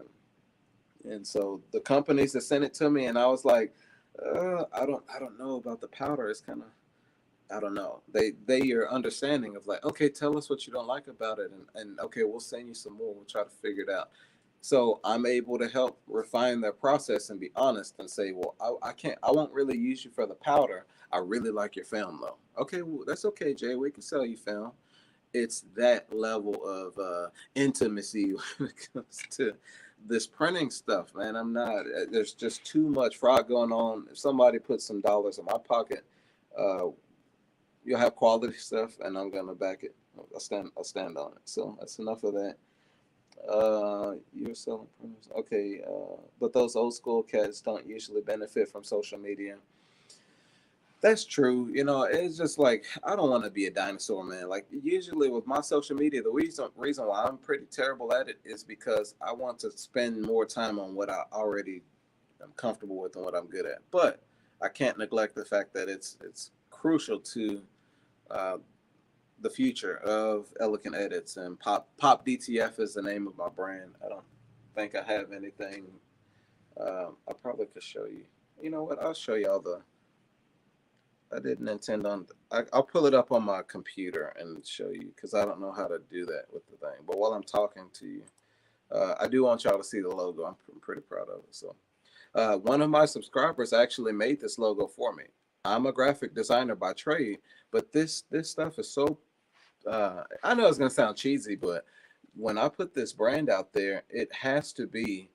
and so the companies that sent it to me, and I was like, I don't know about the powder. It's kind of, I don't know. They are understanding of like, okay, tell us what you don't like about it, and okay, we'll send you some more. We'll try to figure it out. So I'm able to help refine their process and be honest and say, well, I can't, I won't really use you for the powder. I really like your film though. Okay, well, that's okay, Jay. We can sell you film. It's that level of intimacy when it comes to this printing stuff, man. I'm not. There's just too much fraud going on. If somebody puts some dollars in my pocket, uh, you'll have quality stuff, and I'm gonna back it. I'll stand on it. So that's enough of that. You're selling printers, okay? But those old school cats don't usually benefit from social media. That's true. It's just like I don't want to be a dinosaur, man. Like usually with my social media, the reason why I'm pretty terrible at it is because I want to spend more time on what I already am comfortable with and what I'm good at. But I can't neglect the fact that it's crucial to uh, the future of Elegant Edits, and Pop DTF is the name of my brand. I don't think I have anything. I probably could show you. You know what? I'll show y'all the. I didn't intend on. I'll pull it up on my computer and show you because I don't know how to do that with the thing. But while I'm talking to you, I do want y'all to see the logo. I'm pretty proud of it. So, one of my subscribers actually made this logo for me. I'm a graphic designer by trade, but this stuff is so. I know it's gonna sound cheesy, but when I put this brand out there, it has to be.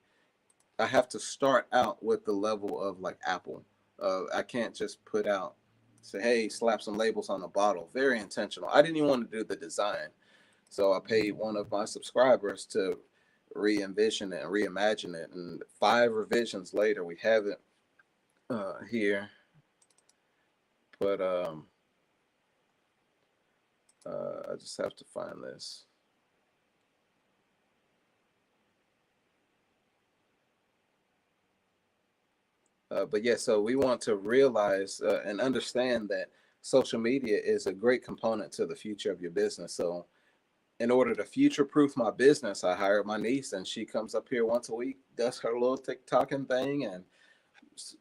I have to start out with the level of like Apple. I can't just put out, say, hey, slap some labels on the bottle. Very intentional. I didn't even want to do the design. So I paid one of my subscribers to re-envision it and reimagine it. And 5 revisions later, we have it here. But I just have to find this. But yeah, so we want to realize and understand that social media is a great component to the future of your business. So, in order to future proof my business, I hired my niece, and she comes up here once a week, does her little TikToking thing, and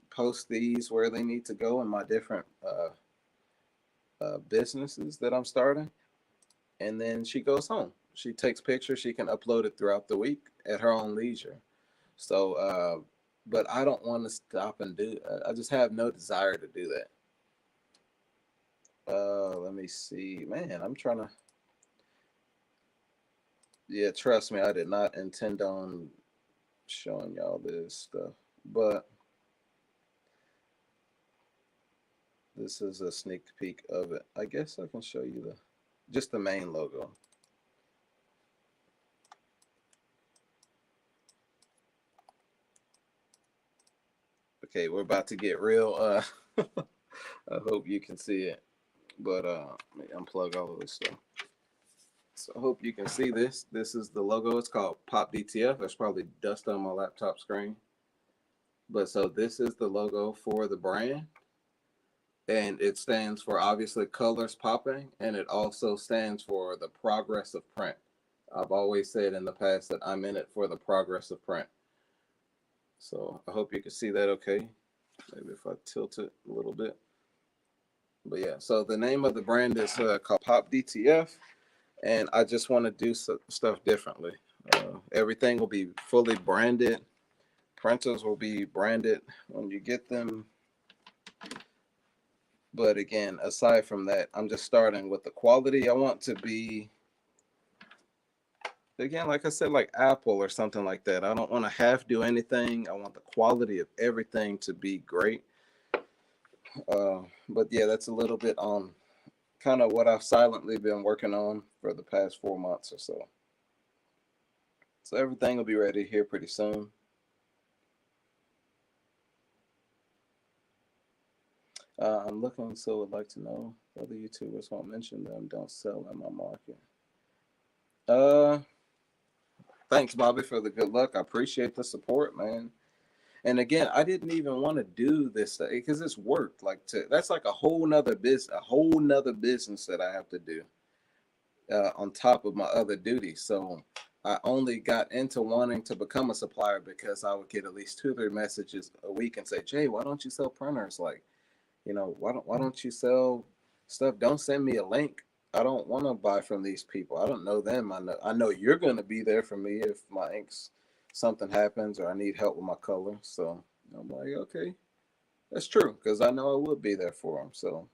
posts these where they need to go in my different businesses that I'm starting. And then she goes home. She takes pictures. She can upload it throughout the week at her own leisure. So, but I don't want to stop and do. I just have no desire to do that. Let me see, man. I'm trying to. Yeah, trust me, I did not intend on showing y'all this stuff, but this is a sneak peek of it. I guess I can show you just the main logo. Okay, we're about to get real. I hope you can see it, but let me unplug all of this stuff. So I hope you can see this. This is the logo. It's called Pop DTF. There's probably dust on my laptop screen. But so this is the logo for the brand. And it stands for obviously colors popping. And it also stands for the progress of print. I've always said in the past that I'm in it for the progress of print. So I hope you can see that okay. Maybe if I tilt it a little bit. But yeah, so the name of the brand is called Pop DTF, and I just want to do stuff differently. Everything will be fully branded. Printers will be branded when you get them. But again, aside from that, I'm just starting with the quality. I want to be, again, like I said, like Apple or something like that. I don't want to half do anything. I want the quality of everything to be great. But yeah, that's a little bit on kind of what I've silently been working on for the past 4 months or so. So everything will be ready here pretty soon. I'm looking, so would like to know whether YouTubers won't mention them, don't sell in my market. Uh, Thanks, Bobby, for the good luck. I appreciate the support, man. And again, I didn't even want to do this because it's work. That's like a whole nother business that I have to do on top of my other duties. So I only got into wanting to become a supplier because I would get at least 2 or 3 messages a week and say, Jay, why don't you sell printers? Like, why don't you sell stuff? Don't send me a link. I don't want to buy from these people. I don't know them. I know you're going to be there for me if my inks something happens or I need help with my color. So I'm like, okay, that's true because I know I would be there for them. So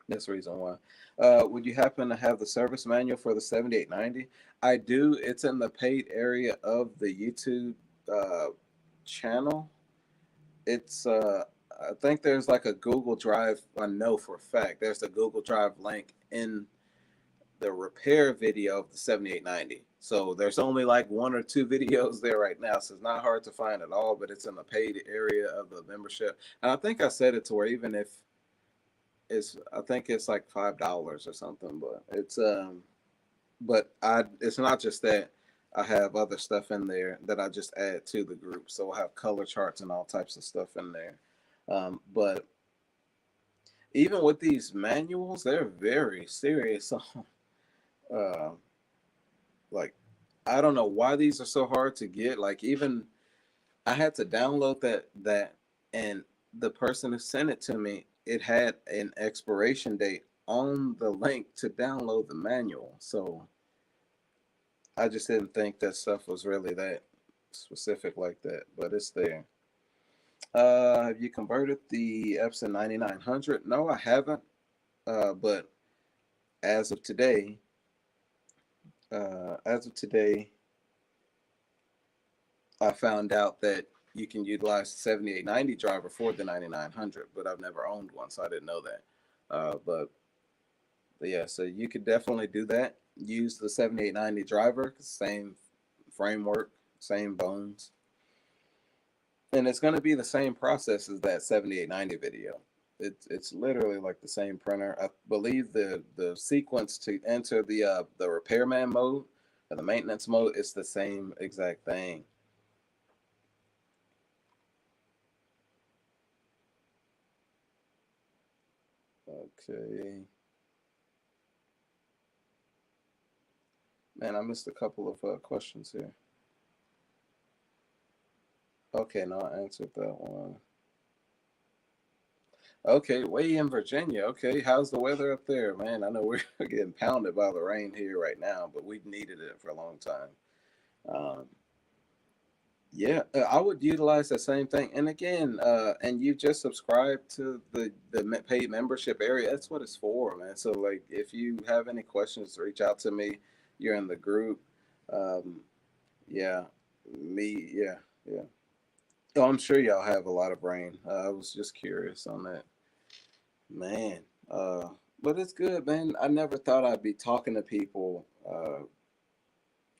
that's the reason why. Would you happen to have the service manual for the 7890? I do. It's in the paid area of the YouTube channel. It's I think there's like a Google Drive. I know for a fact there's a Google Drive link in the repair video of the 7890. So there's only like 1 or 2 videos there right now, so it's not hard to find at all. But it's in the paid area of the membership, and I think I said it to where even if I think it's like $5 or something, but it's not just that. I have other stuff in there that I just add to the group. So I have color charts and all types of stuff in there. But even with these manuals, they're very serious. uh, like, I don't know why these are so hard to get. Like, even I had to download that, and the person who sent it to me, it had an expiration date on the link to download the manual. So I just didn't think that stuff was really that specific like that, but it's there. Have you converted the Epson 9900? No, I haven't. But as of today, as of today, I found out that you can utilize the 7890 driver for the 9900, but I've never owned one, so I didn't know that. But yeah, so you could definitely do that. Use the 7890 driver, same framework, same bones. And it's going to be the same process as that 7890 video. It's literally like the same printer. I believe the sequence to enter the repairman mode or the maintenance mode is the same exact thing. Okay. Man, I missed a couple of questions here. Okay, no, I answered that one. Okay, way in Virginia. Okay, how's the weather up there, man? I know we're getting pounded by the rain here right now, but we needed it for a long time. Um, yeah, I would utilize the same thing. And again, and you just subscribed to the paid membership area. That's what it's for, man. So like, if you have any questions, reach out to me. You're in the group. Um, yeah, yeah, yeah. Oh, I'm sure y'all have a lot of rain. I was just curious on that, man. Uh, but it's good, man. I never thought I'd be talking to people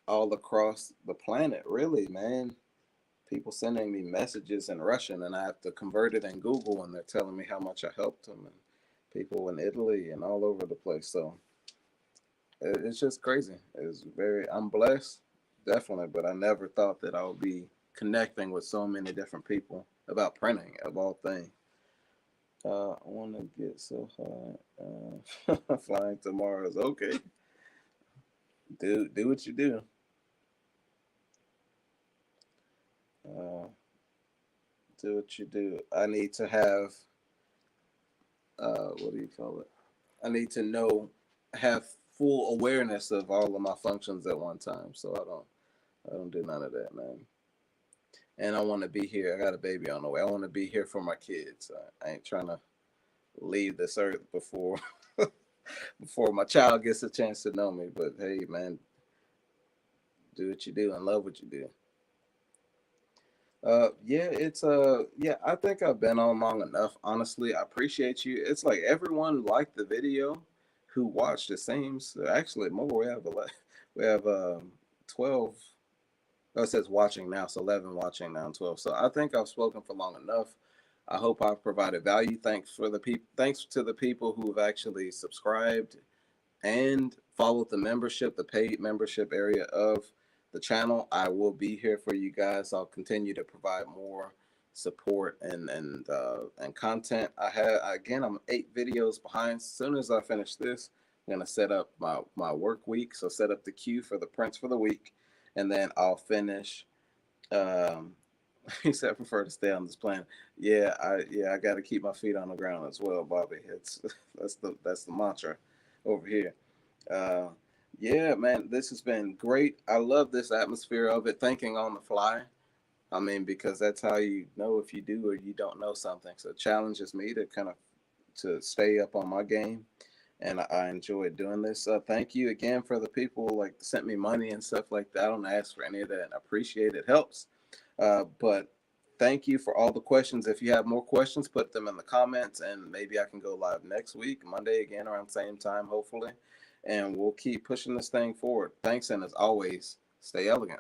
all across the planet, really, man. People sending me messages in Russian, and I have to convert it in Google, and they're telling me how much I helped them, and people in Italy and all over the place. So it's just crazy. I'm blessed, definitely, but I never thought that I would be connecting with so many different people about printing of all things. I want to get so high. Flying to Mars. Okay, do what you do. Uh, do what you do. I need to have what do you call it? I need to know, have full awareness of all of my functions at one time. So I don't do none of that, man. And I want to be here. I got a baby on the way. I want to be here for my kids. I ain't trying to leave this earth before before my child gets a chance to know me. But hey, man, do what you do and love what you do. Yeah, yeah, I think I've been on long enough. Honestly, I appreciate you. It's like everyone liked the video who watched. It seems actually more. We have 12. Oh, it says watching now, so 11 watching now and 12. So I think I've spoken for long enough. I hope I've provided value. Thanks to the people who have actually subscribed and follow the membership, the paid membership area of the channel. I will be here for you guys. I'll continue to provide more support and content. I'm 8 videos behind. As soon as I finish this, I'm gonna set up my work week. So set up the queue for the prints for the week, and then I'll finish. Um, he said, I prefer to stay on this plan. I got to keep my feet on the ground as well, Bobby. It's that's the mantra over here. Uh, yeah, man, this has been great. I love this atmosphere of it, thinking on the fly. I mean, because that's how you know if you do or you don't know something. So it challenges me to kind of to stay up on my game, and I enjoy doing this. Thank you again for the people like sent me money and stuff like that. I don't ask for any of that, and I appreciate it. Helps. But thank you for all the questions. If you have more questions, put them in the comments, and maybe I can go live next week, Monday again around the same time, hopefully. And we'll keep pushing this thing forward. Thanks, and as always, stay elegant.